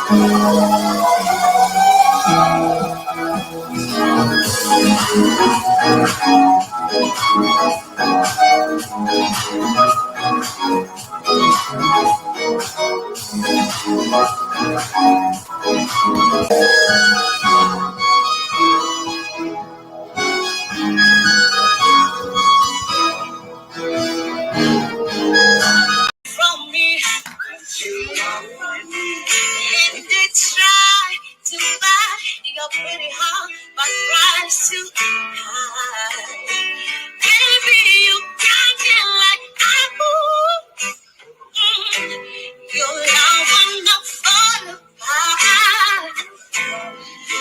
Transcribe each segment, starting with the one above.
From me, and they try to buy your pretty heart, but price too high. Baby, you got me like your love will not fall apart.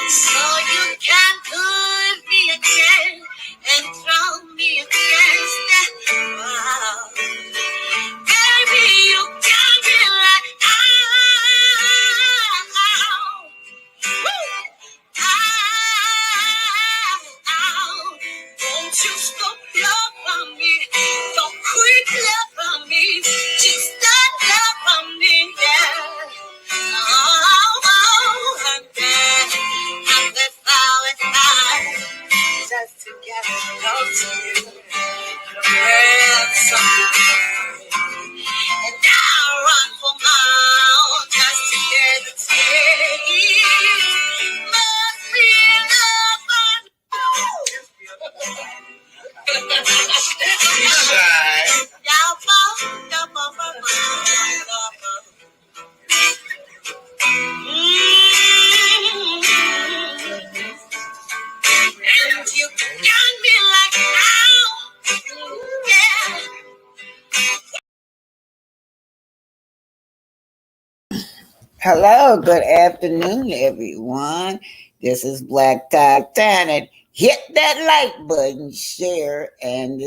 So you can put me again and throw me against that wall. Baby, you got me like won't you stop loving me? Don't quit loving me. Just stop loving me, yeah. I'm dead. I'm the falling high. Just to get close to you. And I run for miles just to get a taste. Must be love and you got me like, ow, yeah. Hello, good afternoon, everyone. This is Black Titanic. Hit that like button, share, and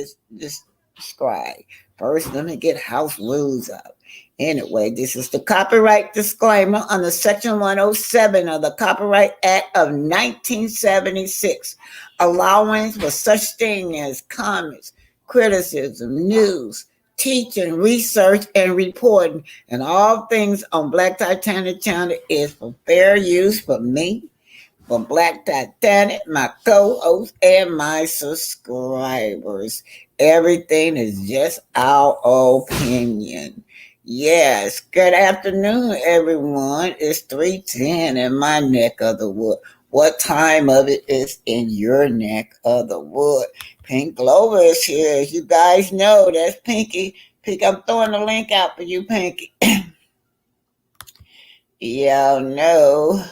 subscribe. First, let me get house rules up. Anyway, this is the copyright disclaimer under Section 107 of the Copyright Act of 1976, allowing for such thing as comments, criticism, news, teaching, research, and reporting, and all things on Black Titanic channel is for fair use for me, for Black Titanic, my co-host, and my subscribers. Everything is just our opinion. Yes, good afternoon, everyone. It's 3:10 in my neck of the wood. What time of it is in your neck of the wood? Pink Glover is here. As you guys know, that's Pinky. Pink, I'm throwing the link out for you, Pinky. Y'all know.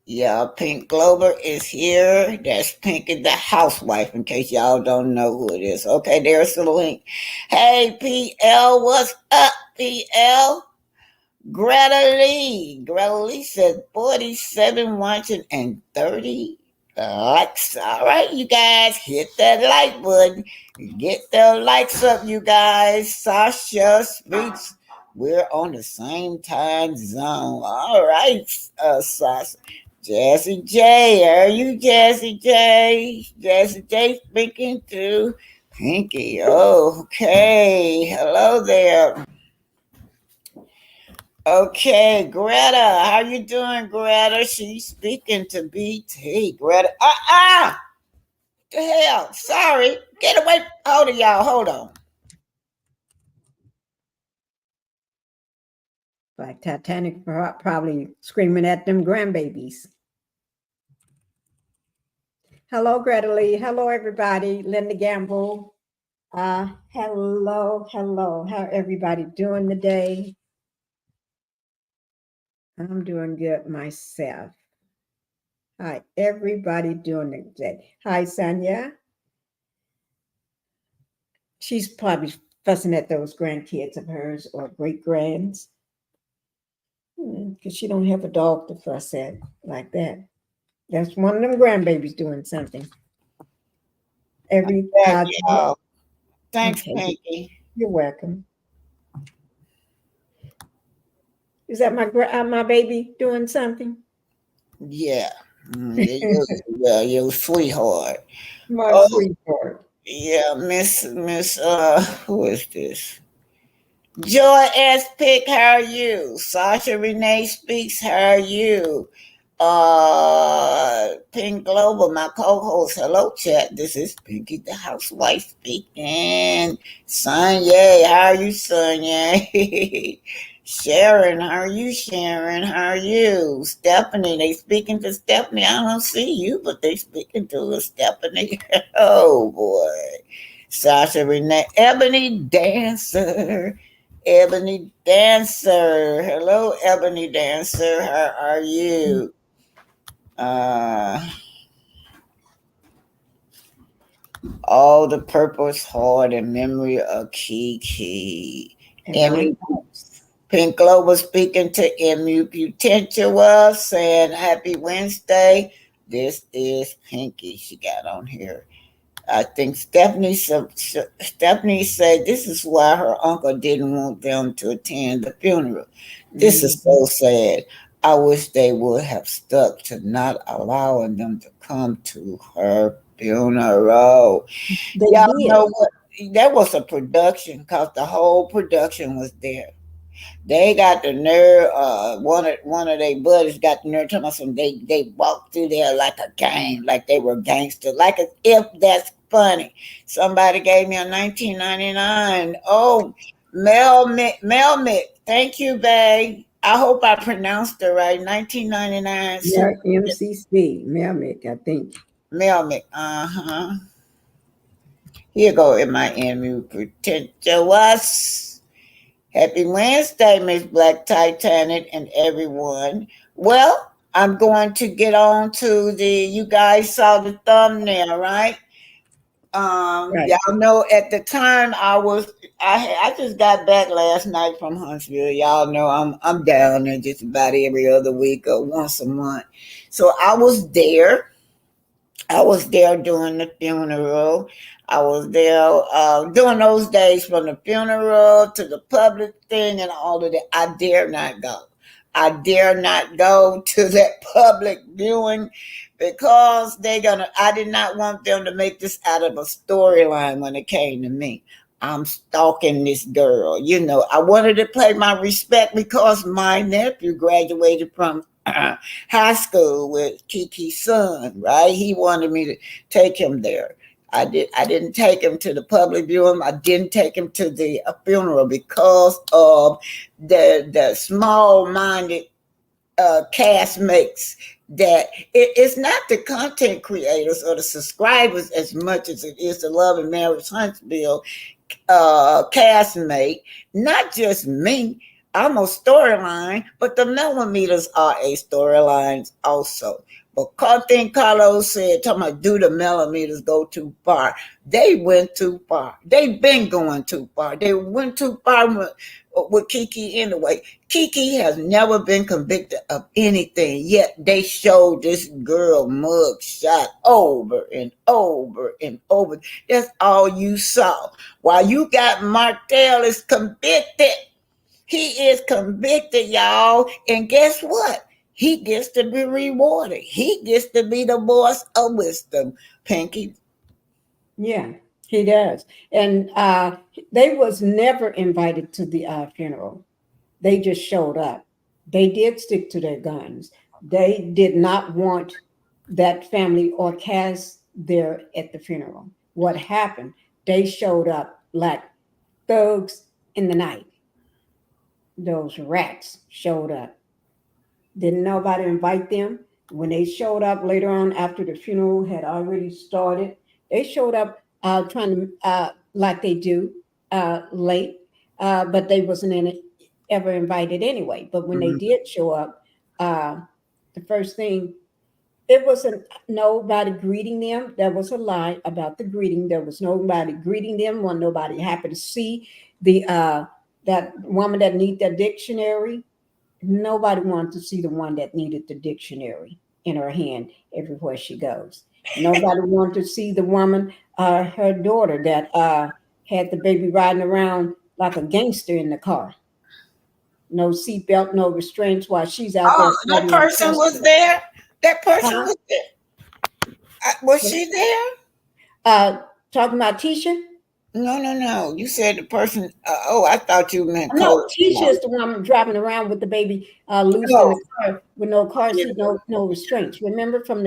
Yeah, Pink Glover is here. That's Pinky the housewife, in case y'all don't know who it is. Okay, there's the link. Hey, PL, what's up, PL? Greta Lee said 47 watching and 30 likes. All right, you guys, hit that like button. Get the likes up, you guys. Sasha speaks. We're on the same time zone. All right, Sasha. Jazzy J, are you Jazzy J? Jazzy J speaking to Pinky. Okay, hello there. Okay, Greta, how you doing, Greta? She's speaking to BT. Greta, the hell, sorry. Get away. Hold on, y'all, hold on. Black Titanic probably screaming at them grandbabies. Hello, Greta Lee. Hello, everybody. Linda Gamble. Hello. How everybody doing today? I'm doing good myself. Hi, everybody doing today. Hi, Sonia. She's probably fussing at those grandkids of hers or great-grands. Because she don't have a dog to fuss at like that. That's one of them grandbabies doing something. Thanks, okay. Pinky. You're welcome. Is that my baby doing something? Yeah. Your sweetheart. My sweetheart. Yeah, Miss, who is this? Joy S. Pick, how are you? Sasha Renee Speaks, how are you? Pink Global, my co-host. Hello, chat. This is Pinky the housewife speaking. Sonya, how are you, Sonya? Sharon, how are you, Sharon? How are you? Stephanie, they speaking to Stephanie. I don't see you, but they speaking to her, Stephanie. Oh boy. Sasha Renee, Ebony Dancer. Ebony Dancer. Hello, Ebony Dancer. How are you? Uh, all the purpose heart and memory of Kiki. And my Emmy house. Pink Global speaking to Emmy Potential saying happy Wednesday. This is Pinky. She got on here. I think Stephanie said this is why her uncle didn't want them to attend the funeral. This is Mhm. so sad. I wish they would have stuck to not allowing them to come to her funeral. They Y'all did. know what? That was a production because the whole production was there. They got the nerve. One of their buddies got the nerve talking about some. They walked through there like a gang, like they were gangster, like as if that's funny. Somebody gave me a 1999. Oh, Melmick. Thank you, babe. I hope I pronounced it right. 1999 Yeah, Super MCC, Melmick, I think. Melmick. Here go in my enemy potential was. Happy Wednesday, Miss Black Titanic and everyone. Well, I'm going to get on to you guys saw the thumbnail, right? Right. Y'all know at the time I just got back last night from Huntsville. Y'all know I'm down there just about every other week or once a month. So I was there during the funeral. I was there during those days from the funeral to the public thing and all of that. I dare not go. I dare not go to that public viewing because I did not want them to make this out of a storyline when it came to me. I'm stalking this girl. I wanted to pay my respect because my nephew graduated from high school with Kiki's son, right? He wanted me to take him there. I didn't take him to the public viewing. I didn't take him to the funeral because of the small minded castmates that it's not the content creators or the subscribers as much as it is the Love and Marriage Huntsville castmate, not just me. I'm a storyline, but the millimeters are a storyline also. But Carthen Carlos said, talking about do the millimeters go too far? They went too far. They've been going too far. They went too far with Kiki anyway. Kiki has never been convicted of anything, yet they showed this girl mug shot over and over and over. That's all you saw. While you got Martell is convicted, he is convicted, y'all. And guess what? He gets to be rewarded. He gets to be the voice of wisdom. Pinky. Yeah, he does. And they was never invited to the funeral. They just showed up. They did stick to their guns. They did not want that family or cast there at the funeral. What happened? They showed up like thugs in the night. Those rats showed up. Didn't nobody invite them? When they showed up later on after the funeral had already started, they showed up trying to, like they do, late, but they wasn't ever invited anyway. But when they Mhm. did show up, uh, the first thing, it wasn't nobody greeting them. There was a lie about the greeting. There was nobody greeting them. Wasn't nobody happy to see the that woman that need that dictionary. Nobody wanted to see the one that needed the dictionary in her hand everywhere she goes. Nobody wanted to see the woman, her daughter, that had the baby riding around like a gangster in the car. No seatbelt, no restraints while she's out there Oh, that fighting in person was custody. there. That person Huh? was there. Was she there? Uh, Talking about Tisha? No, no, no. You said the person. Oh, I thought you meant No, Coach. Tisha is the one driving around with the baby loose in Oh, the car with no car yeah. seat, no restraints. Remember from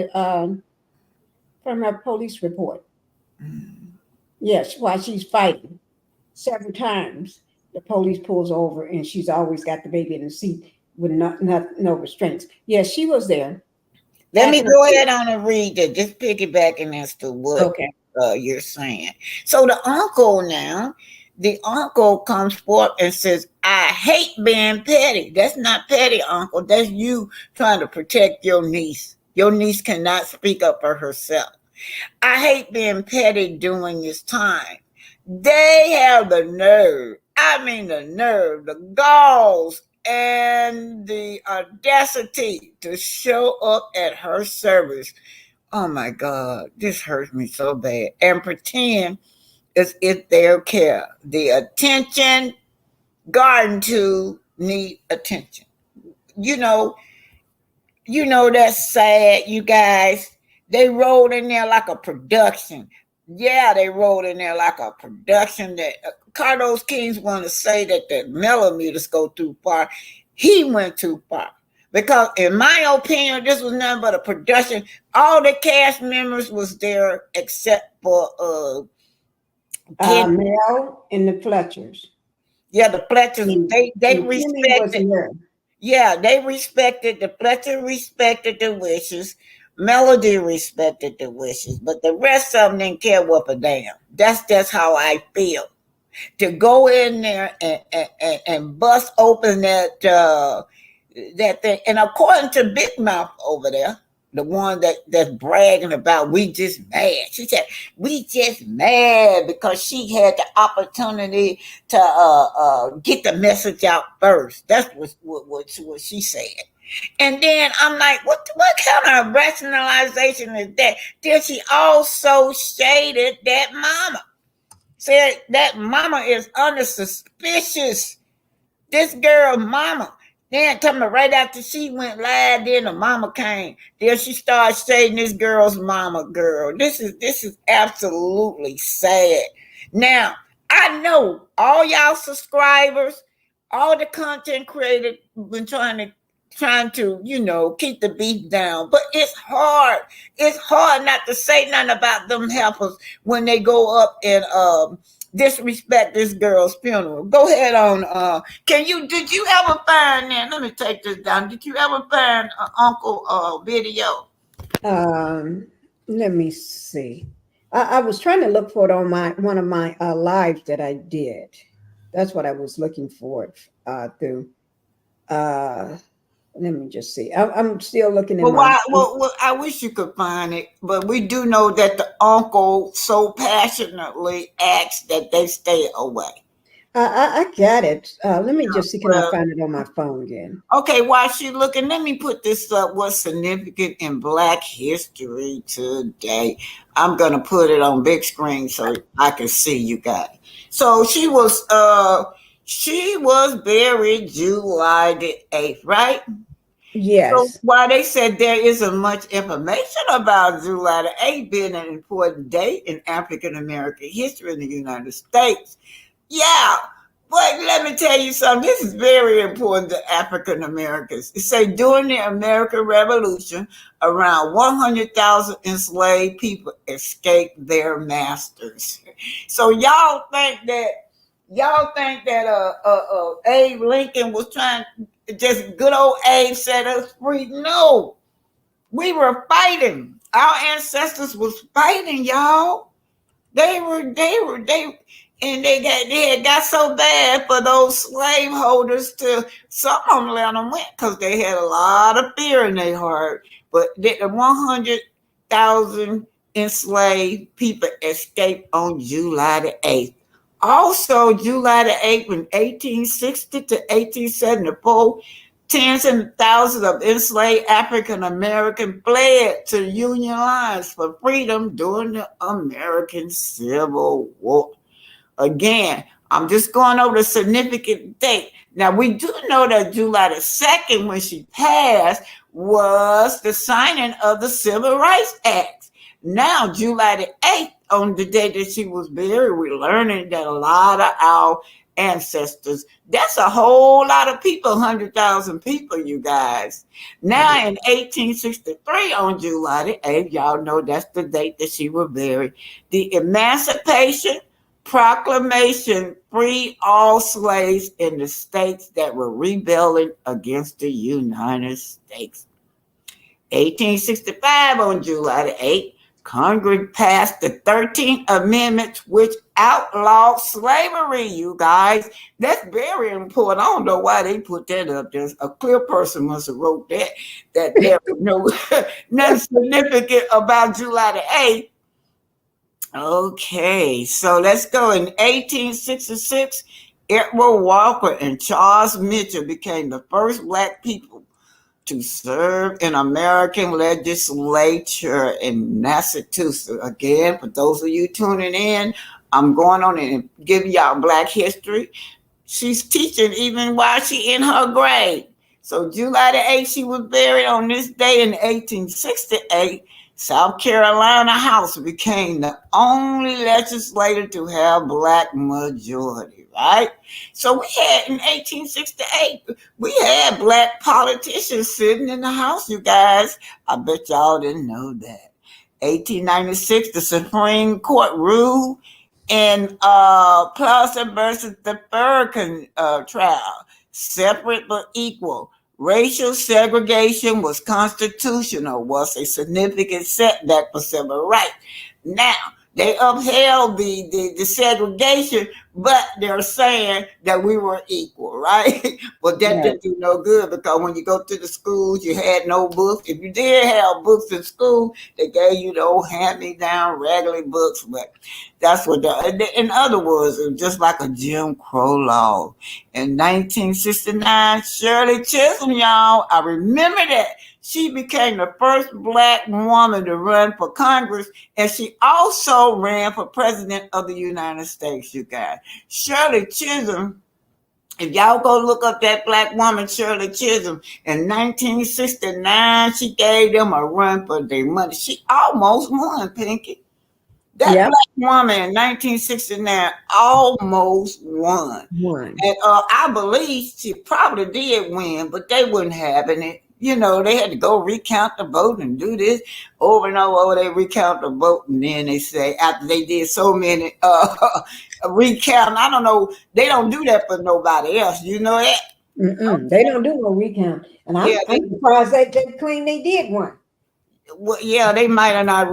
her police report? Yes, while she's fighting several times, the police pulls over and she's always got the baby in the seat with no restraints. Yes, she was there Let me acting a go fool. ahead on and read that. Just piggybacking as to what Okay. you're saying. So the uncle now, the uncle comes forth and says, "I hate being petty." That's not petty, uncle. That's you trying to protect your niece. Your niece cannot speak up for herself. I hate being petty during this time. They have the nerve. I mean, the nerve, the galls, and the audacity to show up at her service. Oh my God, this hurts me so bad. And pretend as if they're care. The attention garden to need attention. You know, that's sad, you guys. They rolled in there like a production. Yeah, they rolled in there like a production. That Carlos Kings want to say that the millimeters go too far. He went too far because, in my opinion, this was nothing but a production. All the cast members was there except for Ken. Mel and the Fletchers. Yeah, the Fletchers. They And Kimmy respected. wasn't there. Yeah, they respected the Fletcher respected the wishes. Melody respected the wishes, but the rest of them didn't care what a damn. That's just how I feel. To go in there and bust open that thing, and according to Big Mouth over there, the one that's bragging about we just mad. She said we just mad because she had the opportunity to get the message out first. That's what she said. And then I'm like, what kind of rationalization is that? Then she also shaded that mama. Said that mama is under suspicious. This girl mama. Then coming right after she went live, then the mama came. Then she started saying this girl's mama girl. This is absolutely sad. Now, I know all y'all subscribers, all the content creators been trying to, keep the beef down. But it's hard. It's hard not to say nothing about them helpers when they go up and disrespect this girl's funeral. Go ahead on. Did you ever find that? Let me take this down. Did you ever find Uncle video? Um, Let me see. I was trying to look for it on my one of my lives that I did. That's what I was looking for through. Uh, Let me just see. I'm still looking in Well, my. I wish you could find it, but we do know that the uncle so passionately asked that they stay away. I got it. Let me just see. Can I Well, find it on my phone again? okay, while she looking, let me put this up. What's significant in Black History today? I'm gonna put it on big screen so I can see you guys. So she was buried July the 8th, right? So Yes. while they said there isn't much information about July the 8th being an important date in African American history in the United States, yeah, but let me tell you something. This is very important to African Americans. It say during the American Revolution, around 100,000 enslaved people escaped their masters. So y'all think that Abe Lincoln was trying, just good old Abe set us free? No, we were fighting. Our ancestors was fighting, y'all. They had got so bad for those slaveholders to some of them let them win because they had a lot of fear in their heart. But the 100,000 enslaved people escaped on July the 8th. Also, July the 8th, in 1860 to 1874, tens and thousands of enslaved African Americans fled to Union lines for freedom during the American Civil War. Again, I'm just going over the significant date. Now, we do know that July the 2nd, when she passed, was the signing of the Civil Rights Act. Now, July the 8th, on the day that she was buried, we're learning that a lot of our ancestors, that's a whole lot of people, 100,000 people, you guys. Now, in 1863, on July the 8th, y'all know that's the date that she was buried, the Emancipation Proclamation freed all slaves in the states that were rebelling against the United States. 1865, on July the 8th, Congress passed the 13th Amendment, which outlawed slavery, you guys. That's very important. I don't know why they put that up there. A clear person must have wrote that there was no nothing significant about July the 8th. Okay, so let's go. In 1866, Edward Walker and Charles Mitchell became the first black people to serve in American legislature in Massachusetts. Again, for those of you tuning in, I'm going on and giving y'all Black history. She's teaching even while she in her grade. So July the 8th, she was buried. On this day in 1868. South Carolina House became the only legislature to have black majority, right? So we had in 1868, we had black politicians sitting in the House, you guys. I bet y'all didn't know that. 1896, the Supreme Court ruled in Plauser versus the Farrakhan trial, separate but equal. Racial segregation was constitutional, was a significant setback for civil rights. Now, they upheld the segregation, but they're saying that we were equal, right? But that Right. didn't do no good because when you go to the schools, you had no books. If you did have books in school, they gave you the old hand-me-down regular books, but that's what in other words, it was just like a Jim Crow law. In 1969, Shirley Chisholm, y'all, I remember that. She became the first black woman to run for Congress, and she also ran for president of the United States, you guys. Shirley Chisholm, if y'all go look up that black woman, Shirley Chisholm, in 1969, she gave them a run for their money. She almost won, Pinky. That Yep. black woman in 1969 almost won. One. And I believe she probably did win, but they wouldn't having it. You know, they had to go recount the vote and do this over and over. They recount the vote, and then they say after they did so many recount. I don't know. They don't do that for nobody else. You know that? They don't do no recount, and Yeah, I'm surprised they claim they did one. well, yeah, they might have not No,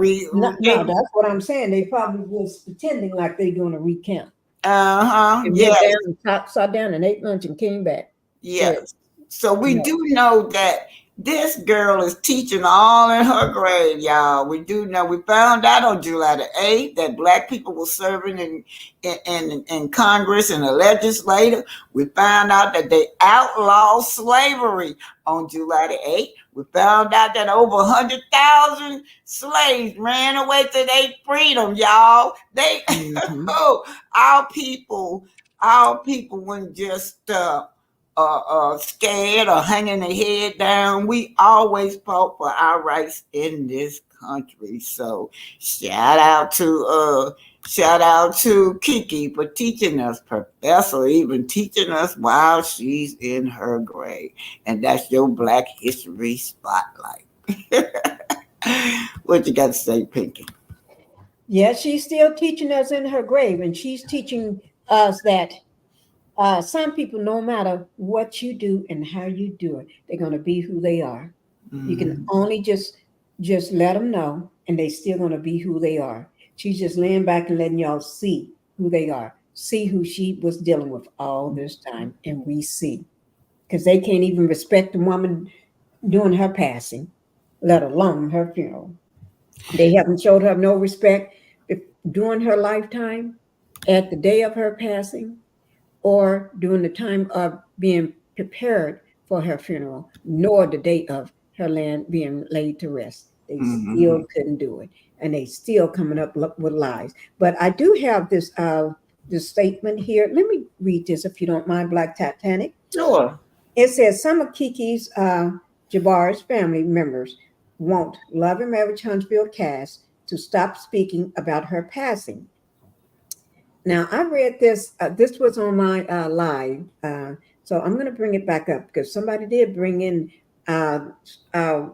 they, no, that's what I'm saying. They probably was pretending like they doing a recount and went yes. down and sat down and ate lunch and came back. Said Yes. So we no. do know that this girl is teaching all in her grade, y'all. We do know. We found out on July the 8th that black people were serving in Congress and the legislature. We found out that they outlawed slavery on July the 8th. We found out that over 100,000 slaves ran away to their freedom, y'all. They, Mm-hmm. oh, our people weren't just scared or hanging their head down. We always fought for our rights in this country. So shout out to Kiki for teaching us, Professor, even teaching us while she's in her grade. And that's your Black History Spotlight. What you got to say, Pinky? Yeah, she's still teaching us in her grave, and she's teaching us that some people, no matter what you do and how you do it, they're going to be who they are. You can Mm-hmm. only just let them know, and they still going to be who they are. She's just laying back and letting y'all see who they are, see who she was dealing with all this time, and we see because they can't even respect the woman during her passing, let alone her funeral. They haven't showed her no respect during her lifetime, at the day of her passing, or during the time of being prepared for her funeral, nor the day of her land being laid to rest. They Mm-hmm. still couldn't do it, and they still coming up with lies. But I do have this statement here. Let me read this, if you don't mind, Black Titanic. Sure. It says some of Kiki's Jabbar's family members want Love and Marriage Huntsville cast to stop speaking about her passing. Now, I read this. This was on my live, so I'm going to bring it back up because somebody did bring in, uh, uh,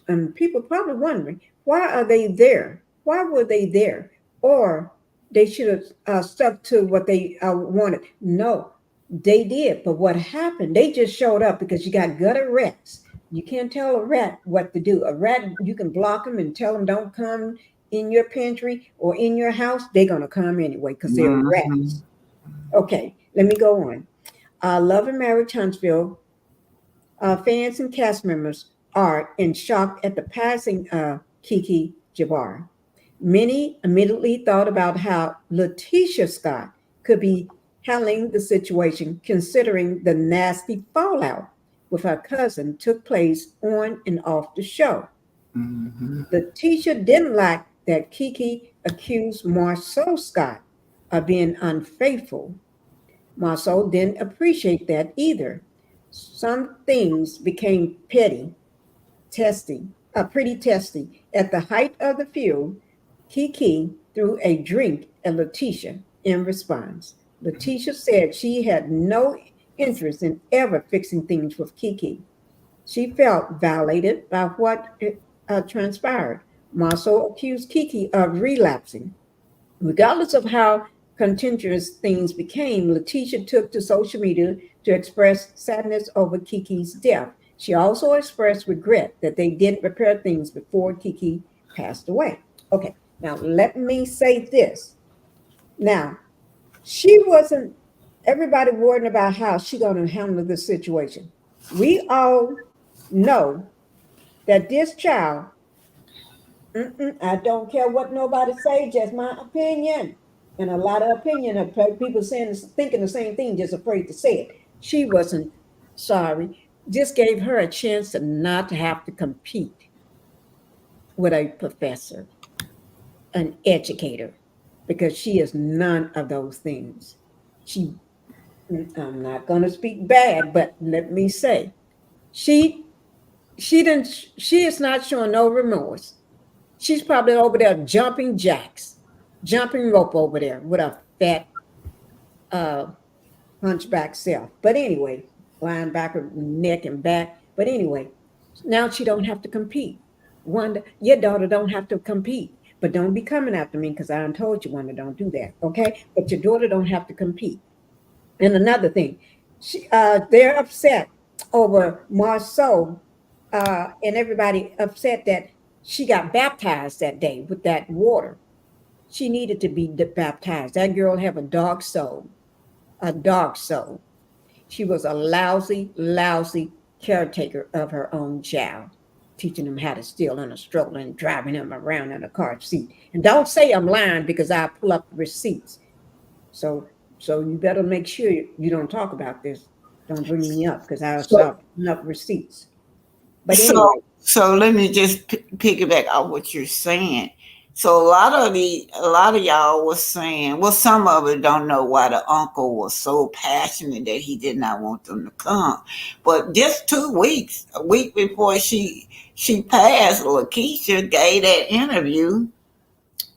and people probably wondering why are they there? Why were they there? Or they should have stuck to what they wanted. No, they did. But what happened? They just showed up because you got gutter rats. You can't tell a rat what to do. A rat, you can block them and tell them don't come in your pantry or in your house, they're going to come anyway because they're Mhm. rats. Okay, let me go on. Love and Marriage Huntsville fans and cast members are in shock at the passing of Kiki Jabbar. Many immediately thought about how Letitia Scott could be handling the situation, considering the nasty fallout with her cousin took place on and off the show. Mhm. The teacher didn't like that Kiki accused Marceau Scott of being unfaithful. Marceau didn't appreciate that either. Some things became pretty testy. At the height of the feud, Kiki threw a drink at Letitia in response. Letitia said she had no interest in ever fixing things with Kiki. She felt violated by what transpired. Marceau accused Kiki of relapsing. Regardless of how contentious things became, Letitia took to social media to express sadness over Kiki's death. She also expressed regret that they didn't repair things before Kiki passed away. Okay, now let me say this. Now, she wasn't everybody worrying about how she going to handle this situation. We all know that this child, I don't care what nobody say, just my opinion. And a lot of opinion of people saying, thinking the same thing, just afraid to say it. She wasn't sorry. Just gave her a chance to not have to compete with a professor, an educator, because she is none of those things. She, I'm not going to speak bad, but let me say, she, she didn't, she is not showing no remorse. She's probably over there jumping jacks, jumping rope over there with a fat uh, hunchback self. But anyway, lying back her neck and back. But anyway, now she don't have to compete. Wanda, your daughter don't have to compete. But don't be coming after me because I done told you, Wanda, don't do that. Okay? But your daughter don't have to compete. And another thing, they're upset over Marceau and everybody upset that she got baptized that day with that water. She needed to be baptized. That girl have a dark soul, a dark soul. She was a lousy, lousy caretaker of her own child, teaching them how to steal in a stroller and driving them around in a car seat. And don't say I'm lying because I pull up the receipts. So, so you better make sure you don't talk about this. Don't bring me up because I'll So, start pulling up receipts. But so, anyway, so let me just piggyback off what you're saying. So a lot of y'all was saying, well, some of it don't know why the uncle was so passionate that he did not want them to come. But just 2 weeks, a week before she passed, Lakeisha gave that interview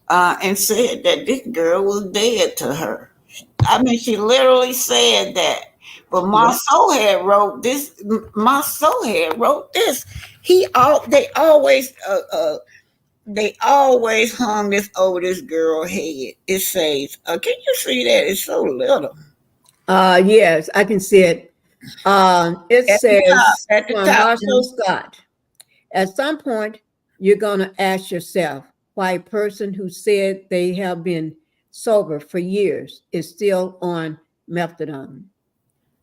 and said that this girl was dead to her. I mean, she literally said that. But yeah. Marceau had wrote this. Marceau had wrote this. They always hung this over this girl head. It says, can you see that? It's so little Yes, I can see it. It at the top. says At the from top. Marshall Scott. At some point, you're going to ask yourself why a person who said they have been sober for years is still on methadone.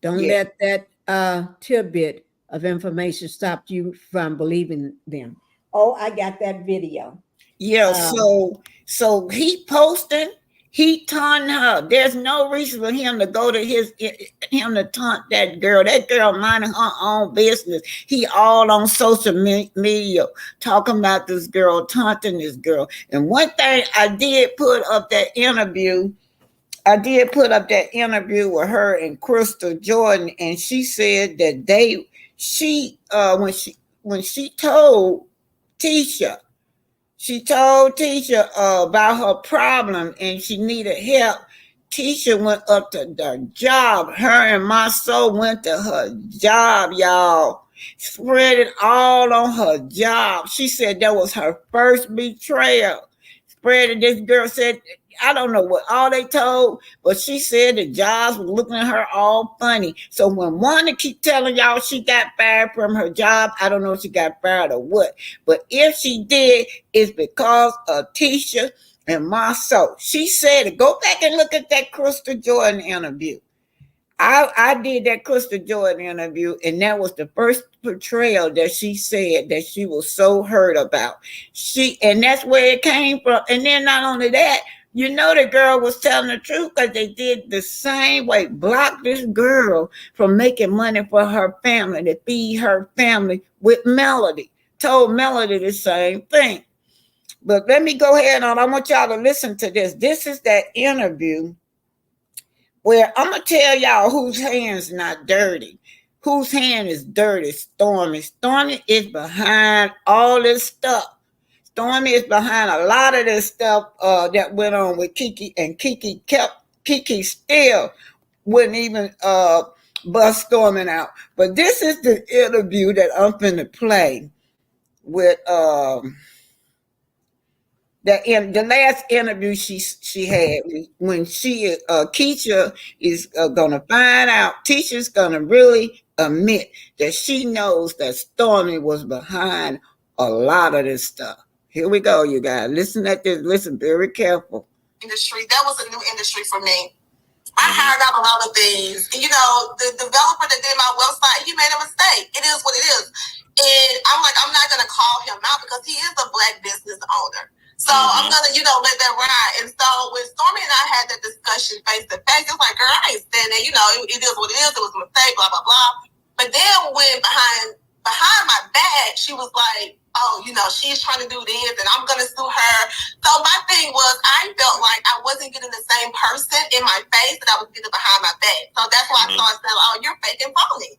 Don't Yeah. let that tidbit of information stop you from believing them. Oh, I got that video. Yeah, Um, so he posting, he taunting her. There's no reason for him to go to him to taunt that girl. That girl minding her own business. He all on social media talking about this girl, taunting this girl. And one thing I did put up that interview. I did put up that interview with her and Crystal Jordan, and she said that she when she told Tisha, She told teacher about her problem and she needed help. Teacher went up to the job. Her and my soul went to her job, y'all. Spread it all on her job. She said that was her first betrayal. Spread it. This girl said, I don't know what all they told, but she said the jobs was looking at her all funny. So when Wanda keep telling y'all she got fired from her job, I don't know if she got fired or what. But if she did, it's because of Tisha and my soul. She said it. Go back and look at that Crystal Jordan interview. I did that Crystal Jordan interview, and that was the first portrayal that she said that she was so hurt about. And that's where it came from. And then not only that, you know the girl was telling the truth because they did the same way. Blocked this girl from making money for her family to feed her family with Melody. Told Melody the same thing. But let me go ahead on. I want y'all to listen to this. This is that interview where I'm gonna tell y'all whose hand's not dirty. Whose hand is dirty? Stormy. Stormy is behind all this stuff. Stormy is behind a lot of this stuff that went on with Kiki, and Kiki still wouldn't even bust Stormy out. But this is the interview that I'm finna play with the last interview she had when she Keisha is gonna find out. Teacher's gonna really admit that she knows that Stormy was behind a lot of this stuff. Here we go, you guys. Listen at this. Listen very careful. Industry, that was a new industry for me. I hired out a lot of things. You know, the developer that did my website, he made a mistake. It is what it is. And I'm like, I'm not going to call him out because he is a Black business owner. So I'm going to, let that ride. And so when Stormy and I had that discussion face to face, it's like, girl, I ain't saying that, it is what it is. It was a mistake, blah, blah, blah. But then when behind my back, she was like, oh, she's trying to do this and I'm going to sue her. So my thing was, I felt like I wasn't getting the same person in my face that I was getting behind my back. So that's why I started saying, oh, you're fake and phony.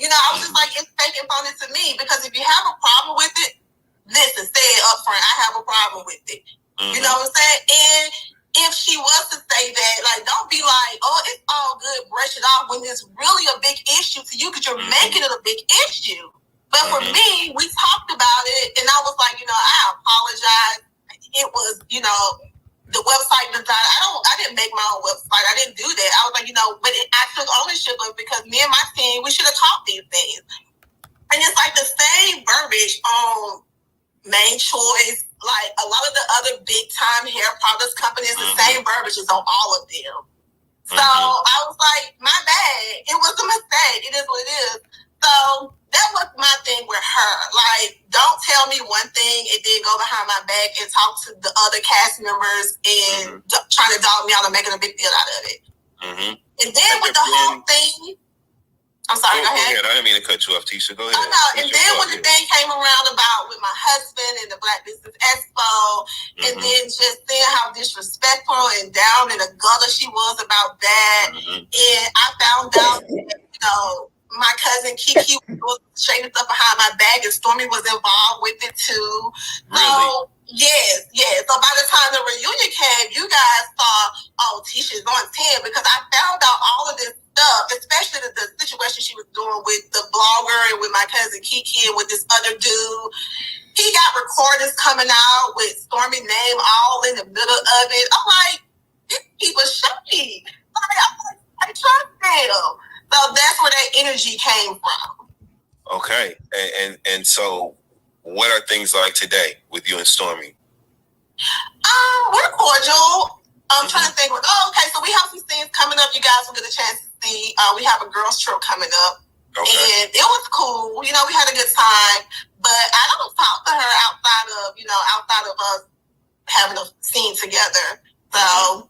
I was just like, it's fake and phony to me because if you have a problem with it, listen, say it up front. I have a problem with it. You know what I'm saying? And if she was to say that, like, don't be like, oh, it's all good, brush it off when it's really a big issue to you because you're making it a big issue. But for me, we talked about it, and I was like, I apologize. It was, the website design. I didn't make my own website. I didn't do that. I was like, but I took ownership of it because me and my team, we should have taught these things. And it's like the same verbiage on Main Choice, like a lot of the other big time hair products companies, the same verbiage is on all of them. So I was like, my bad. It was a mistake. It is what it is. So that was my thing with her. Like, don't tell me one thing and then go behind my back and talk to the other cast members and trying to dog me out and making a big deal out of it. And then with the whole thing, I'm sorry, go ahead. I didn't mean to cut you off, Tisha. Go ahead. Oh, no. And then when the thing came around about with my husband and the Black Business Expo, and then just seeing how disrespectful and down in the gutter she was about that, and I found out that, my cousin Kiki was shading stuff behind my back, and Stormy was involved with it too. Really? So yes. So by the time the reunion came, you guys thought, oh, Tisha's on 10 because I found out all of this stuff, especially the situation she was doing with the blogger and with my cousin Kiki and with this other dude. He got recordings coming out with Stormy name all in the middle of it. I'm like, these people shady. I trust them. So that's where that energy came from. Okay. And so what are things like today with you and Stormy? We're cordial. I'm trying to think, okay, so we have some things coming up you guys will get a chance to see. We have a girls trip coming up. Okay. And it was cool. We had a good time. But I don't talk to her outside of us having a scene together. So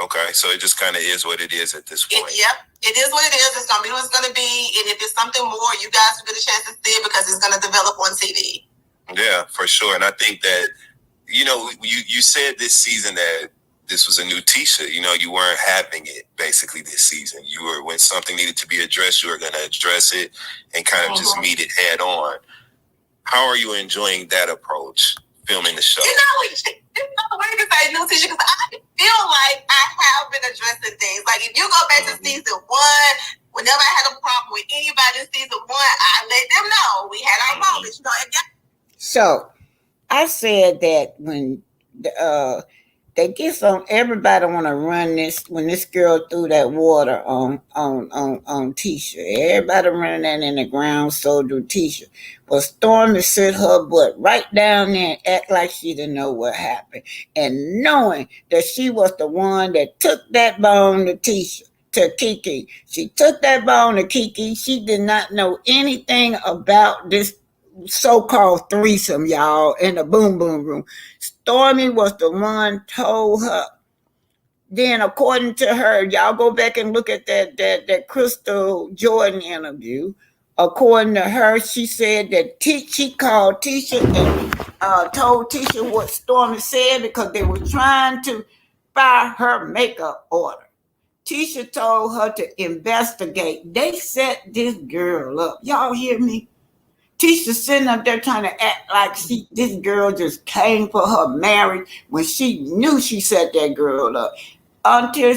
okay, so it just kind of is what it is at this point. Yep. It is what it is. It's going to be what it's going to be. And if it's something more, you guys will get a chance to see it because it's going to develop on TV. Yeah, for sure. And I think that, you said this season that this was a new Tisha. You weren't having it basically this season. When something needed to be addressed, you were going to address it and kind of just meet it head on. How are you enjoying that approach? filming the show? It's not weird to say new teacher because I feel like I have been addressing things. Like if you go back to season 1, whenever I had a problem with anybody in season 1, I let them know we had our moments. So I said that when they get some, everybody want to run this when this girl threw that water on Tisha. Everybody running that in the ground, so do Tisha. But Stormy sit her butt right down there and act like she didn't know what happened, and knowing that she was the one that took that bone to Tisha. To Kiki. She took that bone to Kiki. She did not know anything about this so-called threesome, y'all, in the boom boom room. Stormy was the one told her. Then, according to her, y'all go back and look at that Crystal Jordan interview. According to her, she said that she called Tisha and told Tisha what Stormy said because they were trying to fire her makeup order. Tisha told her to investigate. They set this girl up. Y'all hear me? Tisha sitting up there trying to act like this girl just came for her marriage when she knew she set that girl up. Until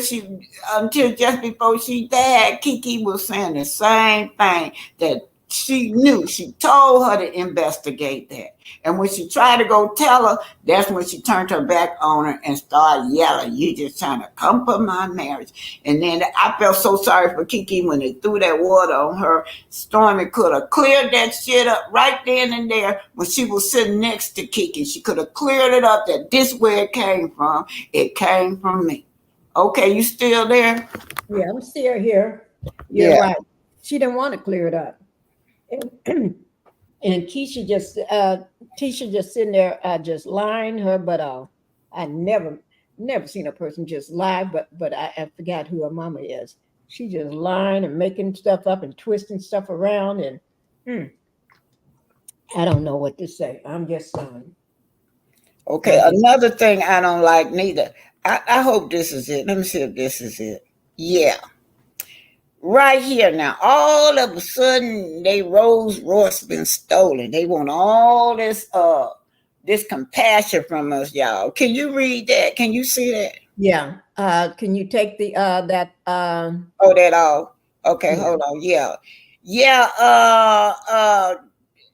just before she died, Kiki was saying the same thing that she knew. She told her to investigate that. And when she tried to go tell her, that's when she turned her back on her and started yelling, "You just trying to come for my marriage." And then I felt so sorry for Kiki when they threw that water on her. Stormy could have cleared that shit up right then and there when she was sitting next to Kiki. She could have cleared it up that this where it came from. It came from me. Okay, you still there? Yeah, I'm still here. You're right. She didn't want to clear it up. And Keisha Tisha just sitting there, just lying her butt off. I never seen a person just lie, but I forgot who her mama is. She just lying and making stuff up and twisting stuff around, and I don't know what to say. I'm just saying. Okay, another thing I don't like neither. I hope this is it. Let me see if this is it. Yeah. Right here now, all of a sudden, they Rolls Royce been stolen. They want all this compassion from us, y'all. Can you read that? Can you see that? Yeah. Can you take the that Oh, that all. Okay, yeah. hold on. Yeah. Yeah,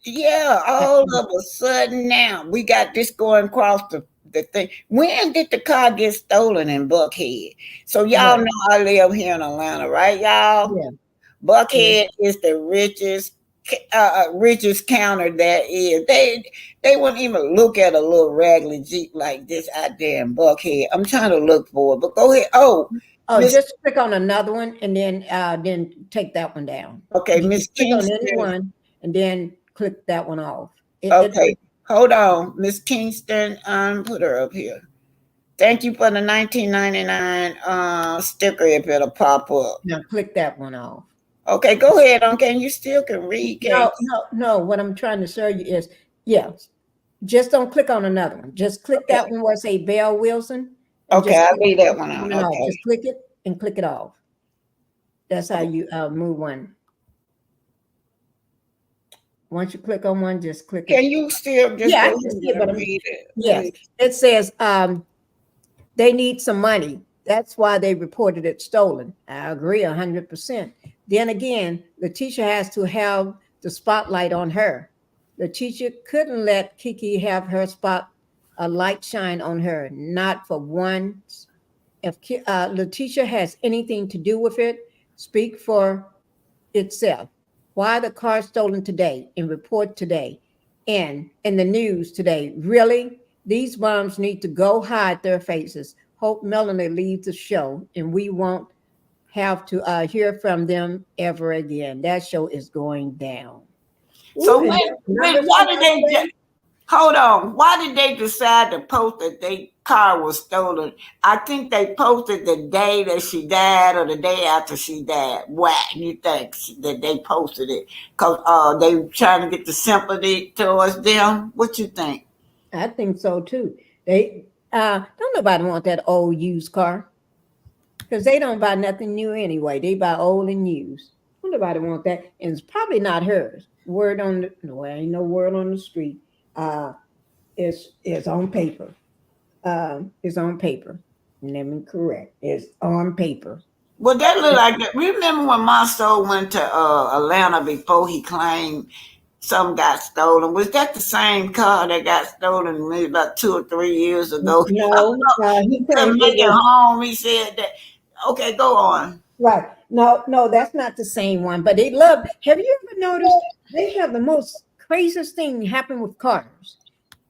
yeah, all of a sudden now we got this going across the thing. When did the car get stolen in Buckhead? So y'all Right. know I live here in Atlanta, right, y'all? Yeah. Buckhead is the richest counter that is. They wouldn't even look at a little raggedy Jeep like this out there in Buckhead. I'm trying to look for it, but go ahead. Oh, Oh, Miss. just click on another one and then take that one down. Okay, You Miss just click on any Kingston. one and then click that one off. Okay, hold on, Miss Kingston. Put her up here. Thank you for the 1999 sticker. If it'll pop up. Now click that one off. Okay, go ahead. Can you still can read? No. What I'm trying to show you is, yes, just don't click on another one. Just click that one where it say Bell Wilson. And Okay, I'll leave that one on. Okay. Just click it and click it off. That's how you move one. Once you click on one, just click it. Can you still just I go can ahead see it, but and read it? yes, it says they need some money. That's why they reported it stolen. I agree 100%. Then again, the teacher has to have the spotlight on her. The teacher couldn't let Kiki have her a light shine on her, not for once. If Letitia has anything to do with it, speak for itself. Why the car stolen today and report today and in the news today? Really? These moms need to go hide their faces. Hope Melanie leaves the show and we won't have to hear from them ever again. That show is going down. So why did they hold on? Why did they decide to post that their car was stolen? I think they posted the day that she died or the day after she died. Why you think that they posted it? Because they trying to get the sympathy towards them. What you think? I think so too. They don't nobody want that old used car because they don't buy nothing new anyway. They buy old and used. Don't nobody want that, and it's probably not hers. Word on the no, ain't no word on the street. is on paper. Is on paper. Let me correct. It's on paper. Well, that look like that. Remember when Monster went to Atlanta before he claimed some got stolen? Was that the same car that got stolen maybe about 2 or 3 years ago? No, he Couldn't claimed it make it was home. He said that. Okay, go on. right. No, no, that's not the same one. But they love. Have you ever noticed they have the most craziest thing happen with cars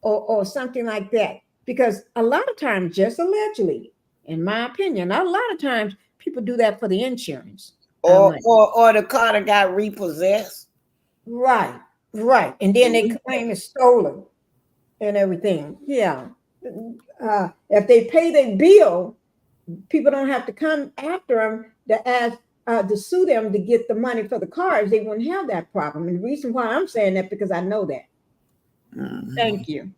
or something like that? Because a lot of times, just allegedly, in my opinion, a lot of times people do that for the insurance Or money. or the car that got repossessed. Right, right. And then they claim it's stolen and everything. Yeah. If they pay their bill, people don't have to come after them to ask to sue them to get the money for the cars. They wouldn't have that problem. And the reason why I'm saying that because I know that. Mhm. Thank you.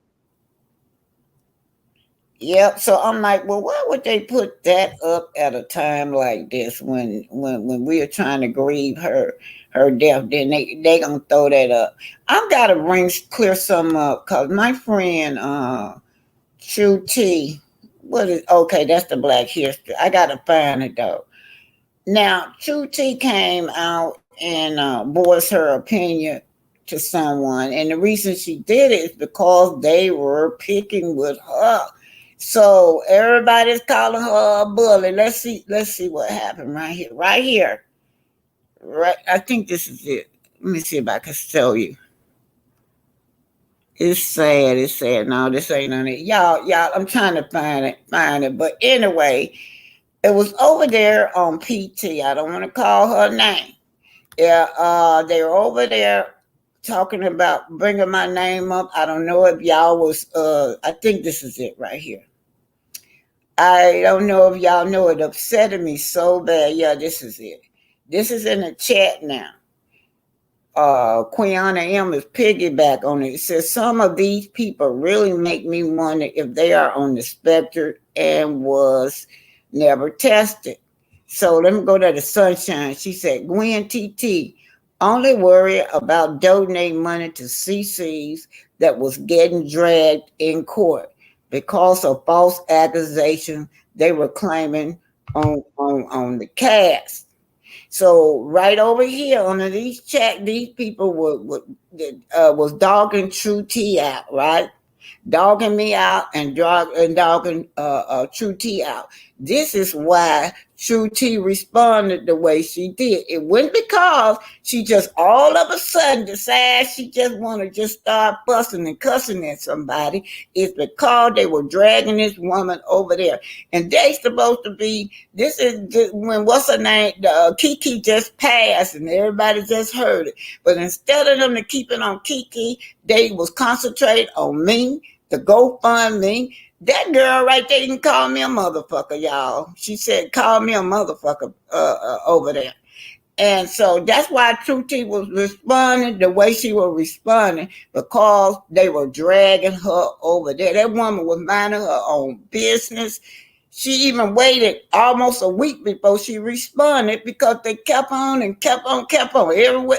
Yep. So I'm like, well, why would they put that up at a time like this when we are trying to grieve her death? Then they gonna throw that up. I've got to bring clear some up because my friend True T, what is okay? That's the Black History. I gotta find it though. Now True T came out and voiced her opinion to someone, and the reason she did it is because they were picking with her. So everybody's calling her a bully. Let's see what happened right here. Right here. Right. I think this is it. Let me see if I can show you. It's sad. It's sad. No, this ain't on it. Y'all, I'm trying to find it. But anyway, it was over there on PT. I don't want to call her name. Yeah, they were over there talking about bringing my name up. I don't know if y'all was. I think this is it right here. I don't know if y'all know it upsetted me so bad. Yeah, this is it. This is in the chat now. Quiana M is piggyback on it. It says some of these people really make me wonder if they are on the spectrum and was never tested. So let me go to the sunshine. She said, Gwen TT only worry about donating money to CCs that was getting dragged in court because of false accusations they were claiming on the cast. So right over here under these chat, these people was dogging True T out, right? Dogging me out and dogging True T out. This is why True T responded the way she did. It wasn't because she just all of a sudden decided she just want to just start fussing and cussing at somebody. It's because they were dragging this woman over there, and they supposed to be. This is when what's her name? Kiki just passed, and everybody just heard it. But instead of them to keep it on Kiki, they was concentrating on me, the GoFundMe. That girl right there didn't call me a motherfucker, y'all. She said, call me a motherfucker over there. And so that's why True T was responding the way she was responding because they were dragging her over there. That woman was minding her own business. She even waited almost a week before she responded because they kept on and kept on, kept on.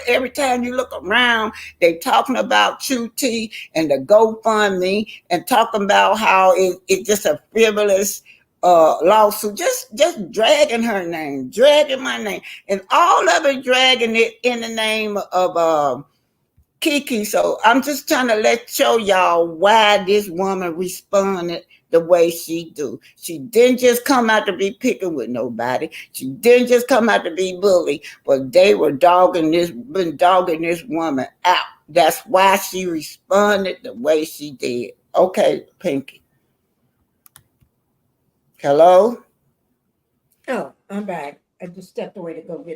Every time you look around, they talking about True T and the GoFundMe and talking about how it's just a frivolous lawsuit, just dragging her name, dragging my name, and all of it dragging it in the name of Kiki. So I'm just trying to show y'all why this woman responded the way she do. She didn't just come out to be picking with nobody. She didn't just come out to be bullied, but they were dogging this woman out. That's why she responded the way she did. Okay, Pinky. Hello? Oh, I'm back. I just stepped away to go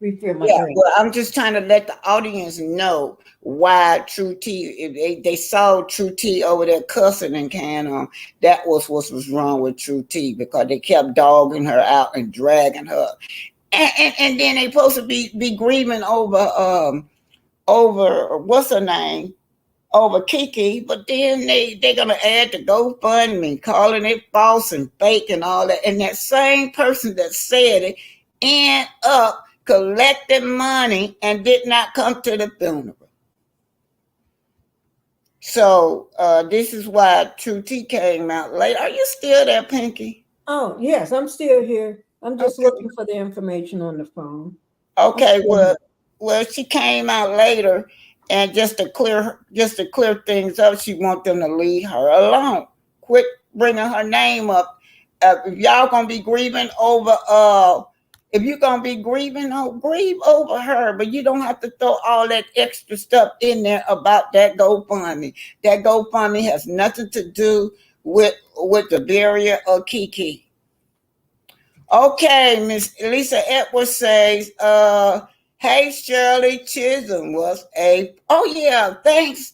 refill my Yeah, drink. well, I'm just trying to let the audience know why True T, if they saw True T over there cussing and can on, that was what was wrong with True T because they kept dogging her out and dragging her. And then they supposed to be grieving over what's her name? Over Kiki, but then they're gonna add the GoFundMe, calling it false and fake and all that. And that same person that said it end up collecting money and did not come to the funeral. So this is why 2T came out late. Are you still there, Pinky? Oh, yes, I'm still here. I'm just Okay. looking for the information on the phone. I'm Okay, still here. well, she came out later, and just to clear things up, she want them to leave her alone. Quit bringing her name up. If y'all gonna be grieving over, if you're gonna be grieving, oh, grieve over her, but you don't have to throw all that extra stuff in there about that GoFundMe. That GoFundMe has nothing to do with the barrier or Kiki. Okay, Miss Lisa Edwards says, hey, Shirley Chisholm was a, oh yeah, thanks.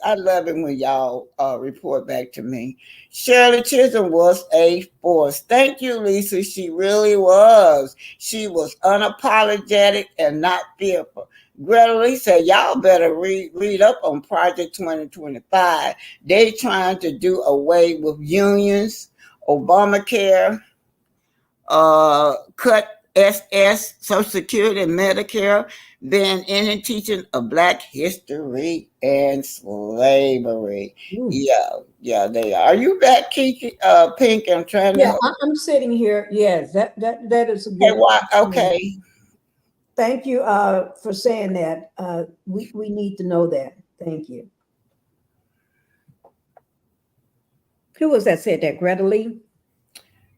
I love it when y'all report back to me. Shirley Chisholm was a force. Thank you, Lisa. She really was. She was unapologetic and not fearful. Greta Lee said, y'all better read up on Project 2025. They trying to do away with unions, Obamacare, cut SS, Social Security, and Medicare, ban any teaching of Black history and slavery. Mm. Yeah, they are. Are you back, Kiki? Pink, I'm trying to Yeah, help. I'm sitting here. Yes, that is a Okay, good. why? Okay. Thank you for saying that. We need to know that. Thank you. Who was that said that? Greta Lee?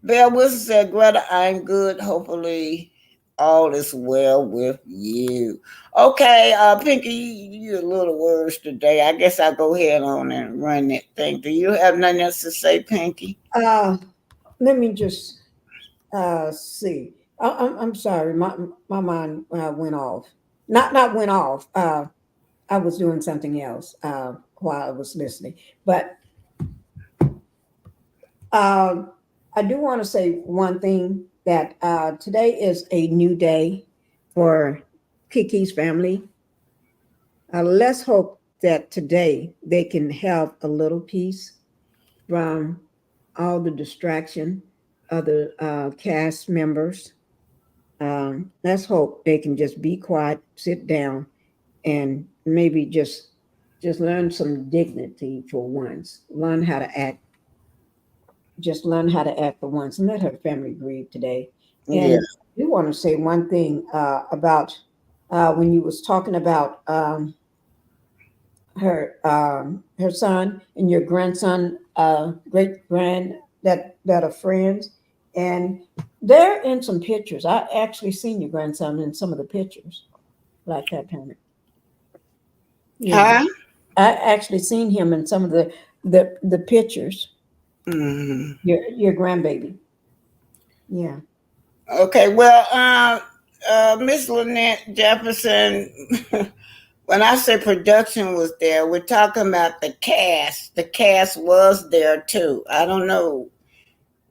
Bell Wilson said, Greta, I'm good. Hopefully, all is well with you. Okay, Pinky, you a little words today. I guess I'll go ahead on and run that thing. Do you have nothing else to say, Pinky? Let me just see. I'm sorry. My mind went off. Not went off. I was doing something else while I was listening. But I do want to say one thing that today is a new day for Kiki's family. Let's hope that today they can have a little peace from all the distraction of the cast members. Let's hope they can just be quiet, sit down, and maybe just learn some dignity for once. Learn how to act. Just learn how to act for once, and let her family grieve today. Yeah. And I do want to say one thing about when you was talking about her son and your grandson, great grand that are friends, and they're in some pictures. I actually seen your grandson in some of the pictures like that, Panic. Yeah, Huh? I actually seen him in some of the pictures. Hmm. Your grandbaby. Yeah. Okay, well, Miss Lynette Jefferson, when I say production was there, we're talking about the cast. The cast was there too. I don't know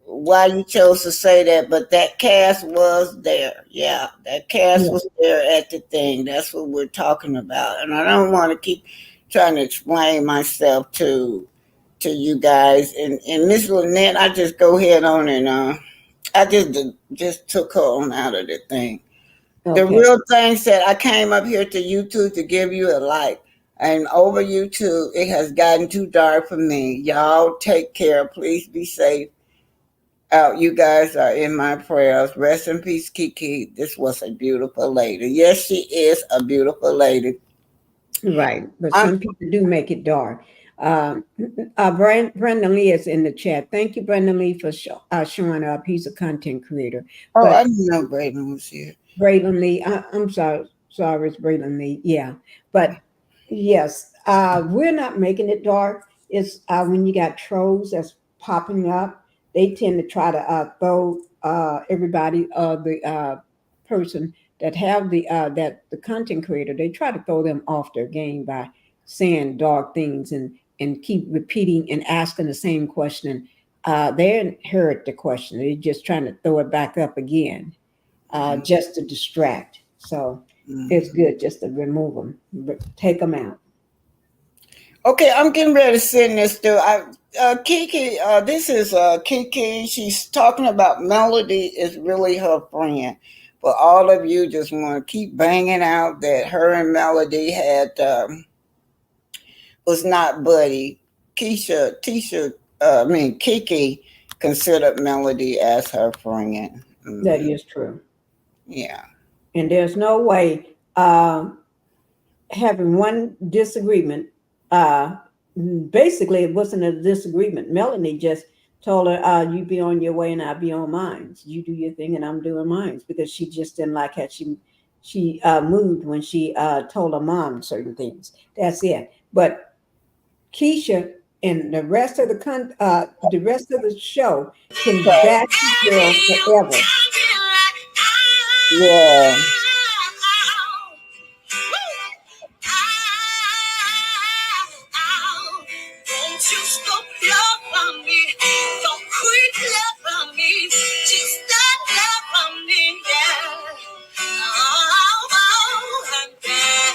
why you chose to say that, but that cast was there. Yeah, that cast Yeah. was there at the thing. That's what we're talking about. And I don't want to keep trying to explain myself to you guys. And Miss Lynette, I just go ahead on and I just took her on out of the thing. The Okay. real thing said I came up here to YouTube to give you a like. And over YouTube, it has gotten too dark for me. Y'all take care. Please be safe out. You guys are in my prayers. Rest in peace, Kiki. This was a beautiful lady. Yes, she is a beautiful lady. Right, but I'm, some people do make it dark. Um, Brandon Lee is in the chat. Thank you, Brandon Lee, for showing up. He's a content creator. oh, I But didn't know Braden was here. Braylon Lee, I'm sorry, it's Braylon Lee. Yeah, but yes, we're not making it dark. It's when you got trolls that's popping up, they tend to try to throw everybody, the person that have that the content creator, they try to throw them off their game by saying dark things and keep repeating and asking the same question. They didn't heard the question. They're just trying to throw it back up again just to distract. So it's Mm-hmm. good just to remove them, take them out. Okay, I'm getting ready to send this through. Kiki, this is Kiki. She's talking about Melody is really her friend. But all of you just want to keep banging out that her and Melody had was not Buddy. Kiki considered Melody as her friend. That is true. Yeah. And there's no way having one disagreement. Basically, it wasn't a disagreement. Melanie just told her, "You be on your way and I'll be on mine. You do your thing and I'm doing mine," because she just didn't like how she moved when she told her mom certain things. That's it. But Keisha and the rest of the show can bash the girl forever. Yeah. Don't you stop loving me. Don't quit loving me. Just stop loving me. Yeah. And then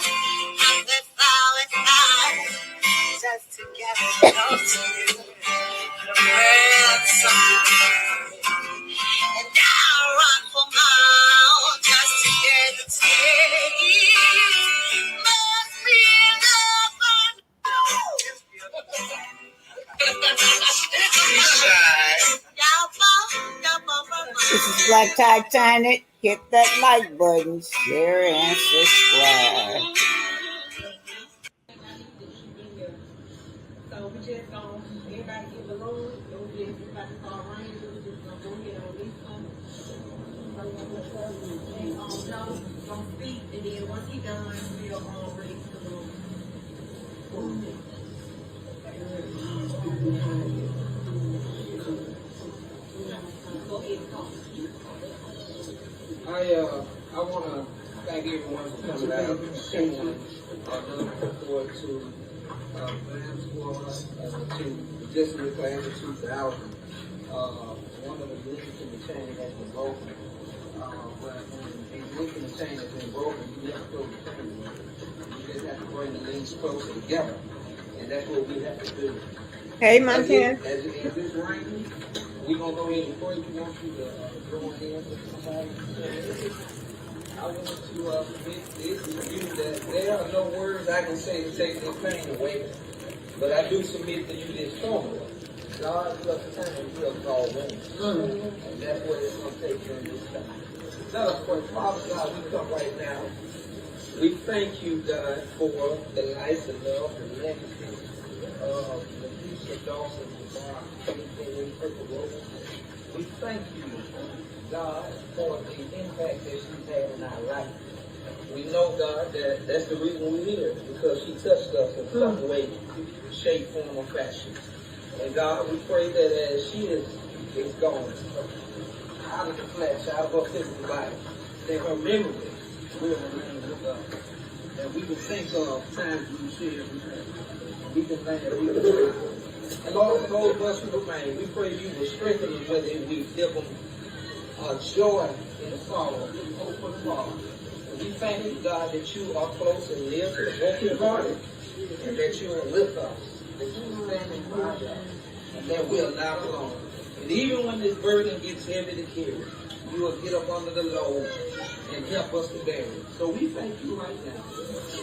that's all it matters. Just to get close to you. The world and I run for miles just to get a taste. Must be This is Black Titanic. Hit that like button, share, and subscribe. So we just everybody get the room. It's about to start raining. We just gonna go ahead and release them. And Joe gonna speak, and then once he done, we'll release the room. I want to thank everyone for coming out. I'm looking forward to Glam Squad, to just the class of 2000. One of the links in the chain has been broken. But when a link in the chain has been broken, you never throw the chain. You just have to bring the links closer together. And that's what we have to do. Hey, Montana. As it's raining, we're going to go ahead and pray. We want you to join in with somebody. I want to submit this to you that there are no words I can say to take this pain away, but I do submit to you this song. God loves time, He loves all women. And that's what it's going to take during this time. Let us pray. Father God, we come right now. We thank you, God, for the life, the love, the legacy of the Dawson, jabbar, we thank you, God, for the impact that she's had in our life. We know, God, that that's the reason we're here, because she touched us in some way, shape, form, or fashion. And God, we pray that as she is gone out of the flesh, out of her physical body, that her memory will remain with us. And we can think of times we shared with her. We can think of it. And Lord, for those of us who remain, we pray you will strengthen them where they weak, give them joy in sorrow, hope for tomorrow. And we thank you, God, that you are close and near to the brokenhearted, and that you will lift us, that you will stand in our God, and that we are not alone. And even when this burden gets heavy to carry, you will get up under the load and help us to bear it. So we thank you right now.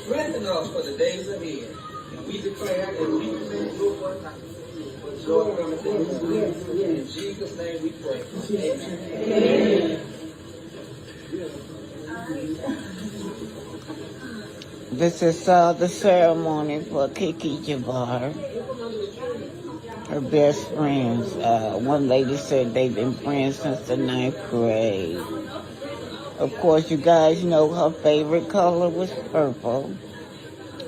Strengthen us for the days ahead. And we declare that we can do what not. But joy from the days ahead. In Jesus' name we pray. Amen. This is the ceremony for Kiki Jabbar. Her best friends. One lady said they've been friends since the 9th grade. Of course, you guys know her favorite color was purple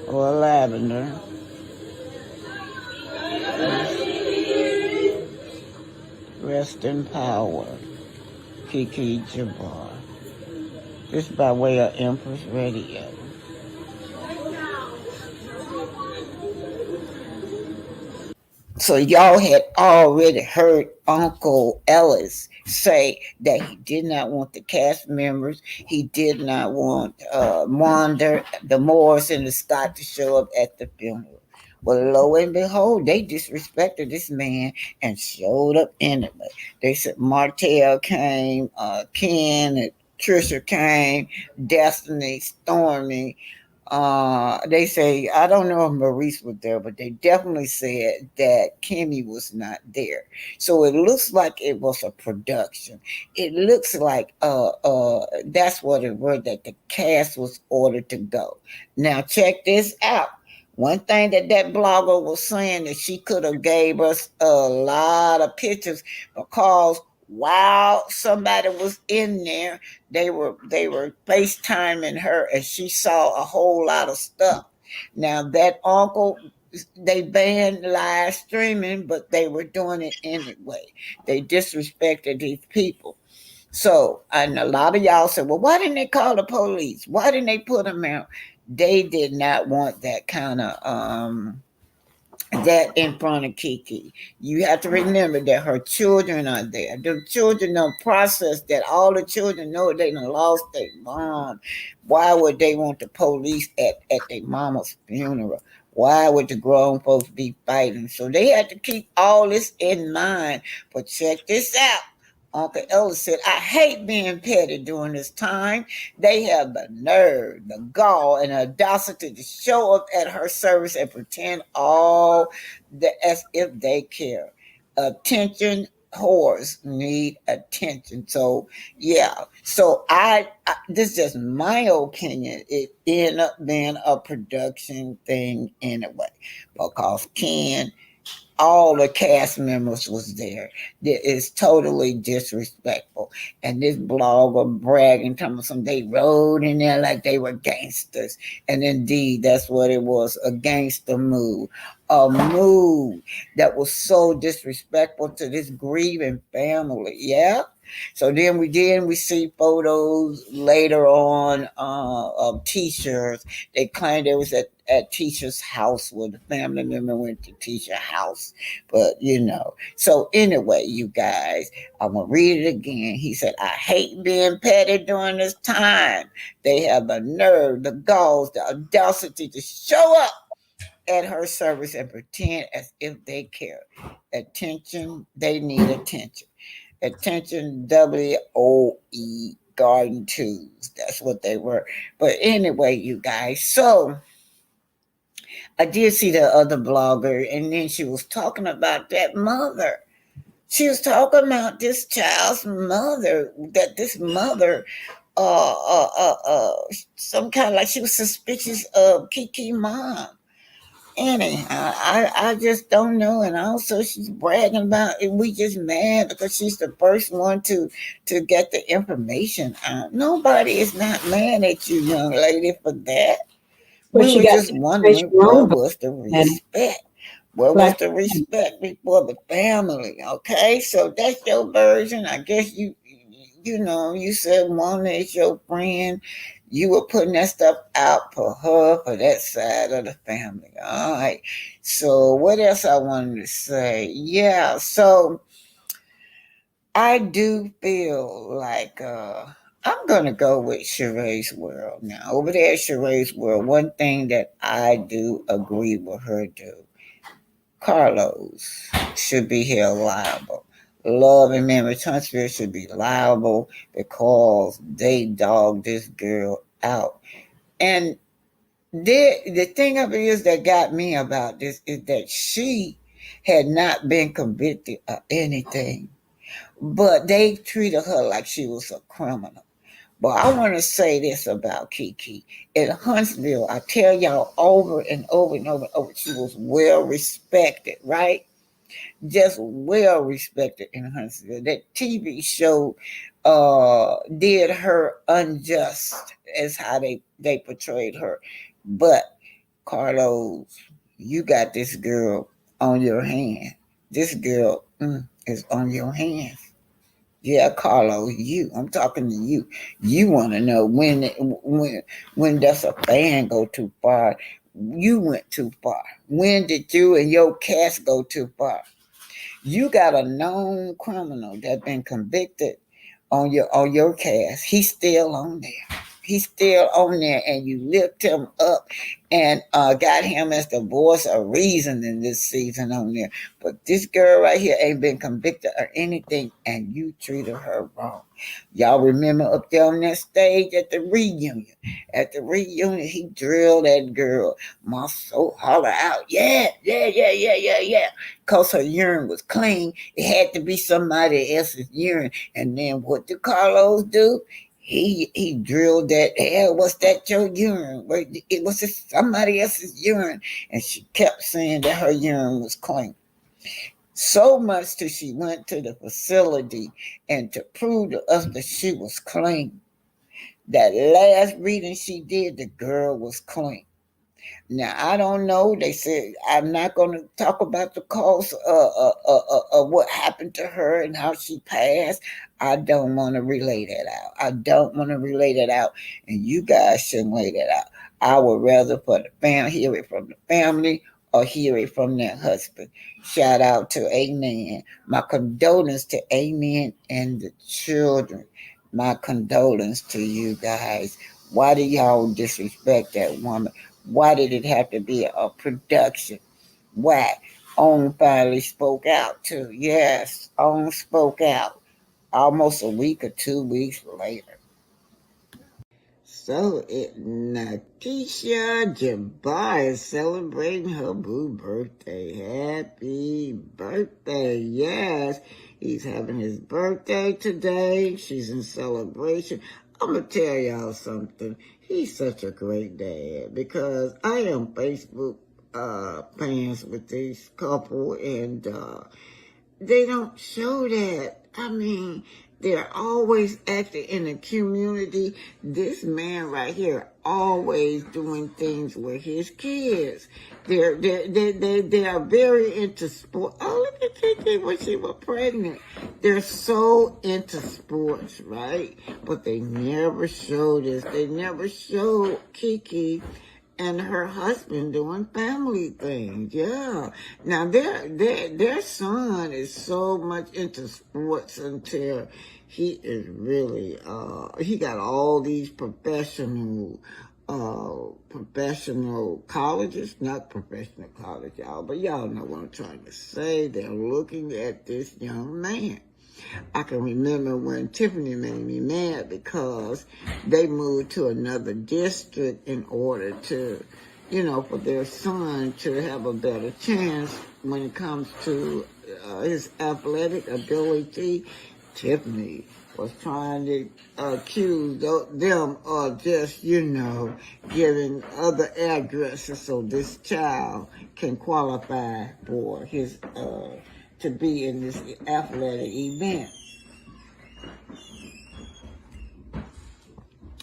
or lavender. Rest in power, Kiki Jabbar. This by way of Empress Radio. So y'all had already heard Uncle Ellis say that he did not want the cast members. He did not want Wanda, the Moors, and the Scott to show up at the funeral. Well, lo and behold, they disrespected this man and showed up anyway. They said Martell came, Ken and Trisha came, Destiny, Stormy, They say, I don't know if Maurice was there, but they definitely said that Kimmy was not there. So it looks like it was a production. It looks like that's what it was, that the cast was ordered to go. Now check this out. One thing that blogger was saying, that she could have gave us a lot of pictures, because while somebody was in there, they were FaceTiming her, and she saw a whole lot of stuff. Now that uncle, they banned live streaming, but they were doing it anyway. They disrespected these people. So, and a lot of y'all said, well, why didn't they call the police? Why didn't they put them out? They did not want that kind of that in front of Kiki. You have to remember that her children are there. The children don't process that. All the children know they done lost their mom. Why would they want the police at their mama's funeral? Why would the grown folks be fighting? So they had to keep all this in mind. But check this out. Uncle Ellis said, I hate being petty during this time. They have the nerve, the gall, and the audacity to show up at her service and pretend all as if they care. Attention whores need attention. So yeah. So this is just my opinion. It ended up being a production thing anyway, because Ken, all the cast members was there. It is totally disrespectful. And this blogger bragging, telling some they rode in there like they were gangsters. And indeed, that's what it was, a gangster move. A move that was so disrespectful to this grieving family. Yeah. So then we see photos later on of T-shirts. They claimed it was at Tisha's house, where the family member went to Tisha's house. But so anyway, you guys, I'm gonna read it again. He said, I hate being petty during this time. They have the nerve, the galls, the audacity to show up at her service and pretend as if they care. Attention, they need attention. Attention, WOE garden tools. That's what they were. But anyway, you guys, so I did see the other blogger, and then she was talking about that mother. She was talking about this child's mother, that this mother, some kind of, like, she was suspicious of Kiki mom. Anyhow, I just don't know. And also, she's bragging about it. We just mad because she's the first one to get the information out. Nobody is not mad at you, young lady, for that. Well, We she were got just the wondering, information where wrong, but was the and respect? Where was black the respect before the family? Okay, so that's your version. I guess you said one is your friend. You were putting that stuff out for her, for that side of the family. All right. So what else I wanted to say? Yeah. So I do feel like I'm gonna go with Sheree's World now. Over there at Sheree's World, one thing that I do agree with her do, Carlos should be held liable. Love and Memory Huntsville should be liable because they dogged this girl out. And the thing of it is that got me about this is that she had not been convicted of anything, but they treated her like she was a criminal. But I want to say this about Kiki. In Huntsville, I tell y'all over and over and over and over, she was well respected, right? Just well respected in Huntsville. That TV show did her unjust as how they portrayed her. But Carlos, you got this girl on your hand. This girl is on your hands. Yeah, Carlos, I'm talking to you. You want to know when does a fan go too far? You went too far. When did you and your cast go too far? You got a known criminal that been convicted on your cast. He's still on there. He's still on there, and you lift him up and got him as the voice of reason in this season on there. But this girl right here ain't been convicted or anything, and you treated her wrong. Y'all remember up there on that stage at the reunion? At the reunion, he drilled that girl. My soul holler out, yeah, yeah, yeah, yeah, yeah, yeah. Because her urine was clean. It had to be somebody else's urine. And then what did Carlos do? He drilled that. Hell, what's that your urine? It was somebody else's urine, and she kept saying that her urine was clean. So much till she went to the facility and to prove to us that she was clean. That last reading she did, the girl was clean. Now I don't know. They said I'm not going to talk about the cause of what happened to her and how she passed. I don't want to relay that out. I don't want to relay that out, and you guys shouldn't lay that out. I would rather for the family hear it from the family or hear it from their husband. Shout out to Amen. My condolence to Amen and the children. My condolence to you guys. Why do y'all disrespect that woman? Why did it have to be a production? Why? On finally spoke out too. Yes, On spoke out almost a week or 2 weeks later. So Natisha Jabbar is celebrating her boo birthday. Happy birthday. Yes, he's having his birthday today. She's in celebration. I'm going to tell y'all something. He's such a great dad because I am Facebook fans with this couple, and they don't show that. I mean, they're always active in the community. This man right here always doing things with his kids. They are very into sport. Oh, look at Kiki when she was pregnant. They're so into sports, right? But they never show this. They never show Kiki and her husband doing family things. Yeah. Now their son is so much into sports until he is really he got all these professional colleges, not professional college, y'all, but y'all know what I'm trying to say. They're looking at this young man. I can remember when Tiffany made me mad because they moved to another district in order to, for their son to have a better chance when it comes to his athletic ability. Tiffany was trying to accuse them of just, giving other addresses so this child can qualify for his to be in this athletic event.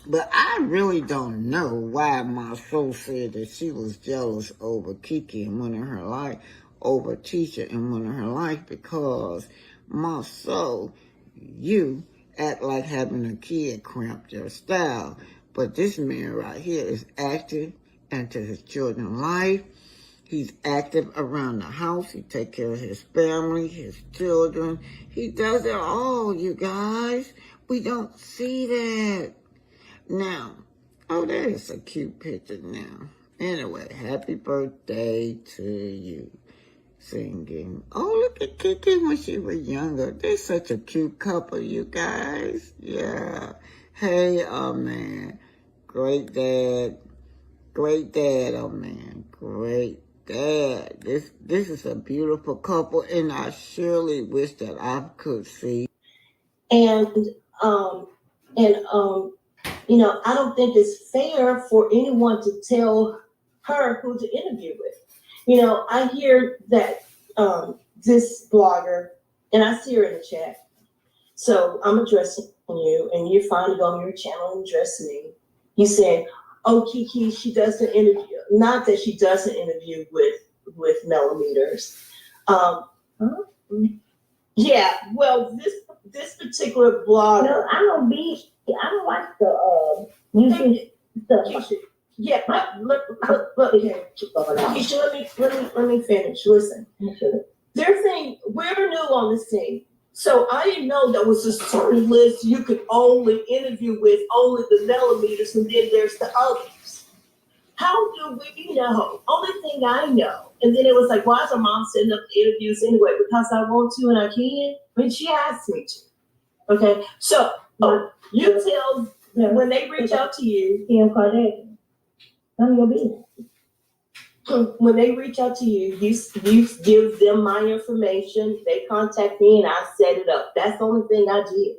But I really don't know why my soul said that she was jealous over Kiki and winning her life, over Tisha and winning her life, because my soul, you act like having a kid cramped your style. But this man right here is active into his children's life. He's active around the house. He takes care of his family, his children. He does it all, you guys. We don't see that. Now, that is a cute picture now. Anyway, happy birthday to you. Singing. Oh, look at Kiki when she was younger. They're such a cute couple, you guys. Yeah. Hey, man. Great dad. Great dad, man. Great dad. This is a beautiful couple, and I surely wish that I could see. And I don't think it's fair for anyone to tell her who to interview with. I hear that this blogger, and I see her in the chat, so I'm addressing you, and you're fine to go on your channel and address me. You said, "Oh, Kiki, she doesn't interview." Not that she doesn't interview with millimeters. Yeah. Well, this particular blogger. No, I don't like the music stuff. Yeah, look here. Keisha, let me finish. Listen. They're saying we're new on the scene. So I didn't know there was a certain list you could only interview with only the millimeters, and then there's the others. How do we know? Only thing I know. And then it was like, why is her mom setting up the interviews anyway? Because I want to and I can. I mean, she asked me to. Okay, so you tell when they reach out to you, Kim Kardashian, none of your business. When they reach out to you, you give them my information. They contact me, and I set it up. That's the only thing I did.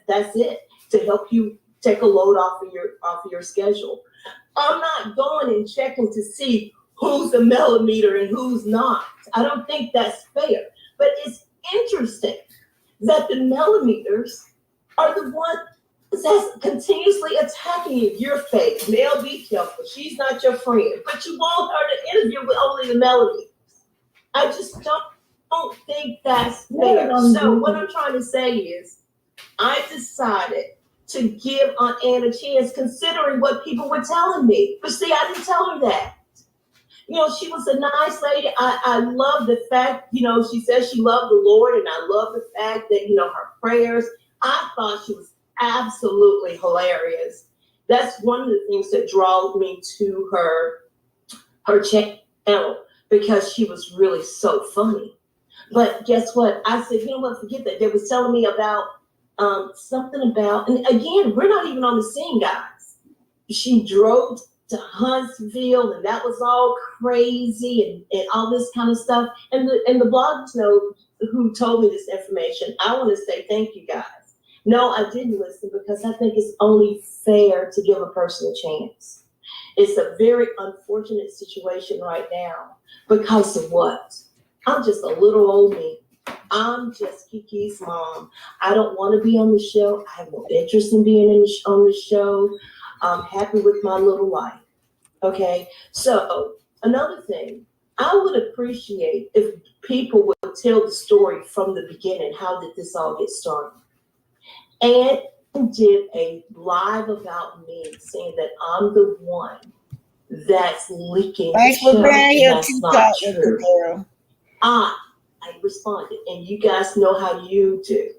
That's it, to help you take a load off of your schedule. I'm not going and checking to see who's a millimeter and who's not. I don't think that's fair. But it's interesting that the millimeters are the ones that's continuously attacking you. You're fake. Mel, be careful. She's not your friend. But you want her to interview with only the millimeters. I just don't think that's fair. So what I'm trying to say is, I decided to give Aunt Ann a chance, considering what people were telling me. But see, I didn't tell her that. You know, she was a nice lady. I love the fact, you know, she says she loved the Lord, and I love the fact that, you know, her prayers. I thought she was absolutely hilarious. That's one of the things that drew me to her channel, because she was really so funny. But guess what? I said, you know what, forget that. They was telling me about something about, and again, we're not even on the scene, guys. She drove to Huntsville, and that was all crazy, and all this kind of stuff. And the bloggers know who told me this information. I want to say thank you, guys. No, I didn't listen, because I think it's only fair to give a person a chance. It's a very unfortunate situation right now because of what? I'm just a little old me. I'm just Kiki's mom. I don't want to be on the show. I have no interest in being on the show. I'm happy with my little life. Okay. So another thing, I would appreciate if people would tell the story from the beginning. How did this all get started? And did a live about me, saying that I'm the one that's leaking Thanks the for show, being here and that's to not talk with the true. girl. I responded, and you guys know how you do.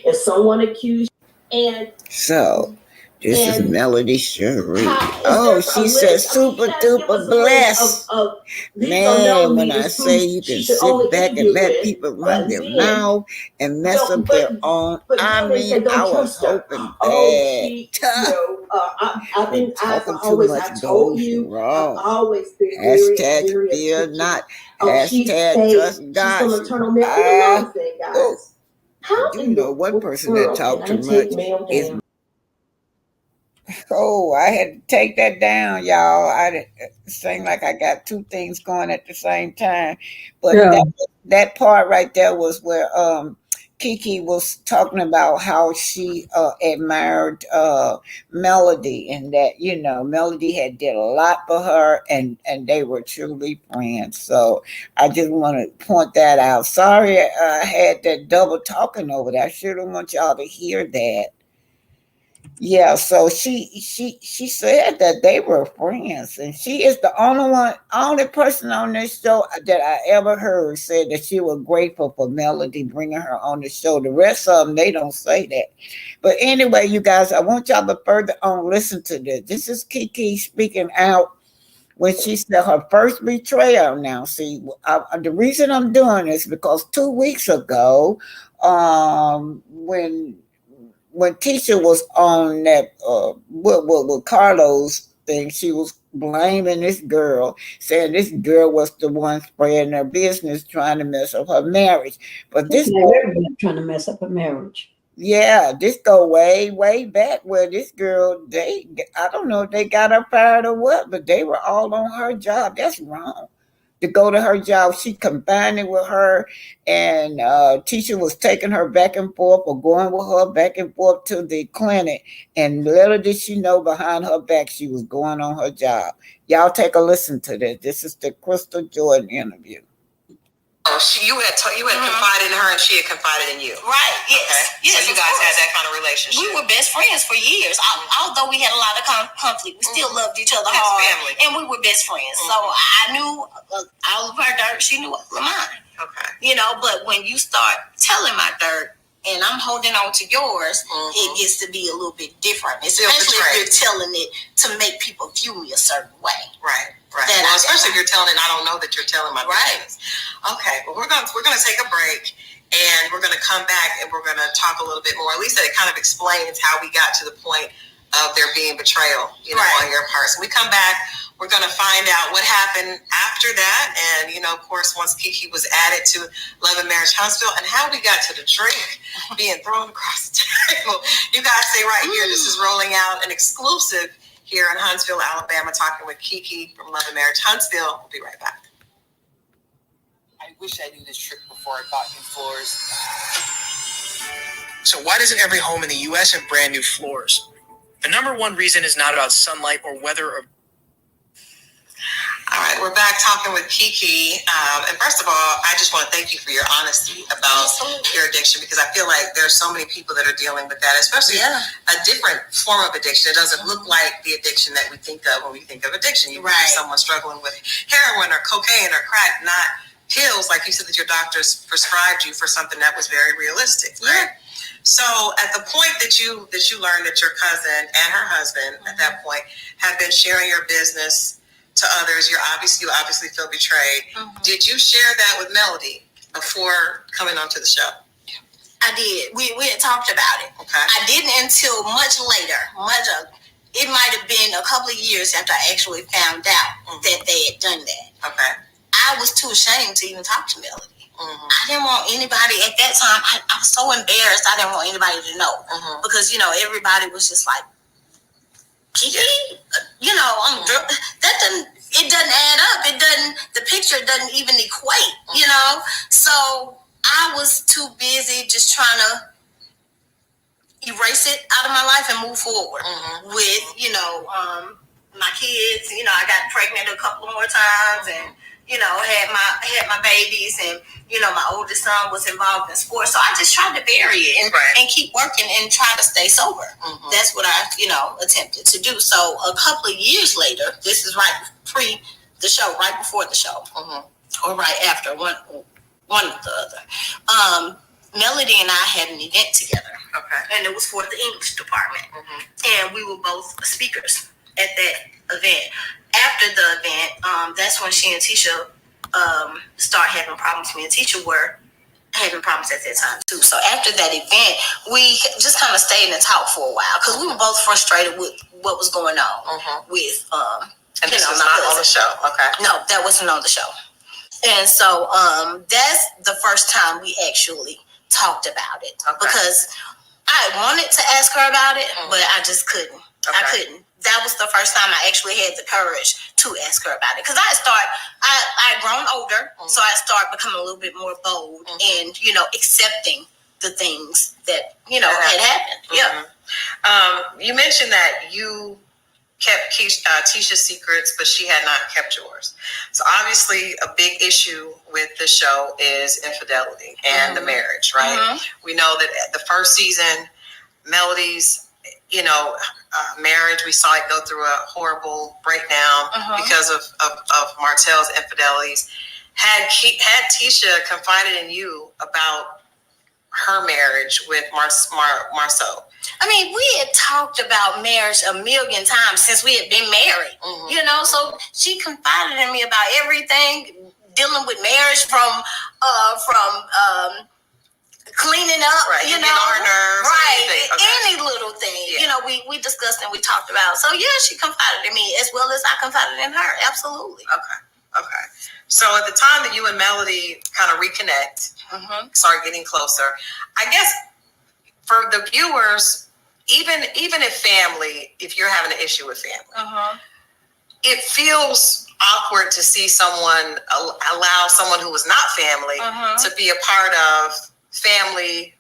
If someone accused, and So, this is and Melody Cherie. how, Oh, is there she a said list? I mean, you super guys give us duper a list blessed. of these are Man, when I millimeters who say you can she should sit only back and interview let with, people run but their then mouth and mess don't. up their own, But I then they mean, say don't I was trust her. hoping Oh, bad. she, you know, I've When been, as I talking too always, much I told goes you, I've wrong. always been Hashtag very fear attentive. not. Oh, she's Hashtag fake. trust She's God. gonna She, turn on me. And I, another thing, oh, guys, how you in know, the one person that world can talk I too take much mail is. down? Oh, I had to take that down, y'all. I did, seemed like I got two things going at the same time. But Yeah. that part right there was where Kiki was talking about how she admired Melody, and that, you know, Melody had did a lot for her, and they were truly friends. So I just want to point that out. Sorry, I had that double talking over there. I sure don't want y'all to hear that. Yeah, so she said that they were friends, and she is the only person on this show that I ever heard said that she was grateful for Melody bringing her on the show. The rest of them, they don't say that. But anyway, you guys, I want y'all to further on listen to this. This is Kiki speaking out when she said her first betrayal. Now, see, the reason I'm doing this because 2 weeks ago, when Tisha was on that with Carlos thing, she was blaming this girl, saying this girl was the one spreading her business, trying to mess up her marriage. But this, Everybody trying to mess up a marriage. yeah, this go way back where this girl, I don't know if they got her fired or what, but they were all on her job. That's wrong to go to her job. She combined it with her, and teacher was taking her back and forth or going with her back and forth to the clinic. And little did she know, behind her back, she was going on her job. Y'all take a listen to this. This is the Crystal Jordan interview. Oh, you had confided in her, and she had confided in you. Right. Yes. Okay. Yes. So you guys had that kind of relationship. We were best friends for years. Although we had a lot of conflict, we still loved each other hard, family. And we were best friends. So I knew all of her dirt. She knew all of mine. Okay. You know, but when you start telling my dirt, and I'm holding on to yours, it gets to be a little bit different. Especially if you're telling it to make people view me a certain way. Right. Right. Well, especially if you're telling it, I don't know that you're telling my business. Okay. Well, we're gonna take a break, and we're gonna come back, and we're gonna talk a little bit more. At least that it kind of explains how we got to the point of there being betrayal, on your part. So we come back. We're going to find out what happened after that. And, of course, once Kiki was added to Love and Marriage Huntsville, and how we got to the drink being thrown across the table. You guys stay right here. This is rolling out an exclusive here in Huntsville, Alabama, talking with Kiki from Love and Marriage Huntsville. We'll be right back. I wish I knew this trick before I bought new floors. So why doesn't every home in the U.S. have brand new floors? The number one reason is not about sunlight or weather or... All right, we're back talking with Kiki. And first of all, I just want to thank you for your honesty about your addiction, because I feel like there are so many people that are dealing with that, especially a different form of addiction. It doesn't look like the addiction that we think of when we think of addiction. You think of someone struggling with heroin or cocaine or crack, not pills, like you said that your doctors prescribed you for something that was very realistic, right? So at the point that you learned that your cousin and her husband at that point have been sharing your business to others, you obviously feel betrayed. Did you share that with Melody before coming onto the show? I did. We had talked about it. Okay. I didn't until much later. It might have been a couple of years after I actually found out that they had done that. Okay. I was too ashamed to even talk to Melody. I didn't want anybody at that time. I was so embarrassed. I didn't want anybody to know because everybody was just like, Kiki, it doesn't add up. The picture doesn't even equate, So I was too busy just trying to erase it out of my life and move forward with, my kids. I got pregnant a couple more times and, had my babies, and, my oldest son was involved in sports. So I just tried to bury it and keep working and try to stay sober. That's what I, attempted to do. So a couple of years later, this is right before the show, or right after, one or the other. Melody and I had an event together. Okay. And it was for the English department. And we were both speakers at that event. After the event, that's when she and Tisha started having problems. Me and Tisha were having problems at that time too. So after that event, we just kind of stayed and talked for a while because we were both frustrated with what was going on with and this was not on the show. Okay. No, that wasn't on the show. And so that's the first time we actually talked about it because I wanted to ask her about it, but I just couldn't. I couldn't. That was the first time I actually had the courage to ask her about it. Because I grown older, so I started becoming a little bit more bold and, accepting the things that, had happened. Yeah. You mentioned that you kept Tisha's secrets, but she had not kept yours. So obviously a big issue with the show is infidelity and the marriage, right? We know that at the first season, Melody's, marriage, we saw it go through a horrible breakdown because of Martell's infidelities. Had Tisha confided in you about her marriage with Marceau? I mean, we had talked about marriage a million times since we had been married, so she confided in me about everything dealing with marriage from cleaning up, our nerves, any little thing, we discussed and we talked about. So she confided in me as well as I confided in her. Absolutely. Okay. So at the time that you and Melody kind of reconnect, start getting closer, I guess for the viewers, even if family, if you're having an issue with family, it feels awkward to see someone allow someone who was not family to be a part of family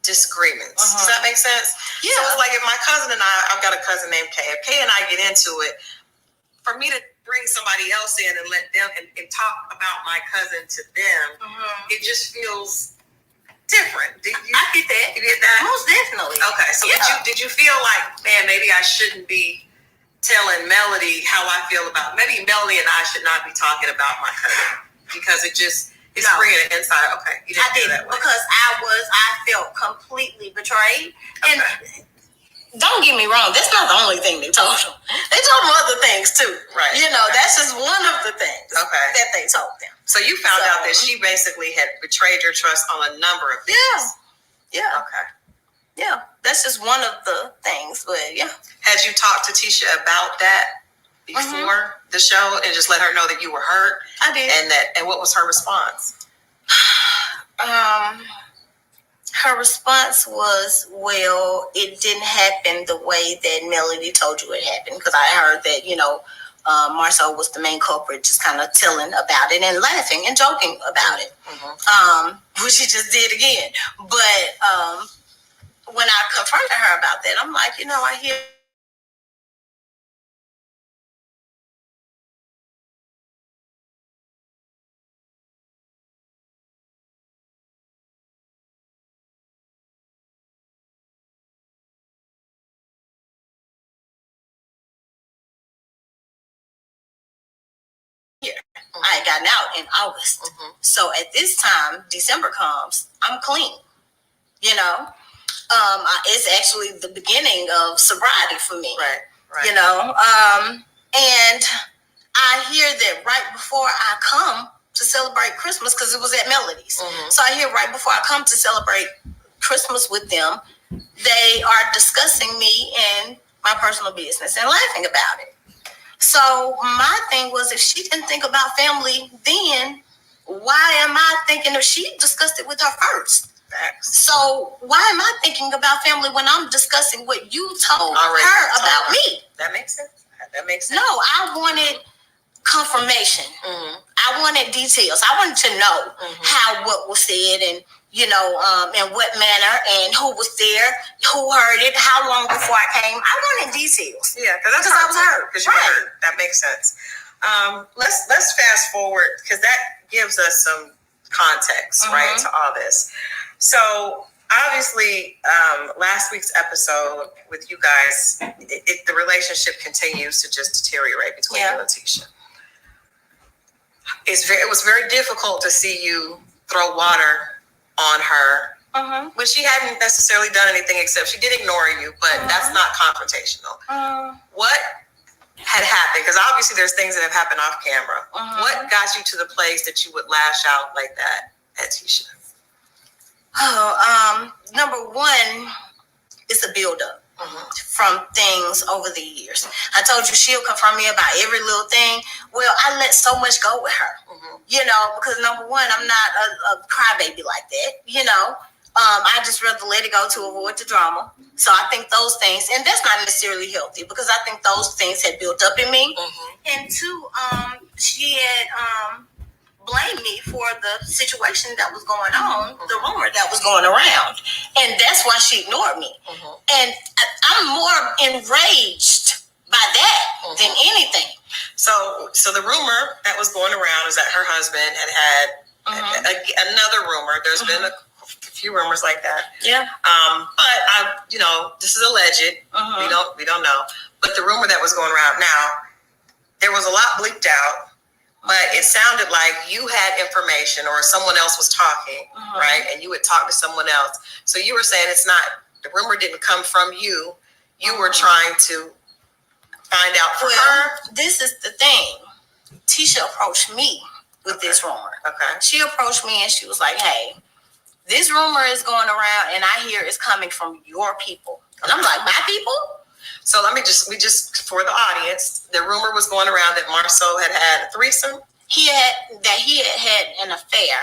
disagreements. Does that make sense? Yeah. So it's like if my cousin and I've got a cousin named Kay. If Kay and I get into it, for me to bring somebody else in and let them and talk about my cousin to them, it just feels different. I get that. You get that? Most definitely. Okay, so did you feel like, man, maybe I shouldn't be telling Melody how I feel about, maybe Melody and I should not be talking about my cousin because it's bringing it inside. Okay, you didn't feel that way. Because I felt completely betrayed. Okay. And don't get me wrong, that's not the only thing they told him. They told him other things too. Right. That's just one of the things that they told them. So you found out that she basically had betrayed your trust on a number of things. Yeah. Okay. Yeah. That's just one of the things. But yeah. Had you talked to Tisha about that before the show and just let her know that you were hurt? I did. And what was her response? Her response was, well, it didn't happen the way that Melody told you it happened. Because I heard that, Marcel was the main culprit, just kind of telling about it and laughing and joking about it, which he just did again. But when I confronted her about that, I'm like, I hear I had gotten out in August. So at this time, December comes, I'm clean. It's actually the beginning of sobriety for me. Right. And I hear that right before I come to celebrate Christmas, because it was at Melody's. So I hear right before I come to celebrate Christmas with them, they are discussing me and my personal business and laughing about it. So my thing was, if she didn't think about family then, why am I thinking if she discussed it with her first? So why am I thinking about family when I'm discussing what you told her about me? That makes sense. No, I wanted confirmation. I wanted details. I wanted to know how what was said and in what manner and who was there, who heard it, how long before I came. I wanted details. Yeah, because I was hurt. Because you were hurt. That makes sense. Let's fast forward because that gives us some context, right, to all this. So obviously, last week's episode with you guys, the relationship continues to just deteriorate between you and Tisha. It was very difficult to see you throw water on her, but she hadn't necessarily done anything except she did ignore you, but that's not confrontational. What had happened? Because obviously there's things that have happened off camera. What got you to the place that you would lash out like that at Tisha? Number one, it's a buildup from things over the years. I told you she'll confront me about every little thing. Well, I let so much go with her, because number one, I'm not a crybaby like that, I just rather let it go to avoid the drama. So I think those things, and that's not necessarily healthy because I think those things had built up in me. And two, she had blamed me for the situation that was going on, the rumor that was going around. And that's why she ignored me. And I'm more enraged by that than anything. So the rumor that was going around is that her husband had another rumor. There's been a few rumors like that. Yeah. But this is alleged. We don't know. But the rumor that was going around now, there was a lot bleeped out. But it sounded like you had information or someone else was talking, right? And you would talk to someone else. So you were saying the rumor didn't come from you. You were trying to find out for her. This is the thing. Tisha approached me with this rumor. Okay. She approached me and she was like, hey, this rumor is going around and I hear it's coming from your people. And I'm like, my people? So we just for the audience, the rumor was going around that Marceau had a threesome. He had an affair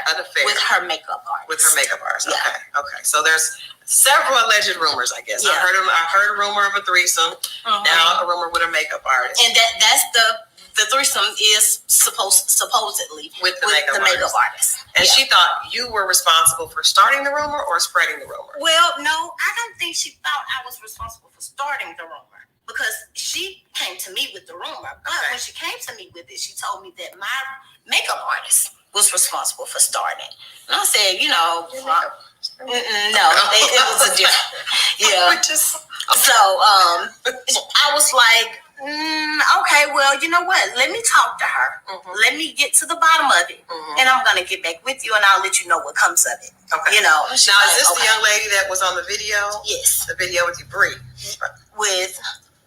with her makeup artist. Yeah. Okay. So there's several alleged rumors, I guess. Yeah. I heard a rumor of a threesome. Now a rumor with a makeup artist. And that's the threesome is supposedly with the makeup artist. And she thought you were responsible for starting the rumor or spreading the rumor. Well, no, I don't think she thought I was responsible for starting the rumor. because she came to me with the rumor. But when she came to me with it, she told me that my makeup artist was responsible for starting it. And I said, you know, no, it was a different. Yeah. So I was like, okay, well, you know what? Let me talk to her. Let me get to the bottom of it, and I'm gonna get back with you, and I'll let you know what comes of it. Okay. You know. Now, is this the young lady that was on the video? Yes. The video with you, Bree. With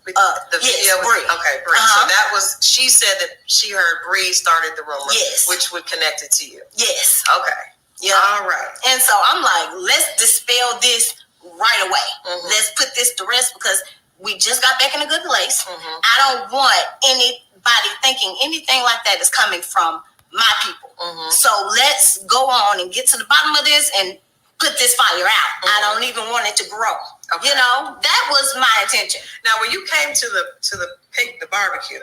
the video. Yes, Bree. Okay, Bree. So that was. She said that she heard Bree started the rumor. Yes. Which would connect it to you. Yes. Okay. Yeah. All right. And so I'm like, let's dispel this right away. Let's put this to rest because we just got back in a good place. I don't want anybody thinking anything like that is coming from my people. So let's go on and get to the bottom of this and put this fire out. I don't even want it to grow. Okay. You know, that was my intention. Now, when you came to the barbecue,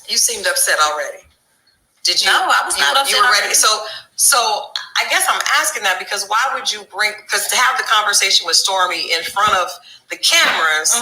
you seemed upset already. Did you? No, I was not upset. You were ready. So I guess I'm asking that because why would you because to have the conversation with Stormy in front of the cameras,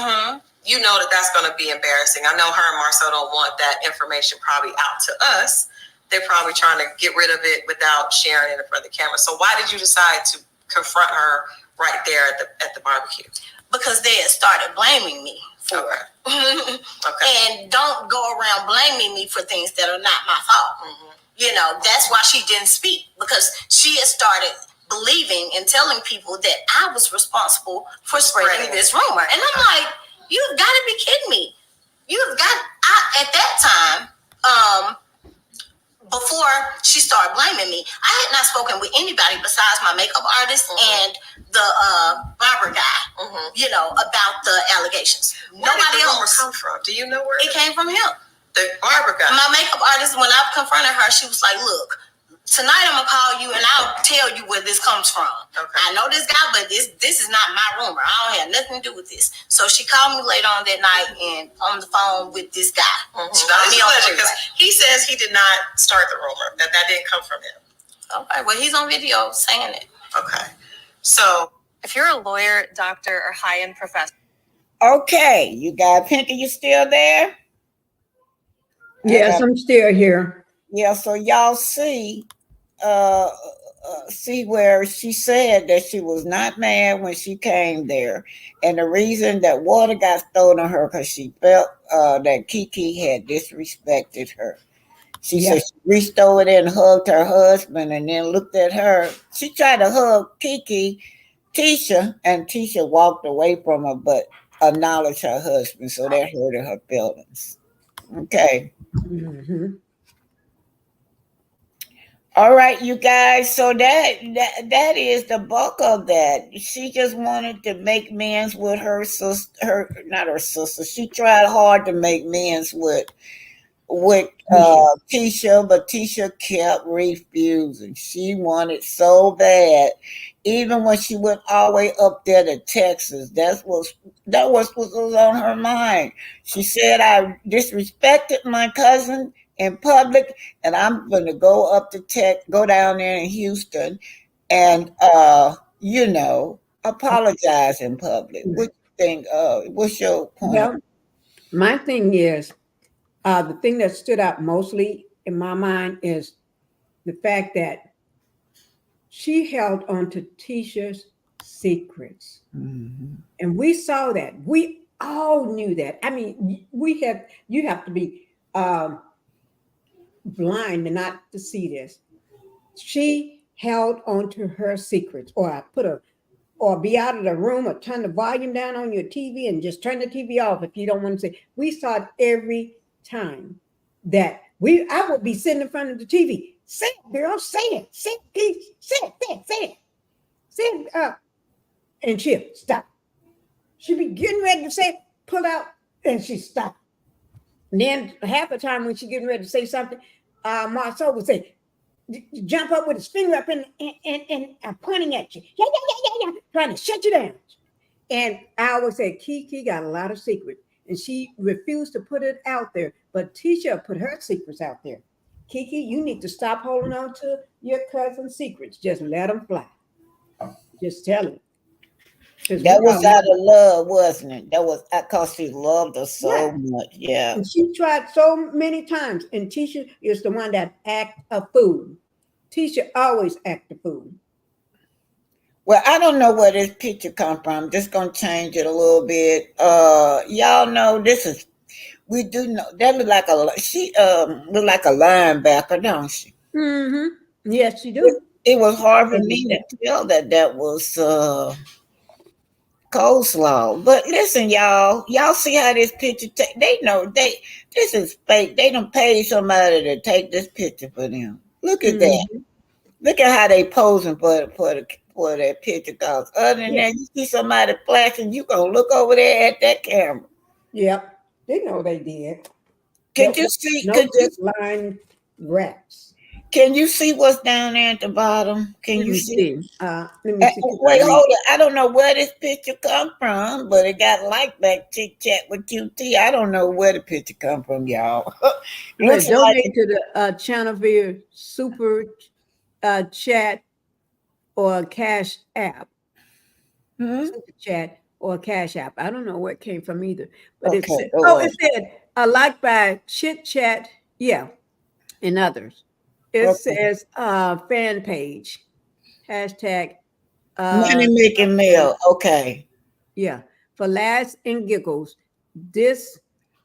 you know that's going to be embarrassing. I know her and Marcel don't want that information probably out to us. They're probably trying to get rid of it without sharing it in front of the camera. So why did you decide to confront her right there at the barbecue? Because they had started blaming me for it. And don't go around blaming me for things that are not my fault. You know, that's why she didn't speak, because she had started believing and telling people that I was responsible for spreading this rumor. And I'm like, you've got to be kidding me. At that time, before she started blaming me, I had not spoken with anybody besides my makeup artist and the barber guy, you know, about the allegations. Where did the rumor come from? Do you know where it came from? Him, the barber guy. My makeup artist, when I confronted her, she was like, look, tonight I'm going to call you and I'll tell you where this comes from. Okay. I know this guy, but this is not my rumor. I don't have nothing to do with this. So she called me later on that night and on the phone with this guy. She called me on because he says he did not start the rumor, that didn't come from him. Okay, well, he's on video saying it. Okay. So if you're a lawyer, doctor, or high-end professor. Okay, you got Pinky, you still there? Yes, I'm still here. Yeah, so y'all see where she said that she was not mad when she came there, and the reason that water got thrown on her because she felt that Kiki had disrespected her. She said she reached over there and hugged her husband and then looked at her. She tried to hug Tisha, and Tisha walked away from her but acknowledged her husband, so that hurted her feelings. Okay. All right, you guys. So that is the bulk of that. She just wanted to make amends with her sister. Not her sister. She tried hard to make amends with Tisha, but Tisha kept refusing. She wanted so bad, even when she went all the way up there to Texas. That was what was on her mind. She said, "I disrespected my cousin in public, and I'm going to go go down there in Houston, and apologize in public." What do you think? What's your point? Well, my thing is, the thing that stood out mostly in my mind is the fact that she held on to Tisha's secrets. And we saw that. We all knew that. I mean, you have to be blind and not to see this. She held on to her secrets, or be out of the room, or turn the volume down on your TV and just turn the TV off if you don't want to say. We saw it every time that I would be sitting in front of the TV. Say it, girl, say it. Say it, say it. Say it. And she'll stop. She'd be getting ready to say it, pull out, and she stopped. And then half the time when she's getting ready to say something, Marcel would say, jump up with his finger up and pointing at you. Yeah, trying to shut you down. And I always say, Kiki got a lot of secrets, and she refused to put it out there. But Tisha put her secrets out there. Kiki, you need to stop holding on to your cousin's secrets. Just let them fly. Just tell him. That was out of love, wasn't it? That was because she loved her so much. Yeah. And she tried so many times. And Tisha is the one that act a fool. Tisha always act a fool. Well, I don't know where this picture come from. I'm just gonna change it a little bit. Y'all know this is we do know that look like she look like a linebacker, don't she? Mm-hmm. Yes, she It, do. it was hard for me to tell that was coleslaw. But listen, y'all see how this picture they know this is fake. They don't pay somebody to take this picture for them. Look at that. Mm-hmm. Look at how they posing for that picture. Cause other than Yeah. that, you see somebody flashing, you gonna look over there at that camera. Yep. They know they did. Could That you was see? no good line rats. Can you see what's down there at the bottom? Can Let you me see? see. Let me see. Can I Wait, read? hold it. I don't know where this picture come from, but it got like that chit chat with QT. I don't know where the picture come from, y'all. Well, Looking like donate to the Channel View Super Chat or Cash App. hmm? Super Chat or Cash App. I don't know where it came from either. But it Okay, said, go oh, on. it said, like by Chit Chat, yeah, and others. It Okay. says fan page, hashtag, Money making mail. Okay. yeah, for laughs and giggles. This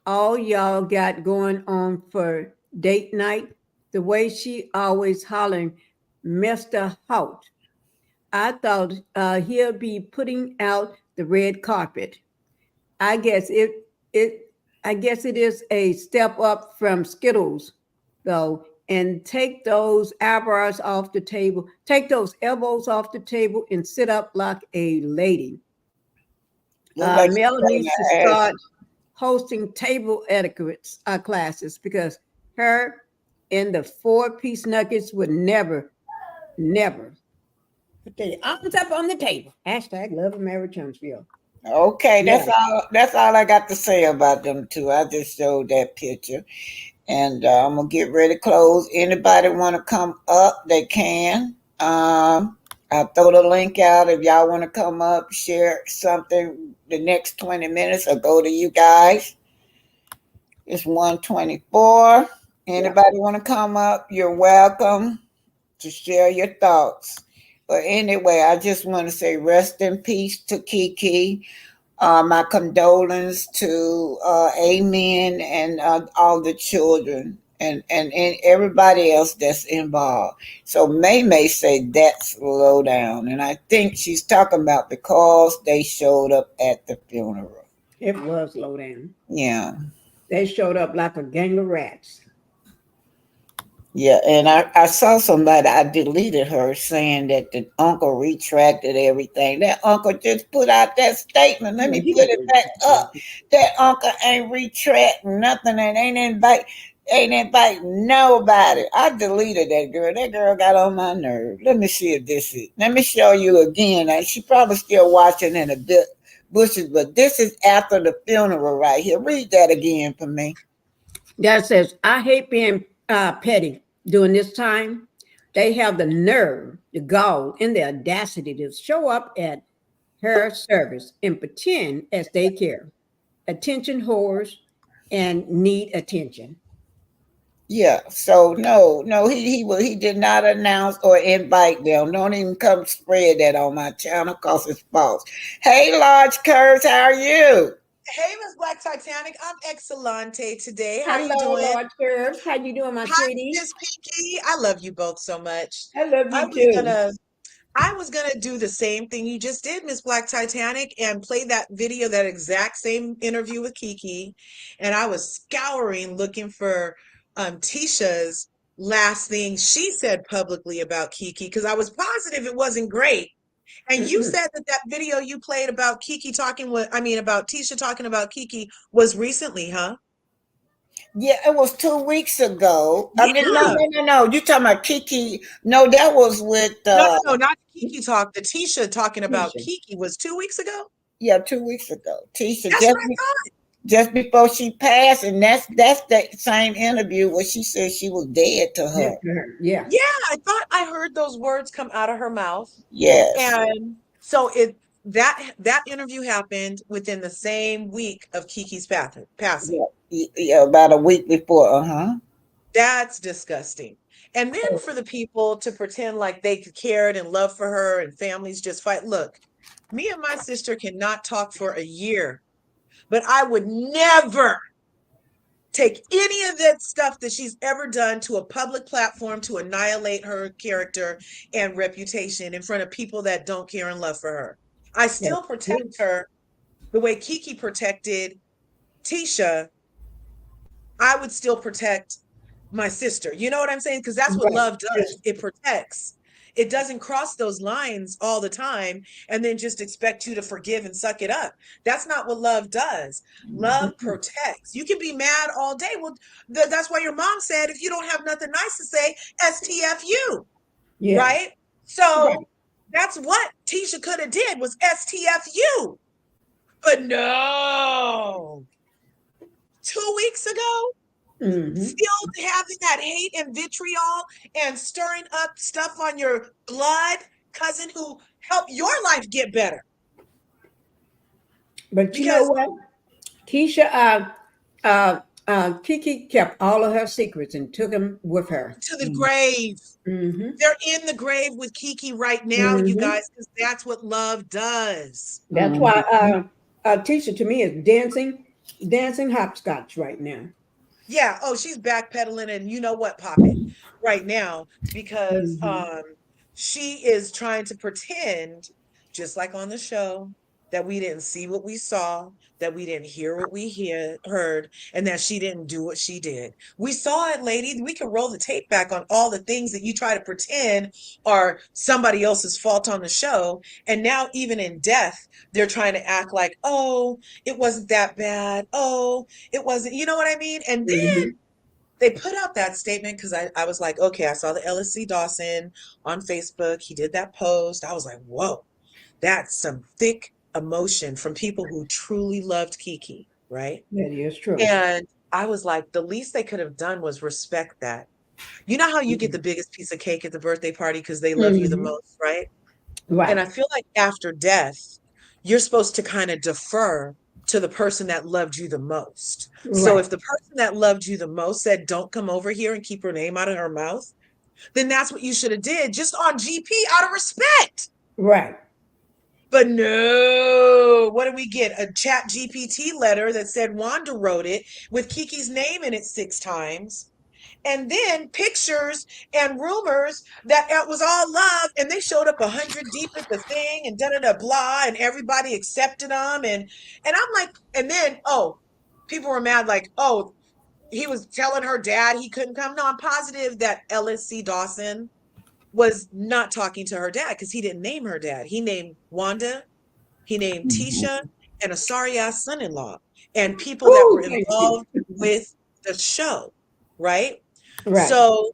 all y'all got going on for date night. The way she always hollering, Mr. Hout. I thought he'll be putting out the red carpet. I guess it I guess it is a step up from Skittles, though. And take those eyebrows off the table. Take those elbows off the table and sit up like a lady. Look like she's Mel taking needs to her ass. start hosting table etiquette classes because her and the four-piece nuggets would never put their arms up on the table. Hashtag love and marriage Huntsville. Okay, Yeah. that's all I got to say about them two. I just showed that picture. And I'm gonna get ready to close. Anybody want to come up? They can. I'll throw the link out if y'all want to come up, share something the next 20 minutes, or go to you guys. It's 124. Yeah. Anybody want to come up? You're welcome to share your thoughts. But anyway, I just want to say rest in peace to Kiki. My condolence to Amen and all the children and everybody else that's involved. So May say that's low down. And I think she's talking about because they showed up at the funeral. It was low down. Yeah. They showed up like a gang of rats. Yeah, and I saw somebody, I deleted her saying that the uncle retracted everything. That uncle just put out that statement. Let Yeah, me he put didn't it back retract up. nothing. That uncle ain't retracting nothing and ain't invite nobody. I deleted that girl. That girl got on my nerve. Let me see if this is. Let me show you again. She probably still watching in a bit bushes, but this is after the funeral right here. Read that again for me. That says, I hate being petty during this time. They have the nerve, the gall, and the audacity to show up at her service and pretend as they care. Attention whores and need attention. Yeah, so no, he did not announce or invite them. Don't even come spread that on my channel because it's false. Hey, Large Curves, how are you? Hey, Miss Black Titanic, I'm Excelente today. How are you Hello, doing? Lord Curves. How you doing, my Hi, sweetie? Miss Pinky. I love you both so much. I love I you was too. gonna I was gonna do the same thing you just did, Miss Black Titanic, and play that video, that exact same interview with Kiki. And I was scouring looking for Tisha's last thing she said publicly about Kiki because I was positive it wasn't great. And you said that that video you played about Kiki talking with, I mean, about Tisha talking about Kiki was recently, huh? Yeah, it was 2 weeks ago. I mean, no, Yeah. no, no, no. You talking about Kiki? No, that was with No, no, no, not Kiki talk. The Tisha talking about Tisha. Kiki was 2 weeks ago. yeah, 2 weeks ago. Tisha That's what I thought. just before she passed, and that's that same interview where she said she was dead to her. Yeah. Yeah, I thought I heard those words come out of her mouth. Yes. And so it that interview happened within the same week of Kiki's passing. Yeah, about a week before. That's disgusting. And then for the people to pretend like they cared and loved for her and families just fight. Look, me and my sister cannot talk for a year, but I would never take any of that stuff that she's ever done to a public platform to annihilate her character and reputation in front of people that don't care and love for her. I still protect her the way Kiki protected Tisha. I would still protect my sister. You know what I'm saying? Because that's what love does. It protects. It doesn't cross those lines all the time and then just expect you to forgive and suck it up. That's not what love does. Love protects. You can be mad all day. Well, that's why your mom said if you don't have nothing nice to say, STFU. Yeah. Right? So that's what Tisha could have did was STFU. But no. 2 weeks ago, still having that hate and vitriol and stirring up stuff on your blood cousin who helped your life get better. But you know what? Keisha, Kiki kept all of her secrets and took them with her to the grave. They're in the grave with Kiki right now, you guys, because that's what love does. That's why Tisha to me is dancing hopscotch right now. Yeah. Oh, she's backpedaling and you know what, popping right now because she is trying to pretend, just like on the show, that we didn't see what we saw, that we didn't hear what we heard, and that she didn't do what she did. We saw it, lady. We can roll the tape back on all the things that you try to pretend are somebody else's fault on the show. And now, even in death, they're trying to act like, oh, it wasn't that bad. Oh, it wasn't, you know what I mean? And then they put out that statement because I was like, okay, I saw the LSC Dawson on Facebook. He did that post. I was like, whoa, that's some thick emotion from people who truly loved Kiki, right? That is true. And I was like, the least they could have done was respect that. You know how you get the biggest piece of cake at the birthday party because they love you the most, right? Right. And I feel like after death, you're supposed to kind of defer to the person that loved you the most. Right. So if the person that loved you the most said, don't come over here and keep her name out of her mouth, then that's what you should have did just on GP out of respect. Right. But no, what did we get? A chat GPT letter that said Wanda wrote it with Kiki's name in it 6 times. And then pictures and rumors that it was all love, and they showed up 100 deep at the thing and da-da-da blah, and everybody accepted them. And I'm like, and then, oh, people were mad like, oh, he was telling her dad he couldn't come. No, I'm positive that LSC Dawson was not talking to her dad because he didn't name her dad. He named Wanda, he named Tisha, and a sorry-ass son-in-law, and people that were involved with the show, right? Right. So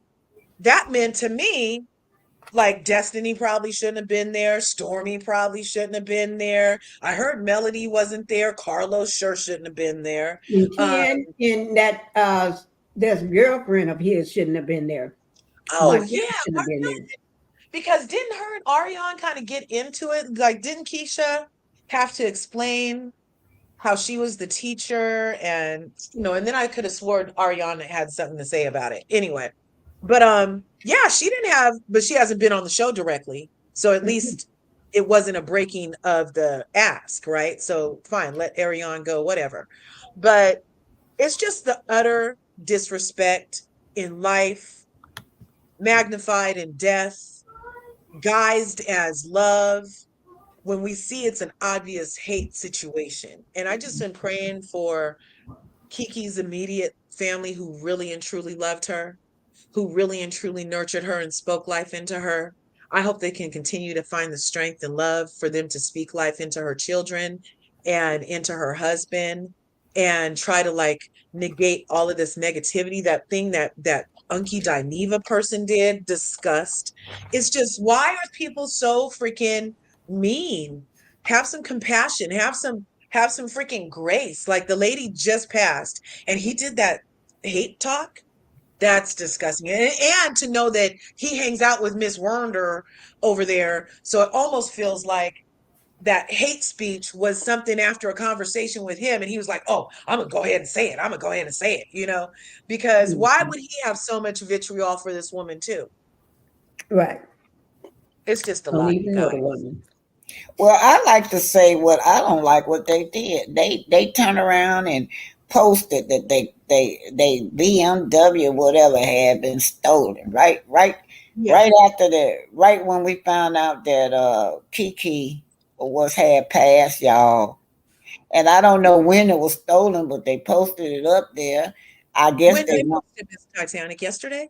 that meant to me, like Destiny probably shouldn't have been there. Stormy probably shouldn't have been there. I heard Melody wasn't there. Carlos sure shouldn't have been there. And that this girlfriend of his shouldn't have been there. Oh yeah, because didn't her and Ariane kind of get into it? Like, didn't Keisha have to explain how she was the teacher, and and then I could have sworn Ariane had something to say about it. Anyway, but yeah, she didn't have, but she hasn't been on the show directly, so at least it wasn't a breaking of the ask, right? So fine, let Ariane go, whatever. But it's just the utter disrespect in life, magnified in death, guised as love. When we see it's an obvious hate situation. And I just been praying for Kiki's immediate family who really and truly loved her, who really and truly nurtured her and spoke life into her. I hope they can continue to find the strength and love for them to speak life into her children and into her husband and try to negate all of this negativity. That thing that Unky Dineva person did, disgust. It's just, why are people so freaking mean? Have some compassion, have some freaking grace. Like, the lady just passed and he did that hate talk. That's disgusting. And to know that he hangs out with Miss Werner over there, so it almost feels like that hate speech was something after a conversation with him, and he was like, "Oh, I'm gonna go ahead and say it. I'm gonna go ahead and say it." Because why would he have so much vitriol for this woman too? Right. It's just a Don't lot, you even know the guys. woman. Well, I like to say what I don't like what they did. They turn around and posted that they BMW whatever had been stolen. Yeah. Right after the right when we found out that Kiki was had passed, y'all. And I don't know when it was stolen, but they posted it up there. I guess When they they want. posted Miss Titanic yesterday?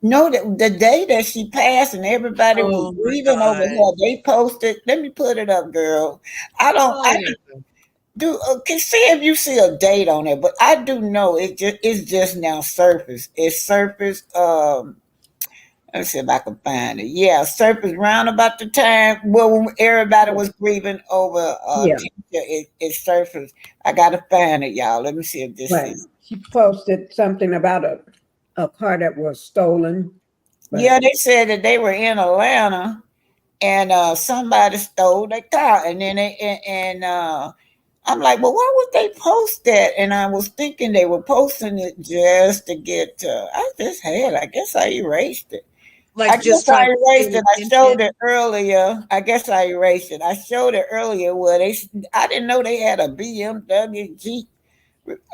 No, the day that she passed and everybody was Oh my grieving over God. her, they posted. Let me put it up, girl. I don't. I Oh, do. Can see if you see a date on it, but I do know it's just now surfaced. It surfaced. Let's see if I can find it. Yeah, surfaced round about the time when everybody was grieving over Yeah. teacher. It surfaced. I gotta find it, y'all. Let me see if this Right. is. She posted something about a car that was stolen. But Yeah, they said that they were in Atlanta and somebody stole their car, and then I'm like, well, why would they post that? And I was thinking they were posting it just to get. I just had. I guess I erased it. I like guess just I trying to erased gain it. I attention. showed it earlier. I guess I erased it. I showed it earlier where they. I didn't know they had a BMW Jeep.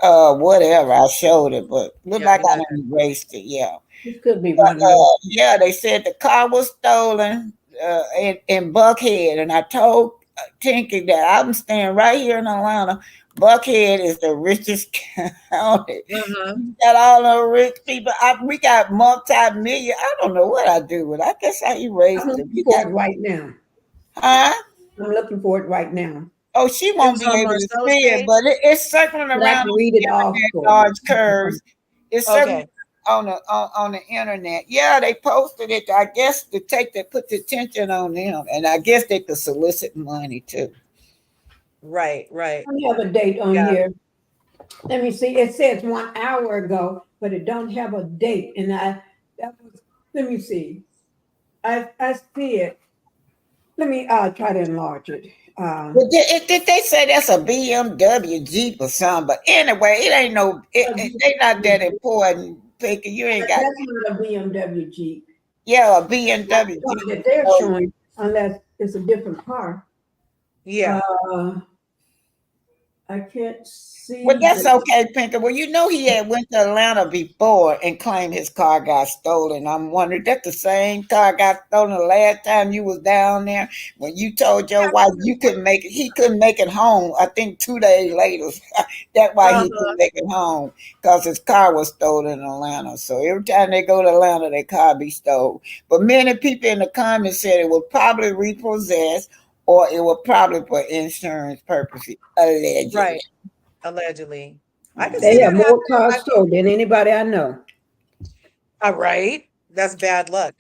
Whatever. I showed it, but looked Yeah, like me I neither. didn't erased it. Yeah. this could be one of those. Yeah, they said the car was stolen in Buckhead, and I told Tinky that I'm staying right here in Atlanta. Buckhead is the richest county. Uh-huh. We got all the rich people. We got multi-million. I don't know what I do with it. I guess I I'm erased it. looking We for got, it right now. huh? I'm looking for it right now. Oh, she It won't was be on able to Marcelo's see it, page. but it's circling But I around can on read the it off internet, for you. large curves. It's circling Okay. on the internet. Yeah, they posted it. I guess to put the attention on them, and I guess they could solicit money too. Right, right. I have a date on Yeah. here. Let me see. It says 1 hour ago, but it don't have a date. And that was. Let me see. I see it. Let me try to enlarge it. But did they say that's a BMW Jeep or something? But anyway, it ain't no. They not that important. Picker, you ain't got. That's not a BMW Jeep. Yeah, a Not BMW the car Jeep. that they're So, showing, unless it's a different car. Yeah. Uh, I can't well, see that's the. okay, Pinker. Well, you know he had went to Atlanta before and claimed his car got stolen. I'm wondering, that the same car got stolen the last time you was down there when you told your wife you couldn't make it. He couldn't make it home. I think 2 days later. That's why he Uh-huh. couldn't make it home because his car was stolen in Atlanta. So every time they go to Atlanta, their car be stolen. But many people in the comments said it was probably repossessed or it was probably for insurance purposes, allegedly. Right. Allegedly. I can They see have that more happening. cars sold than anybody I know. Right. That's bad luck.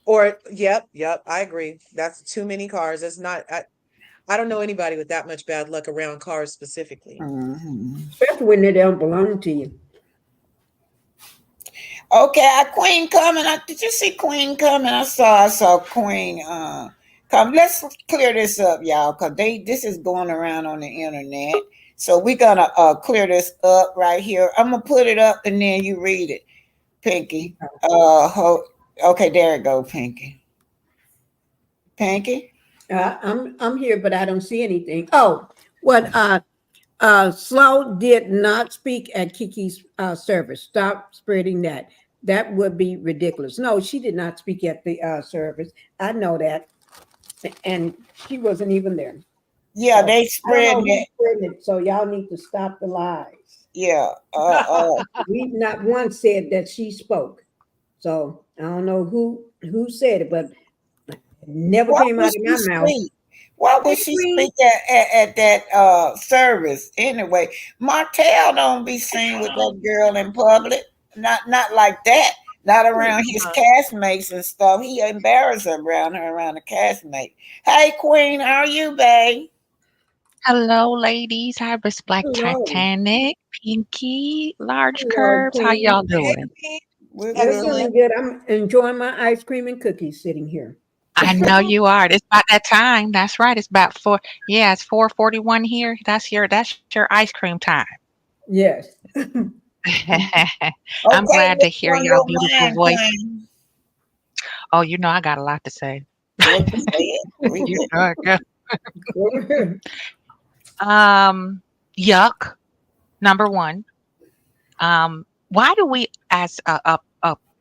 Or yep, I agree. That's too many cars. It's not I don't know anybody with that much bad luck around cars specifically. Mhm. Especially when they don't belong to you. Okay, Queen coming. Did you see Queen coming? I saw Queen come. Let's clear this up, y'all, because this is going around on the internet. So we're gonna clear this up right here. I'm gonna put it up and then you read it, Pinky. Okay, there it go, Pinky. Pinky. I'm here, but I don't see anything. Oh, what Slow did not speak at Kiki's service. Stop spreading that. That would be ridiculous. No, she did not speak at the service. I know that, and she wasn't even there. Yeah, So they I don't spread know who's that. spreading it. So y'all need to stop the lies. Yeah. We not once said that she spoke. So I don't know who said it, but it never Why came would out of she my mouth. speak? Why would Hey, she Queen. speak at that service anyway? Martell don't be seen with that girl in public. Not like that. Not around his castmates and stuff. He embarrassed her around her around the castmate. Hey Queen, how are you, babe? Hello, ladies. Hi, Miss Black Hello. Titanic, Pinky, Large Hello, Curves. How Queen. y'all Hey, doing? Queen. We're We're good. Excellent. doing good. I'm enjoying my ice cream and cookies sitting here. I know you are. It's about that time. That's right. It's about four. Yeah, it's 4:41 here. That's your ice cream time. Yes. I'm Okay, glad to what's hear on y'all your beautiful mind, voice. Queen? Oh, you know I got a lot to say. What you saying? Read You it. know I got. Go ahead. Um, Yuck. Number one. Why do we, as a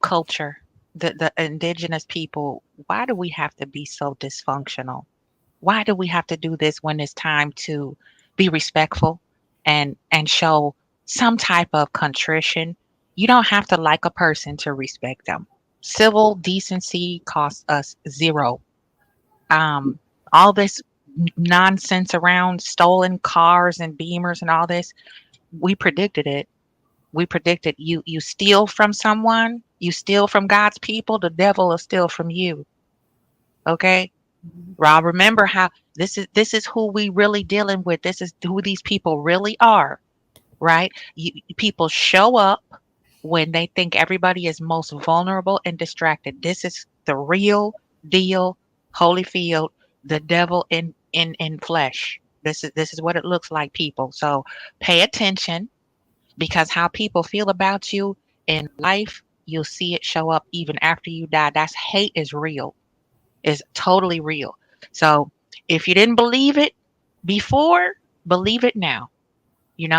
culture, the indigenous people, why do we have to be so dysfunctional? Why do we have to do this when it's time to be respectful and show some type of contrition? You don't have to like a person to respect them. Civil decency costs us zero. Um, all this nonsense around stolen cars and beamers and all this, we predicted it. We predicted you steal from someone, you steal from God's people, the devil will steal from you. Okay? Rob, remember how this is who we really dealing with. This is who these people really are, right? People show up when they think everybody is most vulnerable and distracted. This is the real deal, Holyfield, the devil in flesh. This is what it looks like, people. So pay attention because how people feel about you in life, you'll see it show up even after you die. That's hate is real, is totally real. So if you didn't believe it before, believe it now.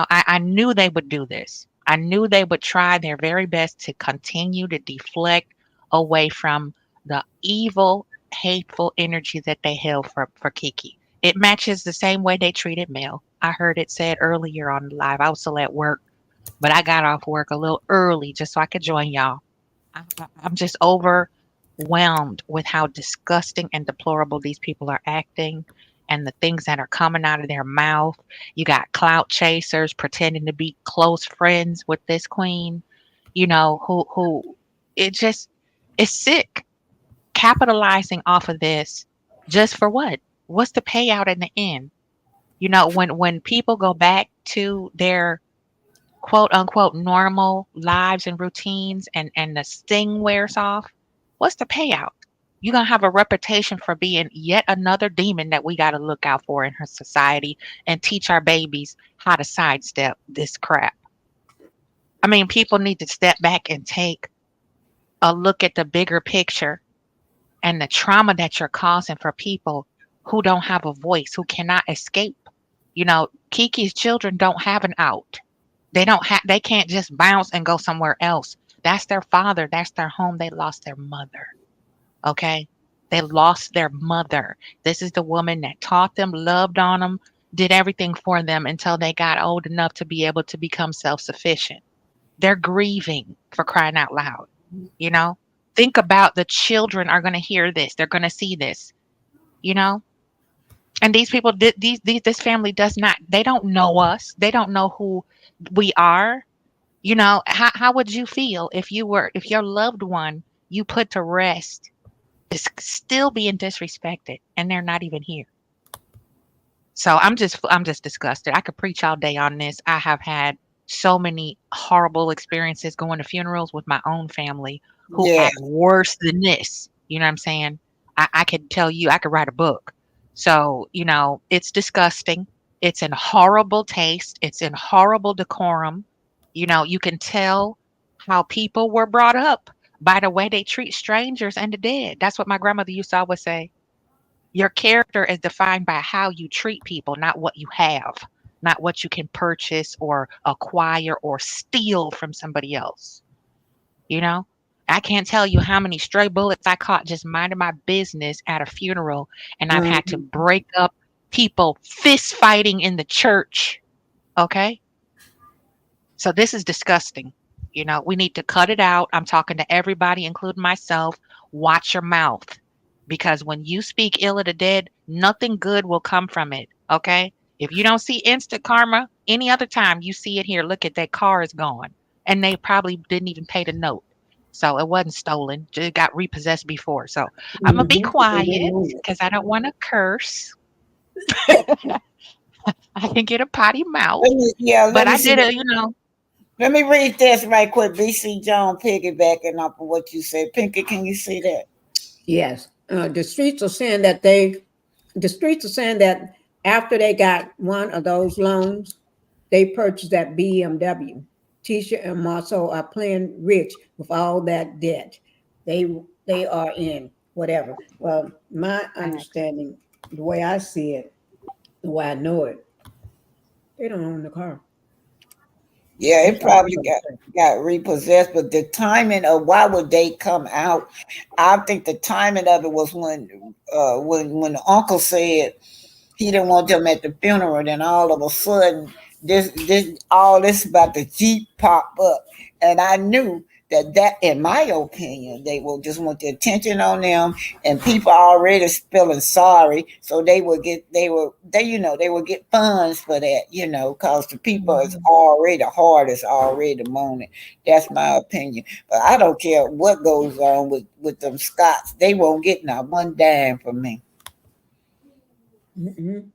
I knew they would do this. I knew they would try their very best to continue to deflect away from the evil, hateful energy that they held for Kiki. It matches the same way they treated Mel. I heard it said earlier on the live. I was still at work, but I got off work a little early just so I could join y'all. I'm just overwhelmed with how disgusting and deplorable these people are acting and the things that are coming out of their mouth. You got clout chasers pretending to be close friends with this queen, who it just is sick, capitalizing off of this just for what? What's the payout in the end? When people go back to their quote unquote normal lives and routines and the sting wears off, what's the payout? You're going to have a reputation for being yet another demon that we got to look out for in her society and teach our babies how to sidestep this crap. I mean, people need to step back and take a look at the bigger picture and the trauma that you're causing for people who don't have a voice, who cannot escape. Kiki's children don't have an out. They can't just bounce and go somewhere else. That's their father, that's their home. They lost their mother. Okay? They lost their mother. This is the woman that taught them, loved on them, did everything for them until they got old enough to be able to become self-sufficient. They're grieving, for crying out loud. You know? Think about the children are going to hear this. They're going to see this, you know? And these people, this family does not, they don't know us. They don't know who we are. How would you feel if your loved one you put to rest is still being disrespected and they're not even here? So I'm just disgusted. I could preach all day on this. I have had so many horrible experiences going to funerals with my own family who Yeah. act worse than this. You know what I'm saying? I could tell you, I could write a book. So, it's disgusting. It's in horrible taste. It's in horrible decorum. You can tell how people were brought up by the way they treat strangers and the dead. That's what my grandmother used to always say. Your character is defined by how you treat people, not what you have, not what you can purchase or acquire or steal from somebody else. You know, I can't tell you how many stray bullets I caught just minding my business at a funeral, and I've had to Mhm. break up people fist fighting in the church. Okay. So this is disgusting. We need to cut it out. I'm talking to everybody, including myself. Watch your mouth because when you speak ill of the dead, nothing good will come from it. Okay. If you don't see instant karma, any other time you see it here, look at that car is gone. And they probably didn't even pay the note. So it wasn't stolen. It got repossessed before. So I'm going to be Mhm. And they quiet know it. because I don't want to curse. I can get a potty mouth. Yeah, But let me I see. did it. Let me read this right quick. BC John piggybacking off of what you said. Pinky, can you see that? Yes. the streets are saying that the streets are saying that after they got one of those loans, they purchased that BMW. Tisha and Marceau are playing rich with all that debt. They are in whatever. Well, my Facts. understanding, the way I see it, the way I know it, they don't own the car. Yeah, it That's all I'm probably gonna say. got repossessed, but the timing of why would they come out? I think the timing of it was when the uncle said he didn't want them at the funeral. Then all of a sudden, this all this about the Jeep pop up, and I knew that in my opinion, they will just want the attention on them, and people already feeling sorry, so they will get funds for that, cause the people is Mhm. already the heart is already moaning. That's my opinion, but I don't care what goes on with them Scots. They won't get not one dime from me. Mhm.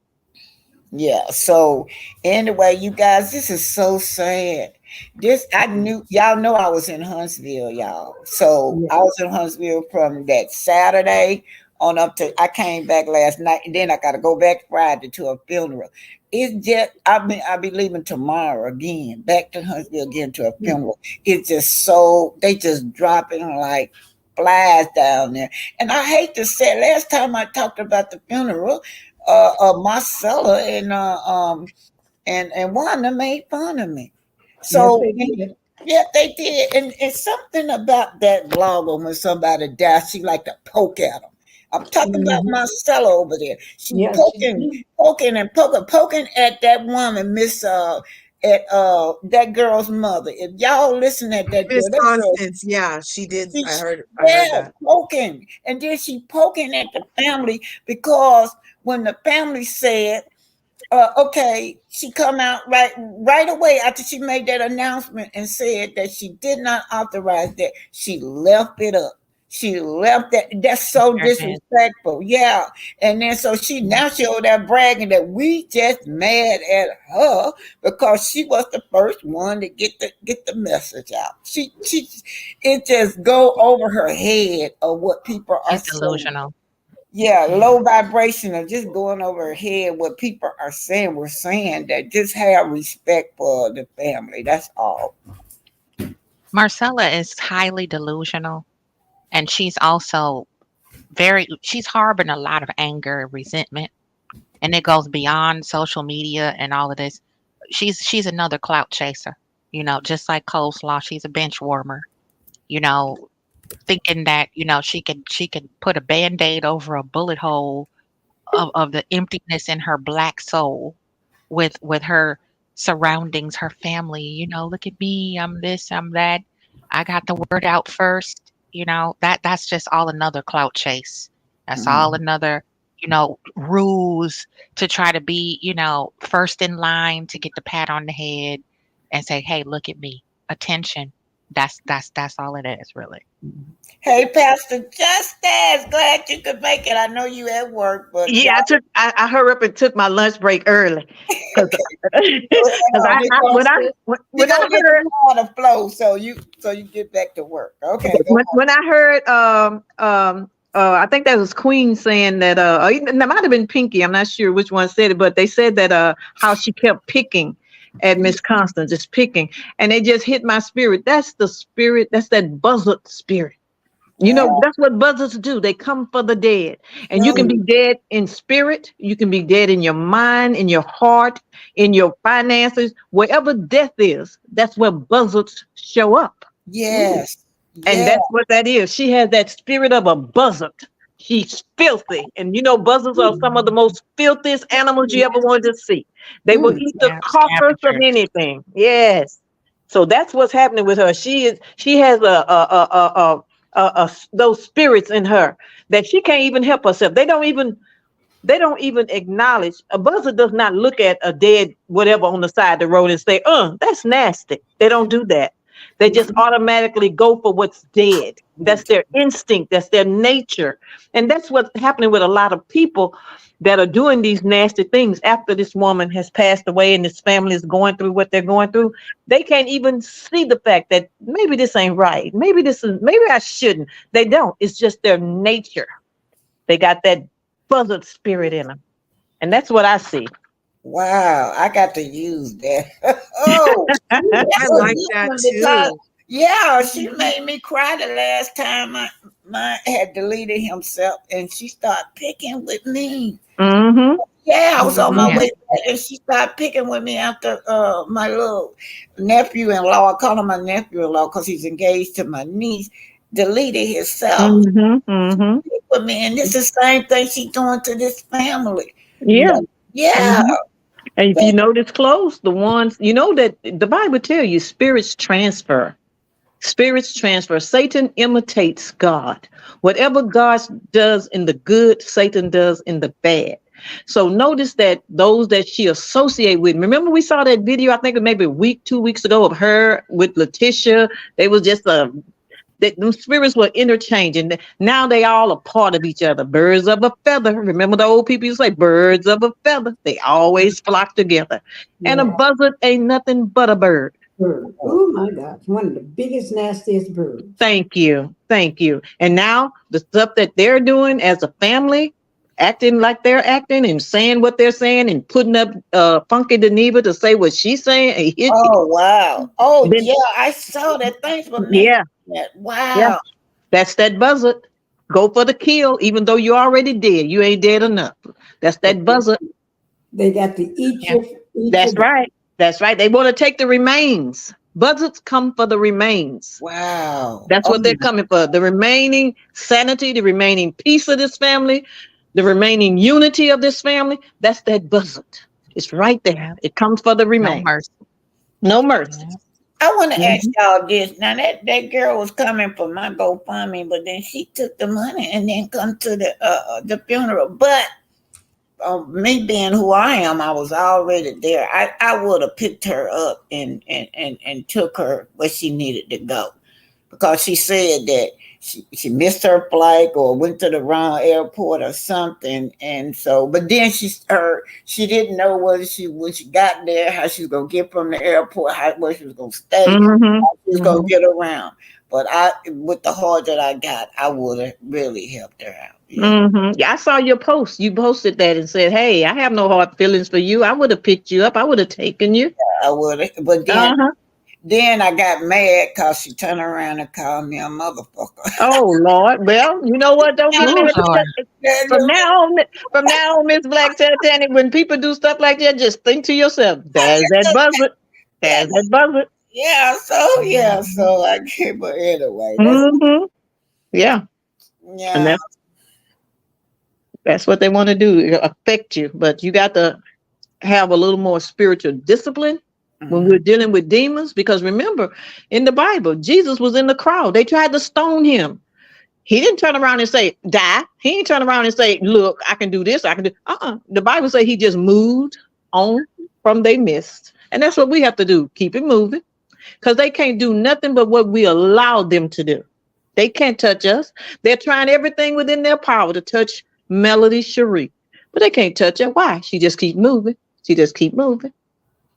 Yeah. So anyway, you guys, this is so sad. This I knew y'all know I was in Huntsville, y'all. So Yeah. I was in Huntsville from that Saturday on up to I came back last night and then I gotta go back Friday to a funeral. It's just I'll be leaving tomorrow again, back to Huntsville again to a Mm. funeral. It's just so they just dropping like flies down there. And I hate to say last time I talked about the funeral, Marcella and Wanda made fun of me. Yes, So they did. yeah, they did, and something about that blogger when somebody dies, she like to poke at them. I'm talking about Mhm. Marcella over there. She Yeah, she poking, did. poking, and poking at that woman, Miss at that girl's mother. If y'all listen at Miss that girl, Constance, yeah, she did. she, I heard yeah, that. poking, and then she poking at the family because when the family said okay, she come out right away after she made that announcement and said that she did not authorize that. She left it up. She left that. That's so Their hands. disrespectful. Yeah, and then so she over there bragging that we just mad at her because she was the first one to get the message out. She it just go over her head of what people are She's saying. delusional. Yeah, low vibration of just going over her head what people are saying. We're saying that just have respect for the family. That's all. Marcella is highly delusional, and she's also she's harboring a lot of anger, resentment, and it goes beyond social media and all of this. She's another clout chaser, just like coleslaw. She's a bench warmer, you know, thinking that she could put a band-aid over a bullet hole of the emptiness in her black soul with her surroundings, her family. Look at me, I'm this, I'm that. I got the word out first. That's just all another clout chase. That's all Mhm. another, ruse to try to be, first in line to get the pat on the head and say, "Hey, look at me." Attention. That's all it is, really. Hey, Pastor Justice, glad you could make it. I know you at work, but Yeah, y'all I hurry up and took my lunch break early because go ahead on. You're gonna, you're when I gonna get the heard water flow so you get back to work. Okay, go when I heard I think that was Queen saying that or even, that might have been Pinky, I'm not sure which one said it, but they said that how she kept picking at Miss Constance, just picking, and it just hit my spirit. That's the spirit, that's that buzzard spirit. You on. know, that's what buzzards do. They come for the dead. And you can So be dead in spirit. You can be dead in your mind, in your heart, in your finances. Wherever death is, that's where buzzards show up. yes, And yeah. that's what that is. She has that spirit of a buzzard. She's filthy. And you know, buzzards are some of the most filthiest animals you ever wanted to see. They will Mm. eat the Yeah, carcass of scavengers. anything. Yes. So that's what's happening with her. She has those spirits in her that she can't even help herself. They don't even acknowledge. A buzzard does not look at a dead whatever on the side of the road and say, that's nasty. They don't do that. They just automatically go for what's dead. That's their instinct. That's their nature. And that's what's happening with a lot of people that are doing these nasty things after this woman has passed away and this family is going through what they're going through. They can't even see the fact that maybe this ain't right. Maybe I shouldn't. They don't. It's just their nature. They got that buzzard spirit in them. And that's what I see. Wow, I got to use that. Oh, I that's a like good that one because too. yeah, she made me cry the last time my had deleted himself, and she started picking with me. Mm-hmm. Yeah, I was on my Yeah. way back, and she started picking with me after my little nephew-in-law. I call him my nephew-in-law because he's engaged to my niece. Deleted himself Mm-hmm. Mm-hmm. with me, and this is the same thing she doing to this family. Yeah. Yeah. Mm-hmm. And if you notice close, the ones you know that the Bible tell you spirits transfer. Spirits transfer. Satan imitates God. Whatever God does in the good, Satan does in the bad. So notice that those that she associate with. Remember, we saw that video. I think maybe a week, 2 weeks ago, of her with Letitia. They was just that the spirits were interchanging. Now they all a part of each other. Birds of a feather. Remember the old people used to say, birds of a feather. They always flock together. And a Yeah. buzzard ain't nothing but a bird. Bird. Oh my God. One of the biggest, nastiest birds. Thank you. Thank you. And now the stuff that they're doing as a family, acting like they're acting and saying what they're saying and putting up Funky Geneva to say what she's saying. Oh wow. Oh Then, yeah, I saw that. Thanks for mentioning yeah, that. yeah. Wow. That's that buzzard. Go for the kill, even though you already dead. You ain't dead enough. That's that buzzard. They got to eat Yeah. your That's right. That's right. They want to take the remains. Buzzards come for the remains. Wow. That's Oh what they're coming for. The remaining sanity, the remaining peace of this family, the remaining unity of this family. That's that buzzard. It's right there. Yeah. It comes for the No remains. mercy. No mercy. Yeah. I want to ask Mhm. y'all this. Now that girl was coming for my GoFundMe, but then she took the money and then come to the funeral. But me being who I am, I was already there. I would have picked her up and took her where she needed to go because she said that she missed her flight or went to the wrong airport or something. And so, but then she didn't know whether when she got there, how she was gonna get from the airport, where she was gonna stay, Mhm. how she was gonna get around. But with the heart that I got, I would have really helped her out. Yeah, Mhm. Yeah, I saw your post. You posted that and said, "Hey, I have no hard feelings for you. I would have picked you up. I would have taken you." I would have. But then Uh-huh. then I got mad because she turned around and called me a motherfucker. Oh Lord. Well, you know what? Don't get Oh mad. Lord. From now on, Miss Black Titanic, when people do stuff like that, just think to yourself, "There's that buzzard. Yeah, There's that buzzard." so I gave her anyway. Hmm. Yeah, and Yeah. that's what they want to do, affect you. But you got to have a little more spiritual discipline when Mhm. we're dealing with demons. Because remember, in the Bible, Jesus was in the crowd. They tried to stone him. He didn't turn around and say, "Die." He didn't turn around and say, "Look, I can do this. I can do." The Bible says he just moved on from their midst, and that's what we have to do. Keep it moving, because they can't do nothing but what we allow them to do. They can't touch us. They're trying everything within their power to touch Melody Cherie, but they can't touch her. Why? She just keep moving. She just keep moving.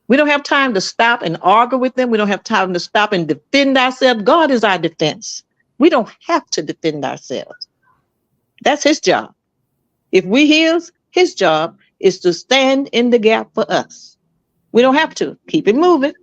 We don't have time to stop and argue with them. We don't have time to stop and defend ourselves. God is our defense. We don't have to defend ourselves. That's his job. If we his job is to stand in the gap for us. We don't have to. Keep it moving.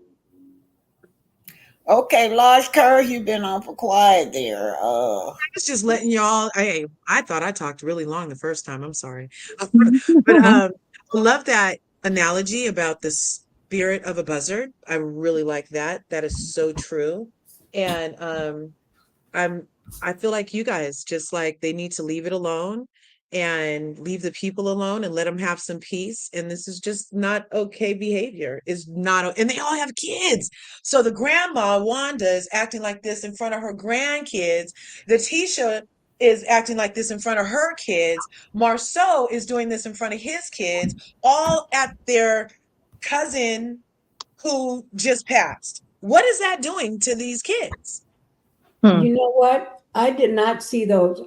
Okay, Large Curve, you've been on for quiet there. I was just letting y'all. I thought I talked really long the first time. I'm sorry, but I love that analogy about the spirit of a buzzard. I really like that. That is so true, and I'm I feel like you guys just like they need to leave it alone and leave the people alone and let them have some peace. And this is just not okay behavior. Is not and they all have kids. So the grandma Wanda is acting like this in front of her grandkids. The Tisha is acting like this in front of her kids. Marceau is doing this in front of his kids, all at their cousin who just passed. What is that doing to these kids? Hmm. You know what? I did not see those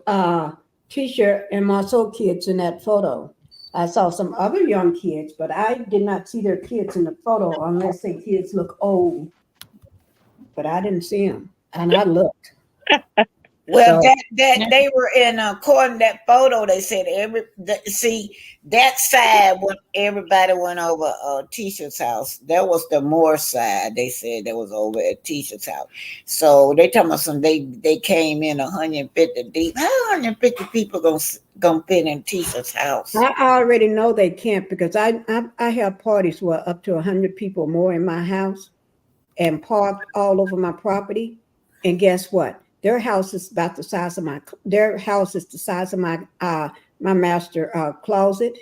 T-shirt and Marceau kids in that photo. I saw some other young kids, but I did not see their kids in the photo unless their kids look old. But I didn't see them, and I looked. Well, So that they were in according to that photo. They said see that side when everybody went over Tisha's house. That was the Moore side. They said that was over at Tisha's house. So they talking about some. They came in 150 deep. How 150 people gonna fit in Tisha's house? I already know they can't because I have parties where up to 100 people more in my house and parked all over my property. And guess what? Their house is about the size of their house is the size of my master closet.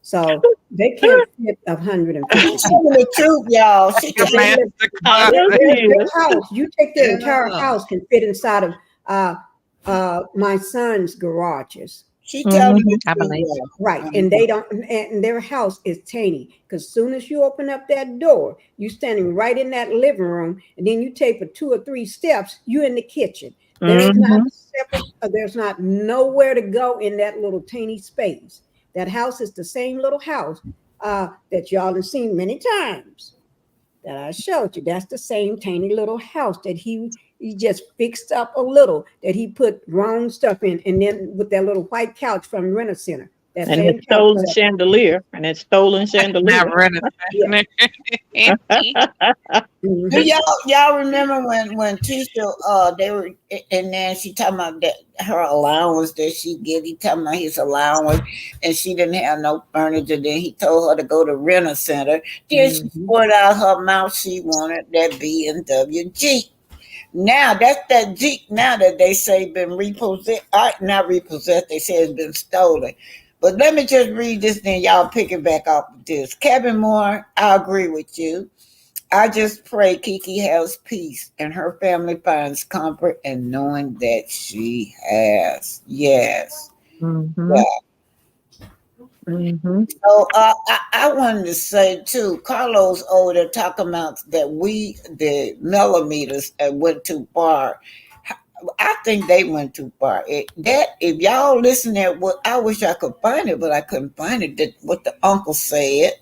So they can't fit 150 She's people. telling the truth, y'all. She Your Because telling master their, closet. their house, you take their entire yeah. house can fit inside of my son's garages. She telling Mhm. the I truth, believe it. y'all. Right. And they don't, and their house is tiny because soon as you open up that door, you standing right in that living room, and then you take for 2 or 3 steps, you in the kitchen. There's not Mhm. separate, there's not nowhere to go in that little tiny space. That house is the same little house that y'all have seen many times that I showed you. That's the same tiny little house that he just fixed up a little, that he put grown stuff in, and then with that little white couch from Renter Center. That And that same couch is stolen up. chandelier. And that stolen Not chandelier. running. Yeah. Empty. Do Mhm. y'all remember when Tisha they were and then she talking about that her allowance that she get, he talking about his allowance and she didn't have no furniture, then he told her to go to Renter Center, then she Mhm. poured out her mouth she wanted that BMW Jeep. Now that's that Jeep now that they say been repossessed, not repossessed, they say it's been stolen. But let me just read this, then y'all pick it back off of this. Kevin Moore, I agree with you. I just pray Kiki has peace and her family finds comfort in knowing that she has. Yes. Yeah. Mhm. Mhm. So I wanted to say too, Carlos over there talking about that we, the millimeters, went too far. I think they went too far. That if y'all listen at what I wish I could find it, but I couldn't find it. That what the uncle said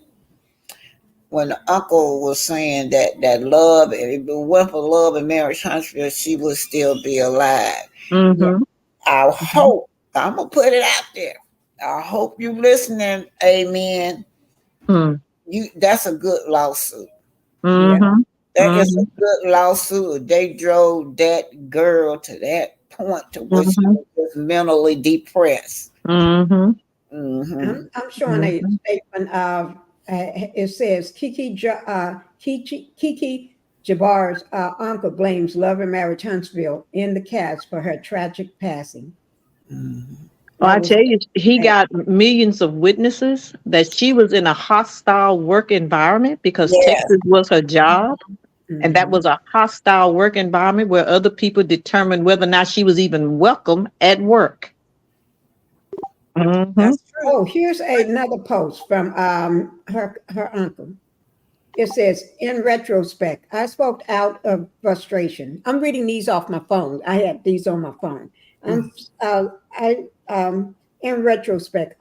when the uncle was saying that love, if it went for love and marriage Huntsville, she would still be alive. Mhm. I Mhm. hope, I'm going to put it out there. I hope you listening. Amen. Mhm. That's a good lawsuit. Yeah. Mhm. That is a Mhm. good lawsuit. They drove that girl to that point to where she Mhm. was just mentally depressed. Mhm. Hmm. I'm showing a Mhm. statement of it says Kiki Jabbar's uncle blames Love and Marriage Huntsville in the cast for her tragic passing. Hmm. Well, That I was tell you, he got millions of witnesses that she was in a hostile work environment because Yes. Texas was her job. And that Mhm. was a hostile work environment where other people determined whether or not she was even welcome at work. Mm-hmm. That's true. Oh, here's another post from her uncle. It says, in retrospect, I spoke out of frustration. I'm reading these off my phone. I have these on my phone. In retrospect,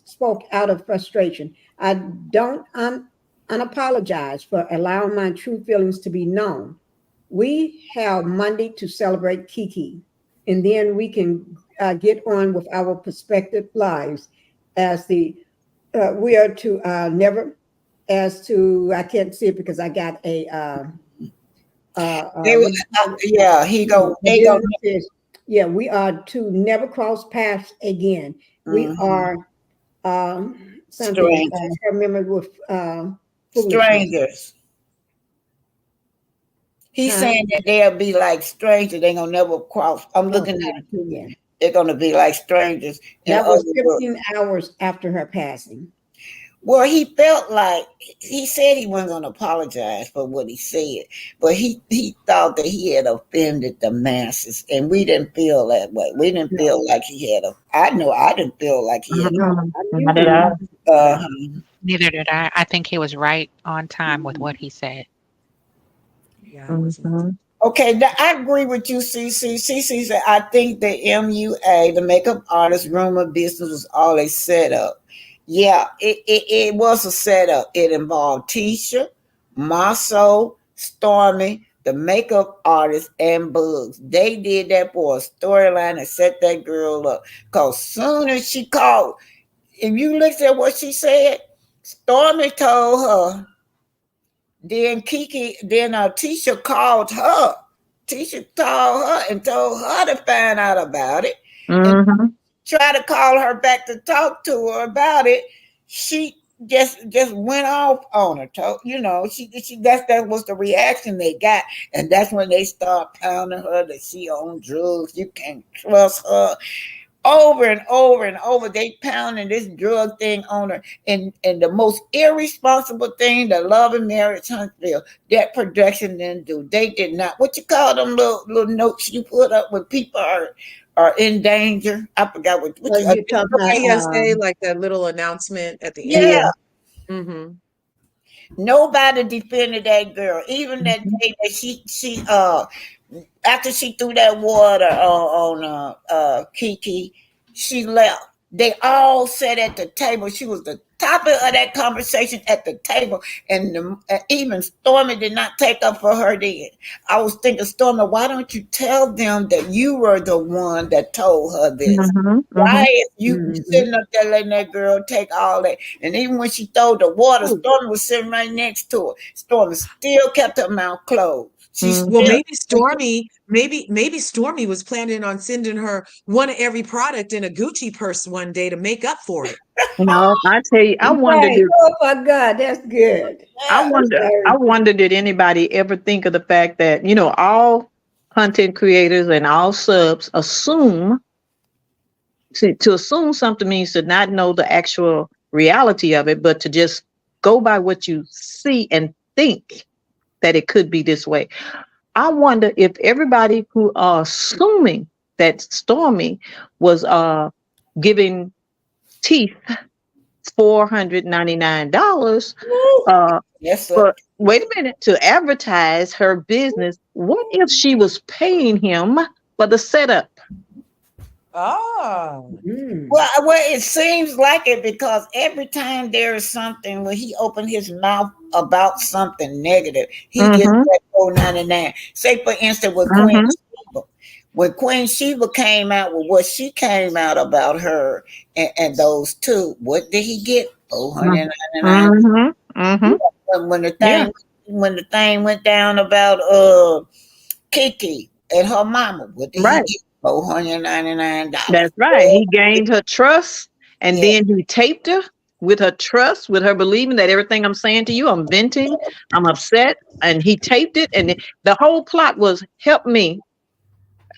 spoke out of frustration. I don't unapologize for allowing my true feelings to be known. We have Monday to celebrate Kiki, and then we can get on with our prospective lives as we are to never as to I can't see it because I got a They, what do you call it? yeah, he go. And They then go. it says, yeah, we are to never cross paths again. We Mhm. are something Strangers. her memory with foolishness. Strangers. He's Huh? saying that they'll be like strangers. They gonna never cross. I'm Cross looking at it. paths again. They're gonna be like strangers. In That other was words, 15 hours after her passing. well, he felt like he said he wasn't gonna apologize for what he said, but he thought that he had offended the masses, and we didn't feel that way. We didn't No, feel like he had. I know I didn't feel like he had. no, Mm-mm. I knew Not at you. all. Uh, Neither did I. I think he was right on time with what he said. Yeah, I wasn't. Mm-hmm. Okay, I agree with you, CC. CC said, I think the MUA, the makeup artist rumor business, was all a setup. Yeah, it was a setup. It involved Tisha, Maso, Stormy, the makeup artist, and Bugs. They did that for a storyline and set that girl up. Cause soon as she called, if you looked at what she said, Stormy told her. Then Kiki, then Tisha called her. Tisha called her and told her to find out about it, and Mm-hmm. try to call her back to talk to her about it. She just went off on her. She that was the reaction they got, and that's when they start pounding her that she on drugs. You can't trust her. Over and over and over, they pounding this drug thing on her, and the most irresponsible thing that Love and Marriage Huntsville that production didn't do. They did not. What you call them little notes you put up when people are in danger? I forgot what So you. you're talking about PSA, like that little announcement at the Yeah, end. Yeah. Mm-hmm. nobody defended that girl. Even that Mhm. day that she after she threw that water on Kiki, she left. They all sat at the table. She was the topic of that conversation at the table, and even Stormy did not take up for her. Then I was thinking, Stormy, why don't you tell them that you were the one that told her this? Mhm. Why Mhm. is you Mhm. sitting up there letting that girl take all that? And even when she threw the water, Stormy was sitting right next to her. Stormy still kept her mouth closed. She Well, still. Mhm. maybe Stormy was planning on sending her one of every product in a Gucci purse one day to make up for it. No, I tell you, I wondered Right. if Oh my God, that's good. I Yeah. That's wonder very I good. wonder did anybody ever think of the fact that, all content creators and all subs assume to assume something means to not know the actual reality of it, but to just go by what you see and think that it could be this way. I wonder if everybody who are assuming that Stormy was giving teeth $499 Woo. uh Yes, sir. but wait a minute, to advertise her business. What if she was paying him for the setup? Ah. Mm. Well, it seems like it because every time there is something when he opened his mouth about something negative, he gets Mm-hmm. that 499. Say, for instance, with Queen Mm-hmm. Sheba. When Queen Sheba came out with what she came out about her and those two, what did he get? 499. Mm-hmm. Mm-hmm. When the Yeah, thing went down about Kiki and her mama, what did he right. get? $499. That's right. He gained her trust, and Yeah. then he taped her with her trust, with her believing that everything I'm saying to you, I'm venting, I'm upset, and he taped it. And the whole plot was help me,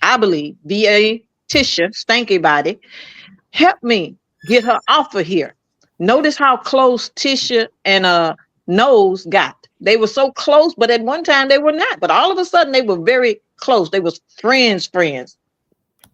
I believe, VA Tisha, stanky body, help me get her off of here. Notice how close Tisha and Nose got. They were so close, but at one time they were not. But all of a sudden they were very close. They was friends.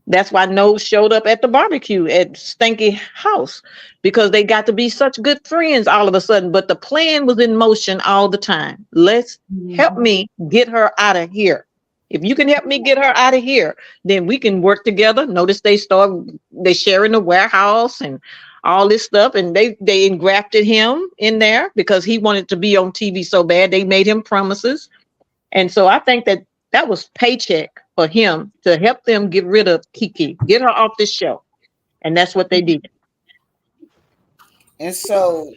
That's why Nose showed up at the barbecue at Stanky house because they got to be such good friends all of a sudden. But the plan was in motion all the time. Let's help Mhm. me get her out of here. If you can help me get her out of here, then we can work together. Notice they sharing the warehouse and all this stuff, and they engrafted him in there because he wanted to be on TV so bad. They made him promises, and so I think that was paycheck for him to help them get rid of Kiki, get her off the show. And that's what they did. And so,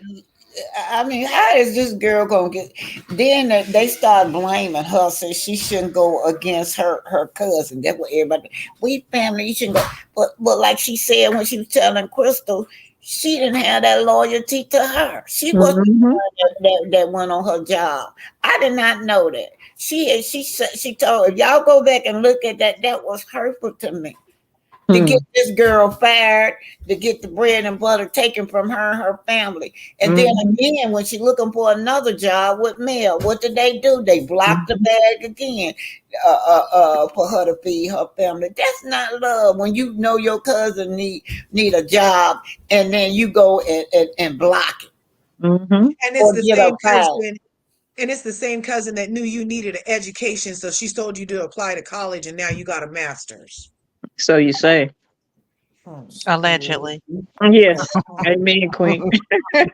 I mean, how is this girl gonna get? Then they start blaming her, say she shouldn't go against her cousin. That's what everybody. We family, you shouldn't go. But like she said when she was telling Crystal, she didn't have that loyalty to her. She was the Mm-hmm. one that went on her job. I did not know that. She told, if y'all go back and look at that, that was hurtful to me to get this girl fired, to get the bread and butter taken from her and her family. And then Mm-hmm. again, when she looking for another job with Mel, what did they do? They blocked the bag again for her to feed her family. That's not love. When you know your cousin need a job, and then you go and block it Mm-hmm. And it's or the get her same fired. cousin. And it's the same cousin that knew you needed an education, so she told you to apply to college, and now you got a master's. So you say. Hmm. Allegedly. Yes. Amen, Queen. I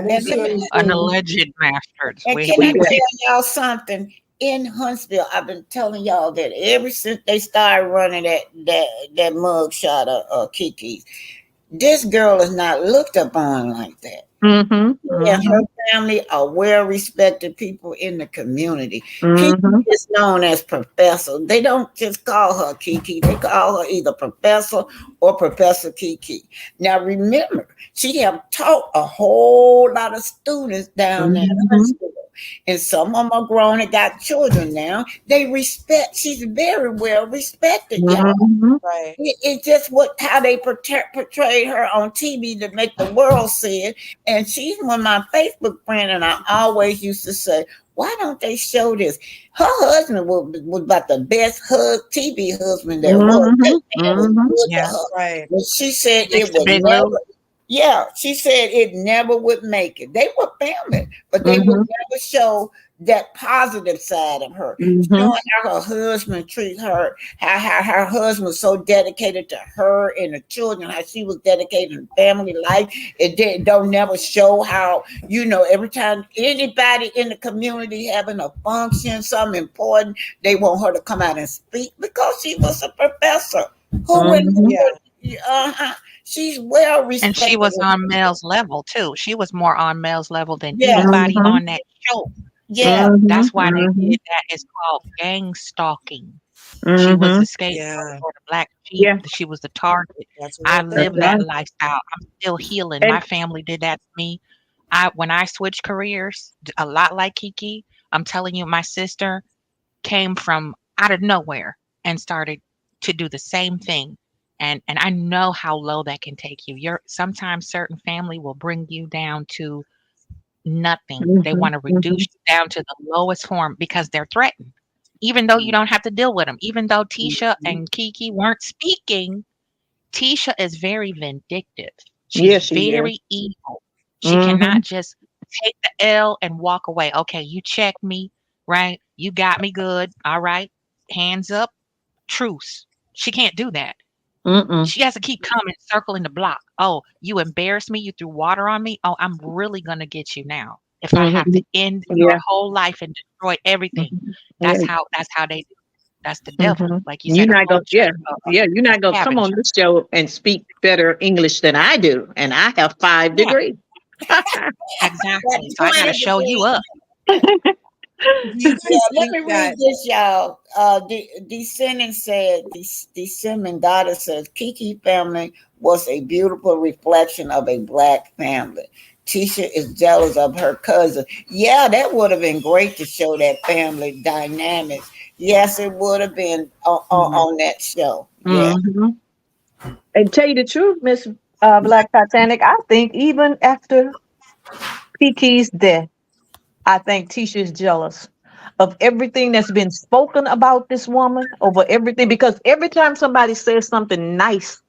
didn't And see let me anything. An alleged master's. and We can I we Yeah. tell y'all something? in Huntsville. I've been telling y'all that ever since they started running that mug shot of Kiki, this girl is not looked upon like that. Mm-hmm. And Mm-hmm. her family are well respected people in the community. Kiki Mm-hmm. is known as Professor. They don't just call her Kiki, they call her either Professor or Professor Kiki. Now remember, she have taught a whole lot of students down there in Mm-hmm. Huntsville. And some of them are grown and got children now. They respect, she's very well respected, y'all. Mm-hmm. Right. It's just what how they portrayed her on TV to make the world see it. And she's one of my Facebook friend, and I always used to say, "Why don't they show this?" Her husband was about the best TV husband there was. That Mm-hmm. man was Mm-hmm. good to Yeah. her, Right. but she said it Mr. would Big Lou. never. Yeah, she said it never would make it. They were family, but they would Mm-hmm. never show that positive side of her, Mm-hmm. showing how her husband treats her, how her husband was so dedicated to her and the children, how she was dedicated to family life. Don't never show how, every time anybody in the community having a function, something important, they want her to come out and speak because she was a professor. Who wouldn't? Mm-hmm. Yeah. Uh-huh. She's well And she respected. was on Mel's level too. She was more on Mel's level than Yeah, anybody Mm-hmm. on that show. yeah. Mm-hmm. That's why they Mm-hmm. did that. It's called gang stalking. She was Mm-hmm. the scapegoat Yeah. for the black sheep. Yeah, She was the target. That's a I real that's lived thing. that right. lifestyle. I'm still healing. My And family did that to me. When I switched careers, a lot like Kiki, I'm telling you, my sister came from out of nowhere and started to do the same thing. And I know how low that can take you. Sometimes certain family will bring you down to nothing. They mm-hmm. want to Mm-hmm. reduce you down to the lowest form because they're threatened. Even though you don't have to deal with them, even though Tisha and Kiki weren't speaking, Tisha is very vindictive. She's Yes, she is. very evil. She Mm-hmm. cannot just take the L and walk away. Okay, you checked me, right? You got me good. All right. Hands up, truce. She can't do that. Mm-mm. She has to keep coming, circling the block. Oh, you embarrassed me. You threw water on me. Oh, I'm really going to get you now. If I have Mm-hmm. to end your Yeah. whole life and destroy everything, Mm-hmm. Yeah. that's how they do. That's the devil. Mm-hmm. Like you You're said, a not gonna, vulture, yeah, yeah, you're a not gonna come on scavenger. this show and speak better English than I do, and I have 5 Yeah, degrees. Got exactly. So I got to 20 show you up. degrees. Do you Yeah, guys let think me that? read this, y'all. Descendant said, Descendant Goddess says, Kiki family was a beautiful reflection of a black family. Tisha is jealous of her cousin. Yeah, that would have been great to show that family dynamics. Yes, it would have been on that show. Yeah. Mm-hmm. And tell you the truth, Miss Black Titanic, I think even after Kiki's death, I think Tisha is jealous of everything that's been spoken about this woman over everything because every time somebody says something nice,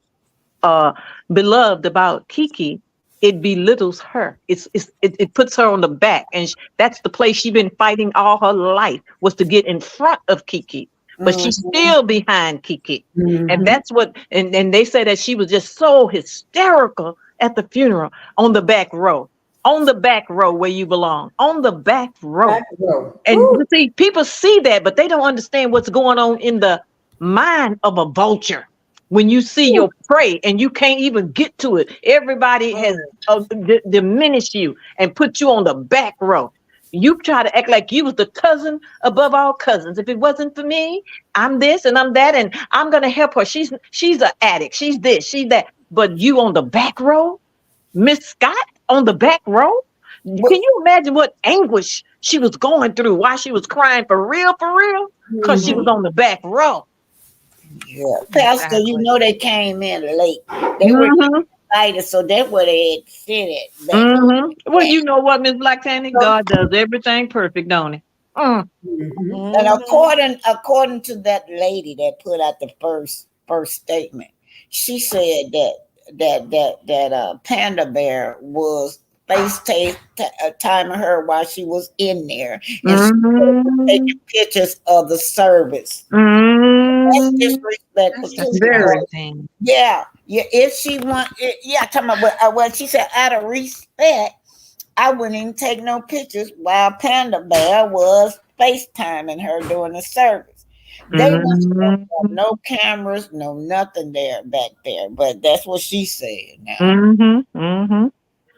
uh, beloved about Kiki, it belittles her. It puts her on the back, and that's the place she's been fighting all her life was to get in front of Kiki, but she's Mm-hmm. still behind Kiki, and Mm-hmm. that's what. And they say that she was just so hysterical at the funeral on the back row. On the back row where you belong, on the back row. Back row. And you see, people see that, but they don't understand what's going on in the mind of a vulture. When you see your prey and you can't even get to it, everybody has diminished you and put you on the back row. You try to act like you was the cousin above all cousins. If it wasn't for me, I'm this and I'm that, and I'm gonna help her. She's an addict. She's this. She's that. But you on the back row, Miss Scott on the back row. Can you imagine what anguish she was going through? Why she was crying for real, because she Mm-hmm. was on the back row. Yeah. Pastor, Exactly. they came in late. They were Mm-hmm. invited, so that's where they had said it. Mm-hmm. Well, you know what, Miss Black Tanny? God does everything perfect, don't he? Mm. Mm-hmm. And Mhm. according to that lady that put out the first statement, she said that Panda Bear was timing her while she was in there, and she was Mm-hmm. taking pictures of the service. That's Mm-hmm. disrespectful That's too, Very. because Disgusting. yeah, if she want, yeah, talking about what she said out of respect, I wouldn't even take no pictures while Panda Bear was FaceTiming her during the service. They weren't supposed to have no cameras, no nothing there back there. But that's what she said now.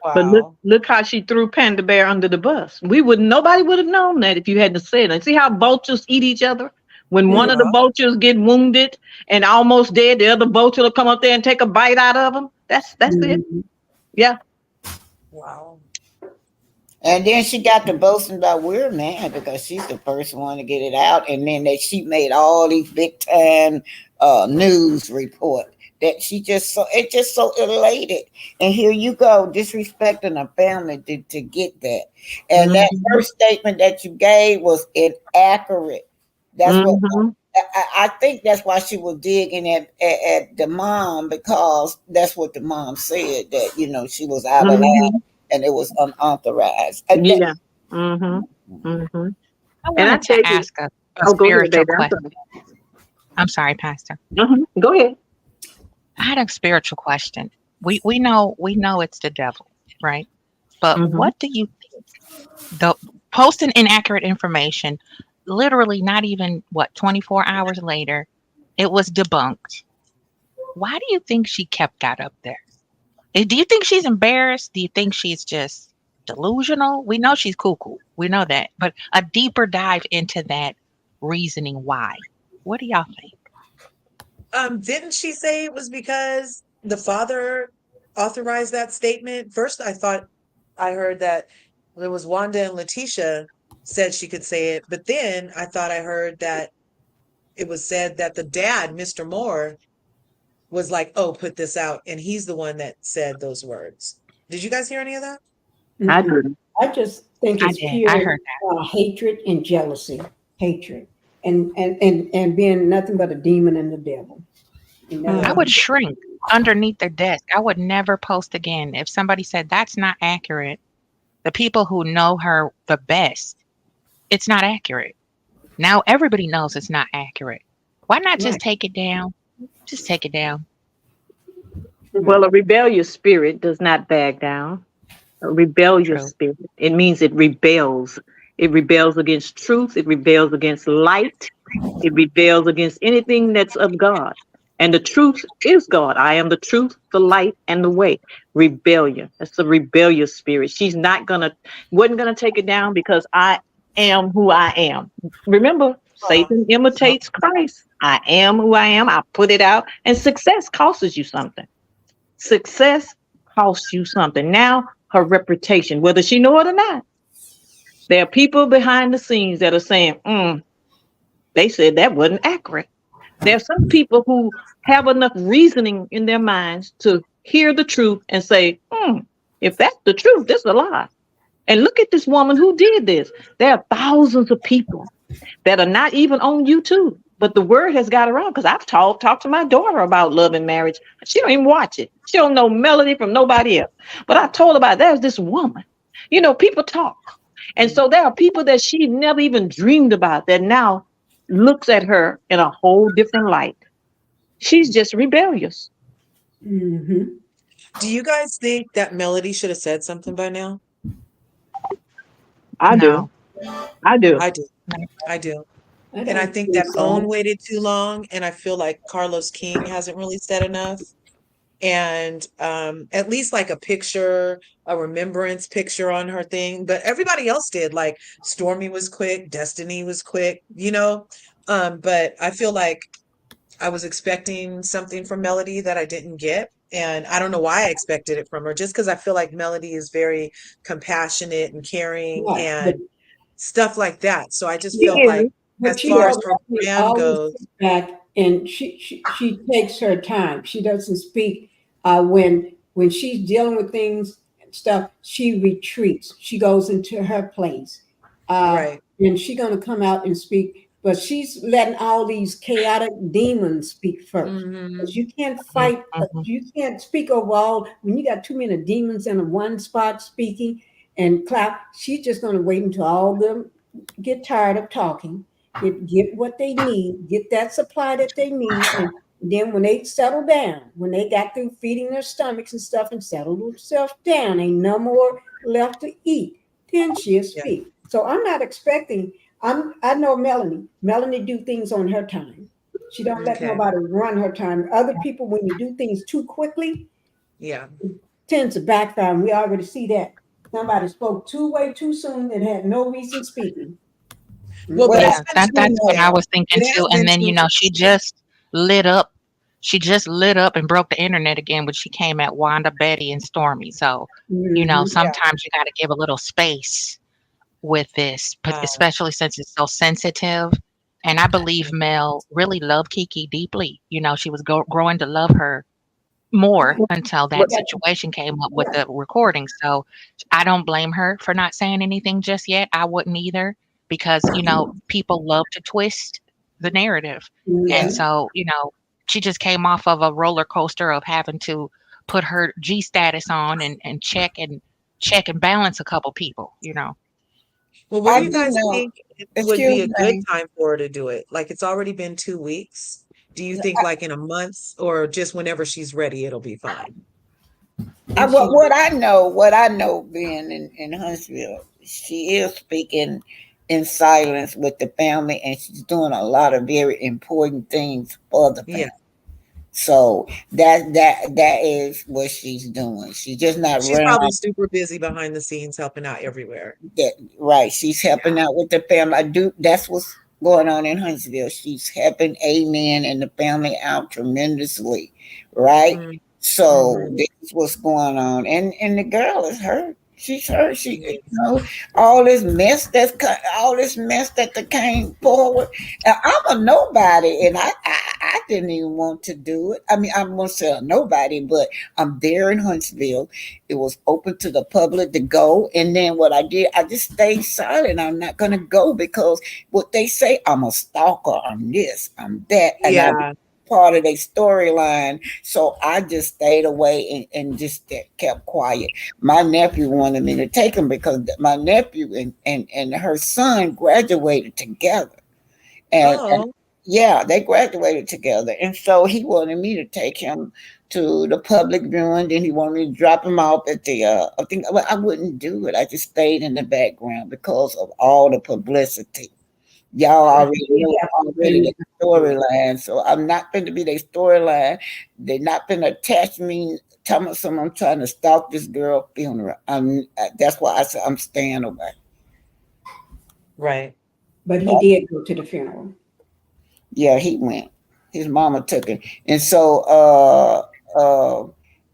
But look, Wow. look how she threw Panda Bear under the bus. Nobody would have known that if you hadn't said it. See how vultures eat each other? When one of the Yeah. vultures get wounded and almost dead, the other vulture will come up there and take a bite out of them. That's it. Mhm. Yeah. Wow. And then she got to boasting about we're mad because she's the first one to get it out. And then she made all these big time news report that she just so elated. And here you go, disrespecting a family to get that. And that Mm-hmm. first statement that you gave was inaccurate. That's what Mm-hmm. I think that's why she was digging at the mom, because that's what the mom said, that she was out of line Mm-hmm. and it was unauthorized. Yeah. Mm-hmm. Mm-hmm. I And I wanted to tell you, ask a oh, go ahead, spiritual baby. I'm question. sorry. I'm sorry, Pastor. Go ahead. I had a spiritual question. We know it's the devil, right? But Mm-hmm. what do you think? The posting inaccurate information, literally not even 24 hours later, it was debunked. Why do you think she kept that up there? Do you think she's embarrassed? Do you think she's just delusional? We know she's cuckoo. We know that. But a deeper dive into that reasoning why. What do y'all think? Didn't she say it was because the father authorized that statement? First, I thought I heard that there was Wanda and Letitia said she could say it, but then I thought I heard that it was said that the dad, Mr. Moore, was like, "Oh, put this out," and he's the one that said those words. Did you guys hear any of that? I Mm-mm. do. I just think I it's did. I pure heard hatred and jealousy, hatred, and being nothing but a demon and the devil. And that. I Mm-hmm. would shrink underneath their desk. I would never post again. If somebody said that's not accurate, the people who know her the best, it's not accurate. Now everybody knows it's not accurate. Why not just right, take it down? Just take it down. Well, right. a rebellious spirit does not back down. A rebellious True. spirit. It means it rebels. It rebels against truth. It rebels against light. It rebels against anything that's of God. And the truth is God. I am the truth, the light, and the way. Rebellion. That's a rebellious spirit. Wasn't gonna take it down because I am who I am. Remember, Oh, Satan imitates Christ. I am who I am. I put it out. And success costs you something. Success costs you something. Now, her reputation, whether she know it or not, there are people behind the scenes that are saying, they said that wasn't accurate. There are some people who have enough reasoning in their minds to hear the truth and say, if that's the truth, this is a lie. And look at this woman who did this. There are thousands of people that are not even on YouTube. But the word has got around because I've talked to my daughter about love and marriage. She don't even watch it. She don't know melody from nobody else. But I told her about there's this woman. People talk. And so there are people that she never even dreamed about that now looks at her in a whole different light. She's just rebellious. Mm-hmm. do you guys think that Melody should have said something by now? I do. No. I do. I do. I do. I And I don't think think that OWN so. waited too long, and I feel like Carlos King hasn't really said enough. And at least like a picture, a remembrance picture on her thing. But everybody else did. Like Stormy was quick, Destiny was quick, But I feel like I was expecting something from Melody that I didn't get. And I don't know why I expected it from her, just because I feel like Melody is very compassionate and caring Right, but and stuff like that. So I just She felt like, is. as But far as her Melanie brand always goes, sits back and she takes her time. She doesn't speak when she's dealing with things and stuff. She retreats. She goes into her place, right. and she's gonna come out and speak. But she's letting all these chaotic demons speak first. Hmm. Because you can't fight. Mhm. You can't speak over all when you got too many demons in a one spot speaking and clap. She's just gonna wait until all them get tired of talking, get what they need, get that supply that they need, and then when they settle down, when they got through feeding their stomachs and stuff and settle themselves down, ain't no more left to eat, then she'll Yeah. speak. So I'm not expecting I know Melanie. Melanie do things on her time. She don't let Okay. nobody run her time. Other people, when you do things too quickly, Yeah. tends to backfire. And we already see that. Somebody spoke way too soon and had no reason speaking. Well, but Well, it's Yeah, been that two that's what weeks I now. was thinking It too. has And been then, 2 she just lit up. She just lit up and broke the internet again when she came at Wanda, Betty, and Stormy. So, Mm-hmm. Yeah. sometimes you got to give a little space with this, but Uh, especially since it's so sensitive. And I believe Mel really loved Kiki deeply. She was growing to love her more Right. until But that situation came up with Yeah. the recording. So I don't blame her for not saying anything just yet. I wouldn't either because, people love to twist the narrative. And yeah. Mm-hmm. so, she just came off of a roller coaster of having to put her G status on and check and balance a couple people. well, when I do you do guys know. think it would be Excuse a good me. time for her to do it? Like it's already been 2 weeks. Do you think like in a month or just whenever she's ready, it'll be fine? And she, What I know, being in Huntsville, she is speaking in silence with the family, and she's doing a lot of very important things for the Yeah. family. So that is what she's doing. She's just not She's running probably around. super busy behind the scenes helping out everywhere. That right. She's helping Yeah. out with the family. I do. That's what's going on in Huntsville. She's helping Amen and the family out tremendously, right? Mm, So mhm. this is what's going on, and the girl is hurt. She's hurt. Yes. All this mess all this mess that came forward. I'm a nobody, and I didn't even want to do it. I mean, I'm gonna say a nobody, but I'm there in Huntsville. It was open to the public to go. And then what I did, I just stayed silent. I'm not going to go because what they say, I'm a stalker, I'm this, I'm that. And I Yeah. part of their storyline. So I just stayed away and just kept quiet. My nephew wanted me to take him because my nephew and her son graduated together. And Oh, yeah, they graduated together. And so he wanted me to take him to the public viewing. Then he wanted me to drop him off at the, I think, well, I wouldn't do it. I just stayed in the background because of all the publicity. Y'all yeah, already she know definitely already couldn't the do it. storyline. So I'm not going to be their storyline. They're not going to attach me, tell me someone I'm trying to stalk this girl funeral. That's why I said I'm staying away. right. But he did go to the funeral. Yeah, he went. His mama took him. And so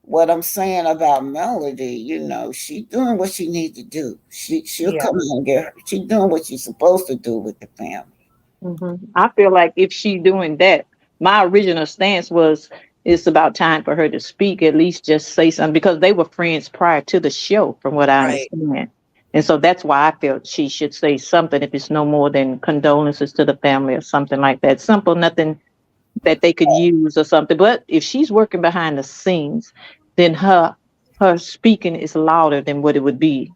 what I'm saying about Melody, she doing what she need to do. She'll Yeah. come and get her. She doing what she's supposed to do with the family. I feel like if she doing that, my original stance was it's about time for her to speak, at least just say something because they were friends prior to the show, from what I Right. understand. And so that's why I felt she should say something if it's no more than condolences to the family or something like that. Simple, nothing that they could use or something. But if she's working behind the scenes, then her speaking is louder than what it would be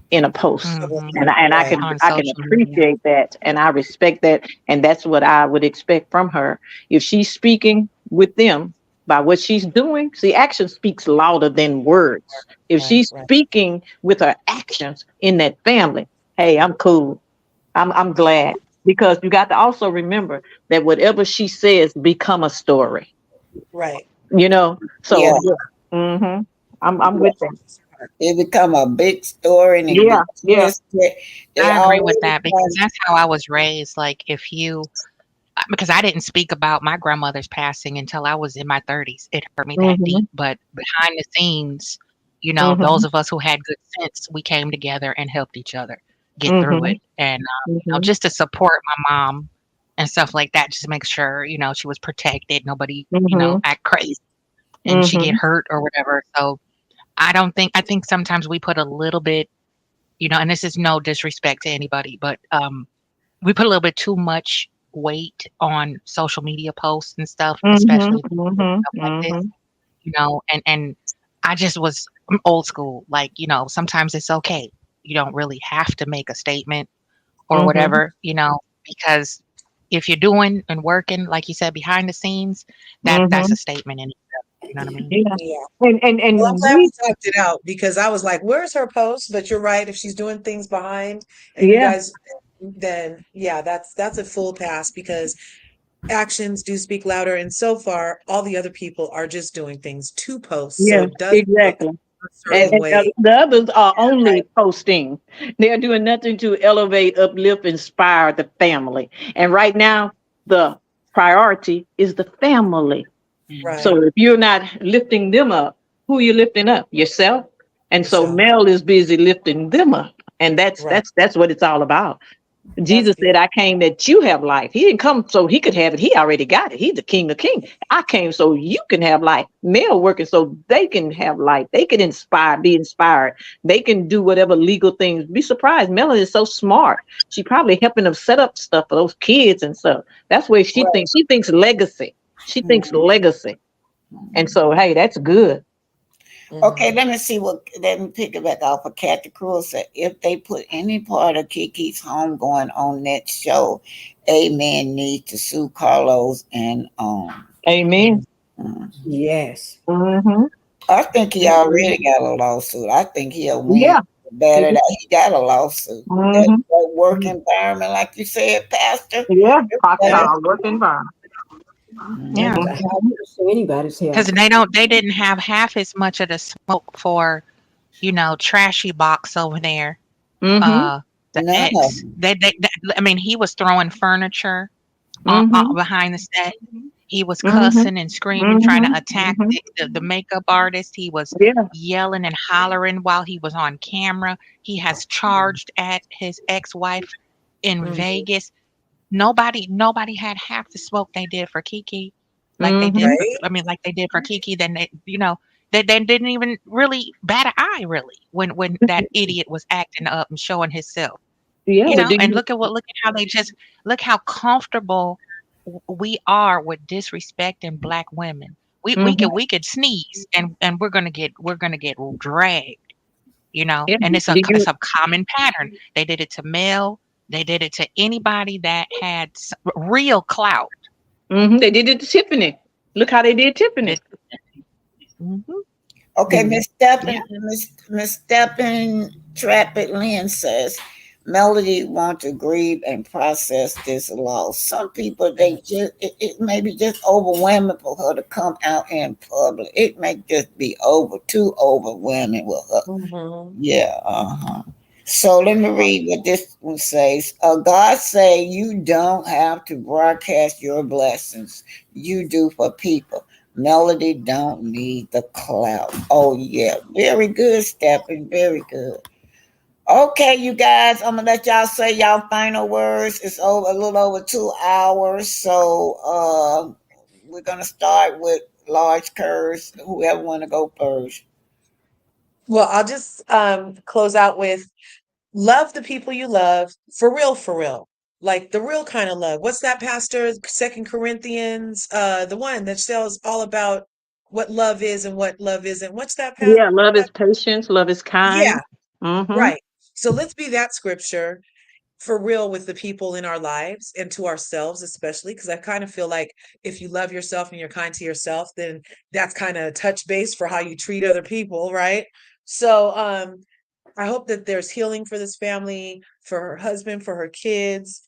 in a post. Hmm. And I Right. can On I can social media. appreciate that and I respect that. And that's what I would expect from her. If she's speaking with them by what she's doing, see, action speaks louder than words. If Right. she's Right. speaking with her actions in that family, hey, I'm cool. I'm glad. Because you got to also remember that whatever she says become a story. Right. You know? Yeah, So yeah. I'm yeah. with that. It become a big story and it Yeah, get yeah. twisted. They I agree with always that because try that's how I was raised. Like, because I didn't speak about my grandmother's passing until I was in my 30s. It hurt me that deep. Mhm. But behind the scenes, those Mhm. of us who had good sense, we came together and helped each other get through it. Mhm. And, Mhm. just to support my mom and stuff like that, just make sure, she was protected. Nobody, Mhm. act crazy and she get Mhm. hurt or whatever. So I think sometimes we put a little bit, and this is no disrespect to anybody, but we put a little bit too much weight on social media posts and stuff, Mhm. especially with Mhm. stuff like this, Mhm. and I'm old school. Like, sometimes it's okay. You don't really have to make a statement or Mhm. whatever, because if you're doing and working, like you said, behind the scenes, that's a Mhm. statement in itself. You know what I mean? Yeah. Yeah. Well, I'm And glad we we talked it out because I was like, where's her post? But you're right. If she's doing things behind and you yeah. guys then yeah, that's a full pass because actions do speak louder. And so far, all the other people are just doing things to post, so Yeah, it doesn't look exactly. a And, certain way. the others are only posting. They're doing nothing to elevate, uplift, inspire the family. And right now, the priority is the family. Right. So if you're not lifting them up, who are you lifting up? Yourself. And so Yourself. Mel is busy lifting them up. And that's Right. that's that's what it's all about. That's Jesus said, beautiful. I came that you have life. He didn't come so he could have it. He already got it. He's the King of Kings. I came so you can have life. Male working so they can have life. They can inspire, be inspired. They can do whatever legal things. Be surprised. Melanie is so smart. She probably helping them set up stuff for those kids and stuff. That's where she Right. thinks. She thinks legacy. She thinks Mhm. legacy. And so, hey, that's good. Okay, Mhm. let me see what. Let me pick it back off of Kathy Cruz said. If they put any part of Kiki's home going on that show, Amen needs to sue Carlos and Amen. mm. Yes. Mm-hmm. I think he already got a lawsuit. I think he'll win. Yeah. Better that he got a lawsuit. Mm-hmm. That work environment, like you said, Pastor. Yeah. That, Hostile work environment. Yeah, That's a mhm. hazardous to anybody's because health. they didn't have half as much of the smoke for, trashy box over there. Mm-hmm. The None of ex, them. I mean, he was throwing furniture Mm-hmm. behind the set. He was Mhm. cussing and screaming, trying to Mhm. attack Mhm. the makeup artist. He was Yeah. yelling and hollering while he was on camera. He has charged at his ex-wife in Mhm. Vegas. Nobody had half the smoke they did for Kiki, like they did Mhm. for, Right. I mean, like they did for Kiki. Then they didn't even really bat an eye really when that idiot was acting up and showing himself. Yeah. Well, do And you? look at how look how comfortable we are with disrespecting black women. Mhm. We could sneeze and we're gonna get dragged, Yeah. and Do you? it's a common pattern. They did it to Mel. They did it to anybody that had real clout. Mhm. They did it to Tiffany. Look how they did Tiffany. This, hmm Okay, Mhm. Miss Steppen Trapper Lynn says Melody want to grieve and process this loss. Some people they just it may be just overwhelming for her to come out in public. It may just be too overwhelming with her. Mhm. Yeah, uh-huh. So let me read what this one says. God say you don't have to broadcast your blessings. You do for people. Melody don't need the clout. Oh yeah, very good, Stephanie. Very good. Okay, you guys, I'm gonna let y'all say y'all final words. It's over a little over 2 hours, so we're gonna start with large curves. Whoever want to go first. Well, I'll just close out with love the people you love for real, for real. Like the real kind of love. What's that, Pastor? Second Corinthians, the one that tells all about what love is and what love isn't. What's that, Yeah. Love is patience. Love is kind. Yeah, Mhm. right. So let's be that scripture for real with the people in our lives and to ourselves, especially because I kind of feel like if you love yourself and you're kind to yourself, then that's kind of touch base for how you treat other people, right? So I hope that there's healing for this family, for her husband, for her kids,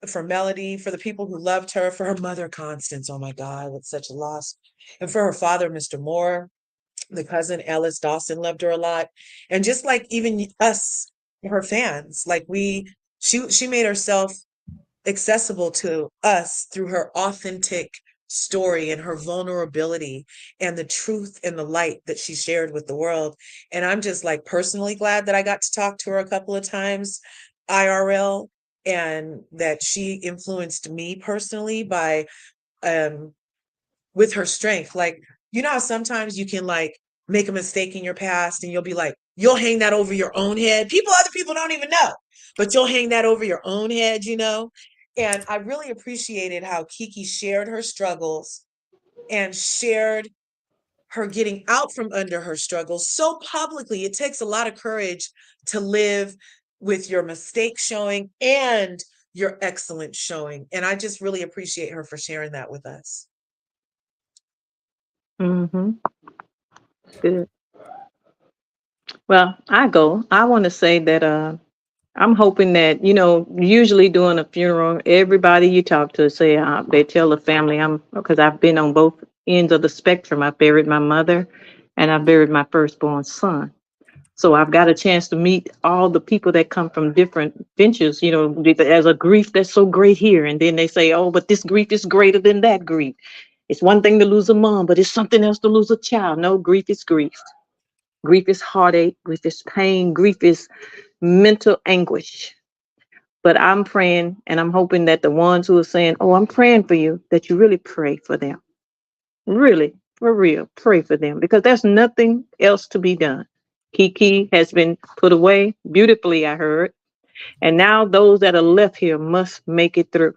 for Melody, for the people who loved her, for her mother, Constance. Oh my God, it's such a loss. And for her father, Mr. Moore, the cousin, Ellis Dawson, loved her a lot. And just like even us, her fans, like she made herself accessible to us through her authentic story and her vulnerability and the truth and the light that she shared with the world. And I'm just like personally glad that I got to talk to her a couple of times IRL and that she influenced me personally by um with her strength. Like, you know how sometimes you can like make a mistake in your past and you'll be like, you'll hang that over your own head. Other people don't even know, but you'll hang that over your own head. And I really appreciated how Kiki shared her struggles and shared her getting out from under her struggles so publicly. It takes a lot of courage to live with your mistakes showing and your excellence showing. And I just really appreciate her for sharing that with us. Mhm. Good. Well, I go. I want to say that I'm hoping that, usually during a funeral, everybody you talk to say, they tell the family, because I've been on both ends of the spectrum. I buried my mother and I buried my firstborn son. So I've got a chance to meet all the people that come from different ventures, there's a grief that's so great here. And then they say, oh, but this grief is greater than that grief. It's one thing to lose a mom, but it's something else to lose a child. No, grief is grief. Grief is heartache. Grief is pain. Grief is mental anguish. But I'm praying and I'm hoping that the ones who are saying, oh, I'm praying for you, that you really pray for them. Really, for real, pray for them because there's nothing else to be done. Kiki has been put away beautifully, I heard. And now those that are left here must make it through.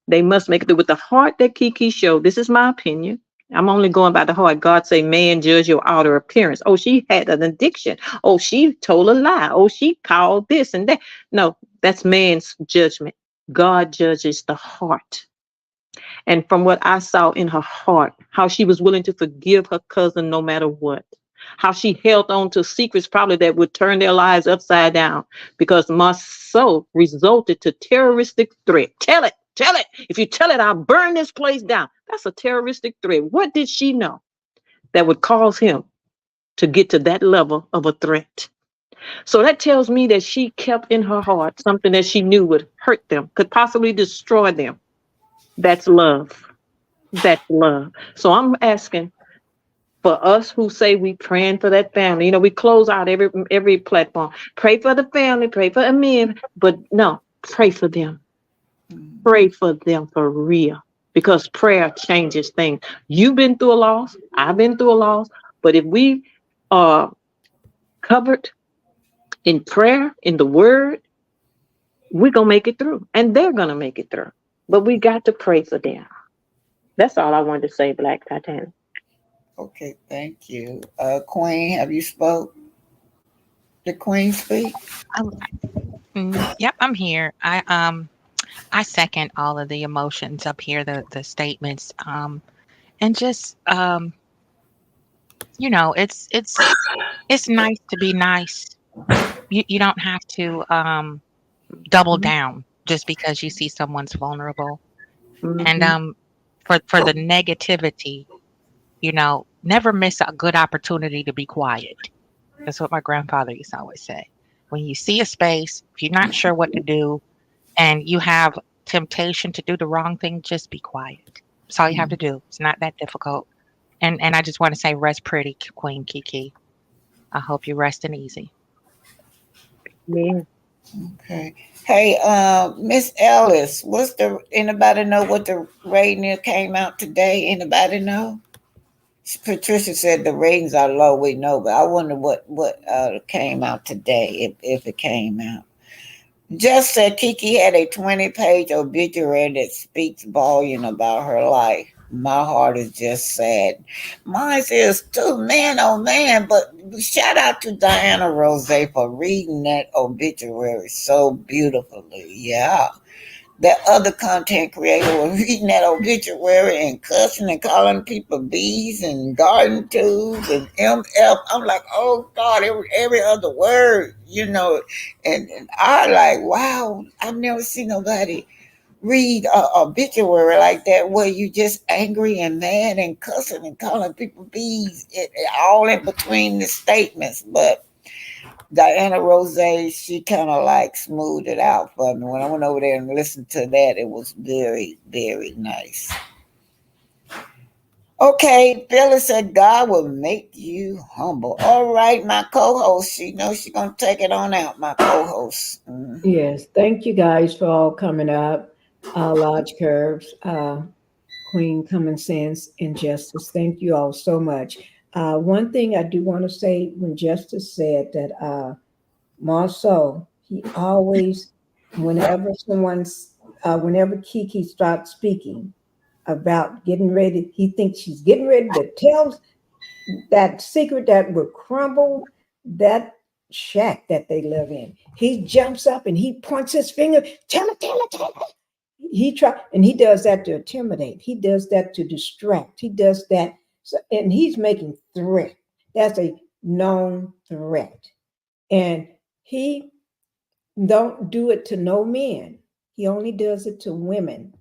They must make it through with the heart that Kiki showed. This is my opinion. I'm only going by the heart. God say, man, judge your outer appearance. Oh, she had an addiction. Oh, she told a lie. Oh, she called this and that. No, that's man's judgment. God judges the heart. And from what I saw in her heart, how she was willing to forgive her cousin no matter what, how she held on to secrets probably that would turn their lives upside down because my soul resulted to terroristic threat. Tell it. Tell it. If you tell it, I'll burn this place down. That's a terroristic threat. What did she know that would cause him to get to that level of a threat? So that tells me that she kept in her heart something that she knew would hurt them, could possibly destroy them. That's love. That's love. So I'm asking for us who say we praying for that family. We close out every platform. Pray for the family, pray for Amin, but no, pray for them. Pray for them for real. Because prayer changes things. You've been through a loss. I've been through a loss. But if we are covered in prayer, in the word, we're going to make it through. And they're going to make it through. But we got to pray for them. That's all I wanted to say, Black Titanic. Okay, thank you. Queen, have you spoke? Did Queen speak? Um, yep, I'm here. I second all of the emotions up here, the statements, and just it's nice to be nice. You don't have to double Mhm. down just because you see someone's vulnerable. And Mhm. for the negativity, never miss a good opportunity to be quiet. That's what my grandfather used to always say. When you see a space, if you're not sure what to do and you have temptation to do the wrong thing, just be quiet. That's all you have to do. It's not that difficult. And I just want to say, rest pretty, Queen Kiki. I hope you're resting easy. Yeah. Okay. Hey, Miss Ellis, anybody know what the rating came out today? Anybody know? Patricia said the ratings are low. We know, but I wonder what came out today if it came out. Just said Kiki had a 20-page obituary that speaks volume about her life. My heart is just sad. Mine is too, man, oh man. But shout out to Diana Rose for reading that obituary so beautifully. Yeah. That other content creator was reading that obituary and cussing and calling people bees and garden tools and MF. I'm like, oh God, every other word, and I like, wow, I've never seen nobody read a obituary like that where you just angry and mad and cussing and calling people bees, all in between the statements. But Diana Rose, she kind of like smoothed it out for me. When I went over there and listened to that, it was very, very nice. Okay, Phyllis said God will make you humble. All right, my co-host, she knows she's gonna take it on out, my co-host. Yes, thank you guys for all coming up. Large Curves, Queen Common Sense, and Justice. Thank you all so much. One thing I do want to say when Justice said that Marceau, he always, whenever Kiki starts speaking about getting ready, he thinks she's getting ready to tell that secret that will crumble that shack that they live in. He jumps up and he points his finger, tell her. He does that to intimidate. He does that to distract. He does that, and he's making threat. That's a known threat. And he don't do it to no men. He only does it to women.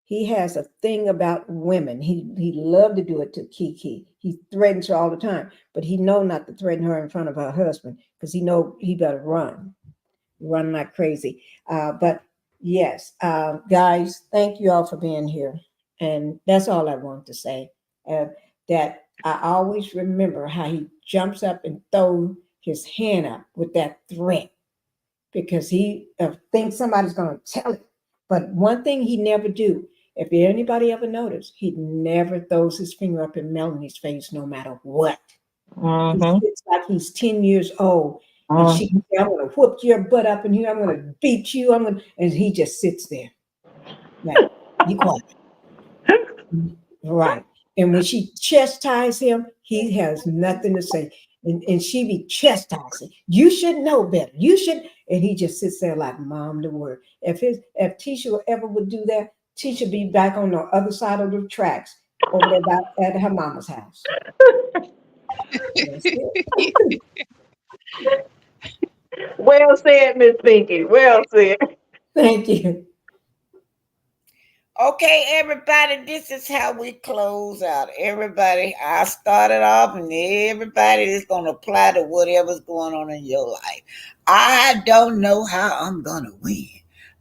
He has a thing about women. He loved to do it to Kiki. He threatens her all the time, but he know not to threaten her in front of her husband because he know he better run like crazy. But yes, guys, thank you all for being here, and that's all I want to say. That I always remember how he jumps up and throws his hand up with that threat because he thinks somebody's going to tell it. But one thing he never do, if anybody ever noticed, he never throws his finger up in Melanie's face no matter what. He sits like he's 10 years old. And she can say, I'm going to whoop your butt up in here. I'm going to beat you. And he just sits there. Like, be quiet. Right. And when she chastises him, he has nothing to say. And she be chastising. You should know better. You should. And he just sits there like mom to word. If Tisha ever would do that, Tisha be back on the other side of the tracks over there at her mama's house. That's it. Well said, Miss Pinky. Well said. Thank you. Okay, everybody, this is how we close out. Everybody, I started off, and everybody is going to apply to whatever's going on in your life. I don't know how I'm going to win.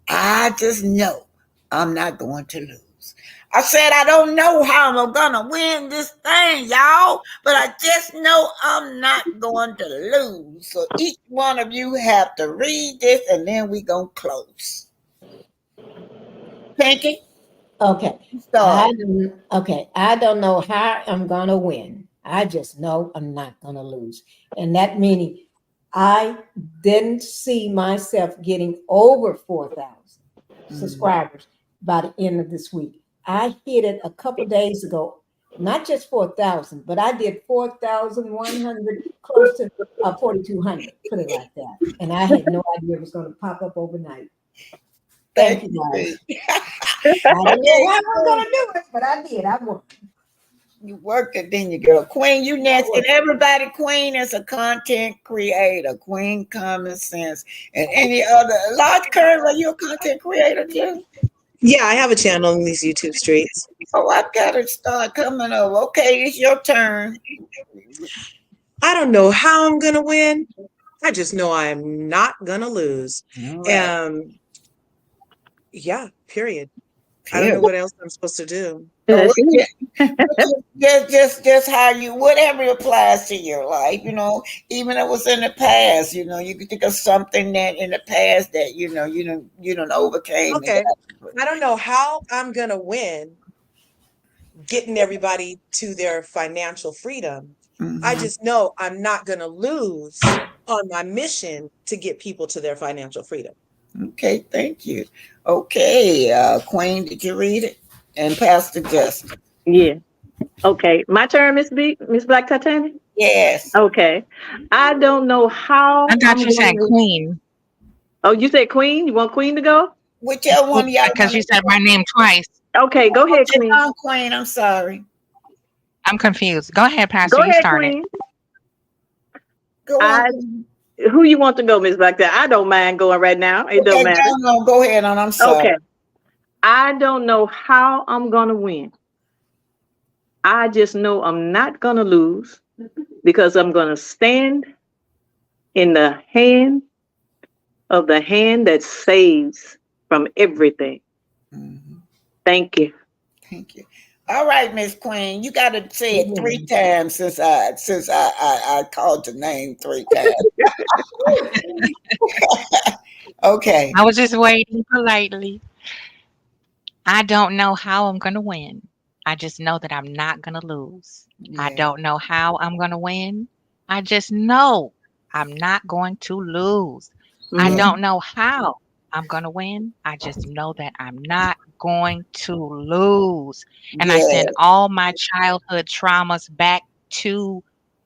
I just know I'm not going to lose. I said I don't know how I'm going to win this thing, y'all, but I just know I'm not going to lose. So each one of you have to read this, and then we going to close. Pinky? Okay. Start. I don't know how I'm gonna win. I just know I'm not gonna lose. And that meaning I didn't see myself getting over 4,000 subscribers by the end of this week. I hit it a couple days ago, not just 4,000, but I did 4,100, close to 4,200, put it like that. And I had no idea it was going to pop up overnight. Thank you, guys. I don't know how I'm going to do it, but I did. I worked. You worked it, then you girl. Queen, you next. And everybody, Queen is a content creator. Queen Common Sense. And any other. Large Curve, are you a content creator too? Yeah, I have a channel in these YouTube streets. Oh, I've got to start coming over. Okay, it's your turn. I don't know how I'm going to win. I just know I'm not going to lose. Right. Yeah, period. I don't know what else I'm supposed to do. Just how you, whatever applies to your life, even if it was in the past, you could think of something that in the past that you don't overcame. Okay, I don't know how I'm gonna win getting everybody to their financial freedom. I just know I'm not gonna lose on my mission to get people to their financial freedom. Okay, thank you. Okay, Queen, did you read it? And Pastor Justin. Yeah. Okay. My turn, Miss Black Titanic? Yes. Okay. I don't know how. I thought you said Queen. Oh, you said Queen? You want Queen to go? Whichever one y'all. Because you said my name twice. Okay, go ahead, Queen. Queen, I'm sorry. I'm confused. Go ahead, Pastor. Go ahead, you started. Queen. Go on. Who you want to go, Miss Black Titanic? I don't mind going right now. It don't matter. No, go ahead, and I'm sorry. Okay. I don't know how I'm gonna win. I just know I'm not gonna lose because I'm gonna stand in the hand of the hand that saves from everything. Thank you. Thank you. All right, Miss Queen, you got to say it 3 times since I called your name 3 times. Okay. I was just waiting politely. I don't know how I'm going to win. I just know that I'm not going to lose. Yeah. I don't know how I'm going to win. I just know I'm not going to lose. I don't know how I'm going to win. I just know that I'm not going to lose. And I send all my childhood traumas back to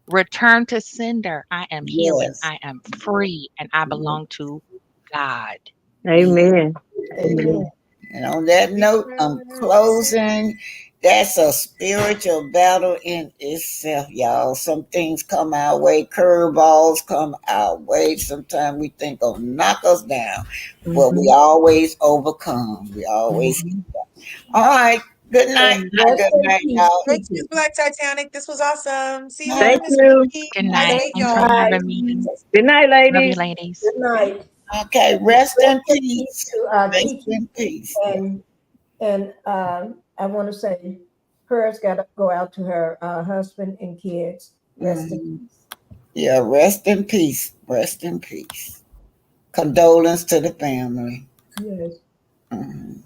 return to sender. I am healing. I am free. And I belong to God. Amen. Amen. And on that note, I'm closing That's a spiritual battle in itself, y'all. Some things come our way, curveballs come our way. Sometimes we think gonna knock us down, but we always overcome. We always. Mhm. All right. Good night. And rest Good in night, peace, y'all. Thanks, Kiki. Miss Black Titanic. This was awesome. See you later, Thank Miss you. Kiki. Good Nice night. meeting Thanks for y'all. Bye. having me. Good night, Love you, ladies. ladies. Good night. Okay. Rest Rest in in peace peace. to Rest Kiki. in peace. And I want to say, prayers got to go out to her husband and kids. Rest in Mhm. peace. Yeah. Rest in peace. Rest in peace. Condolence to the family. Yes. Mhm.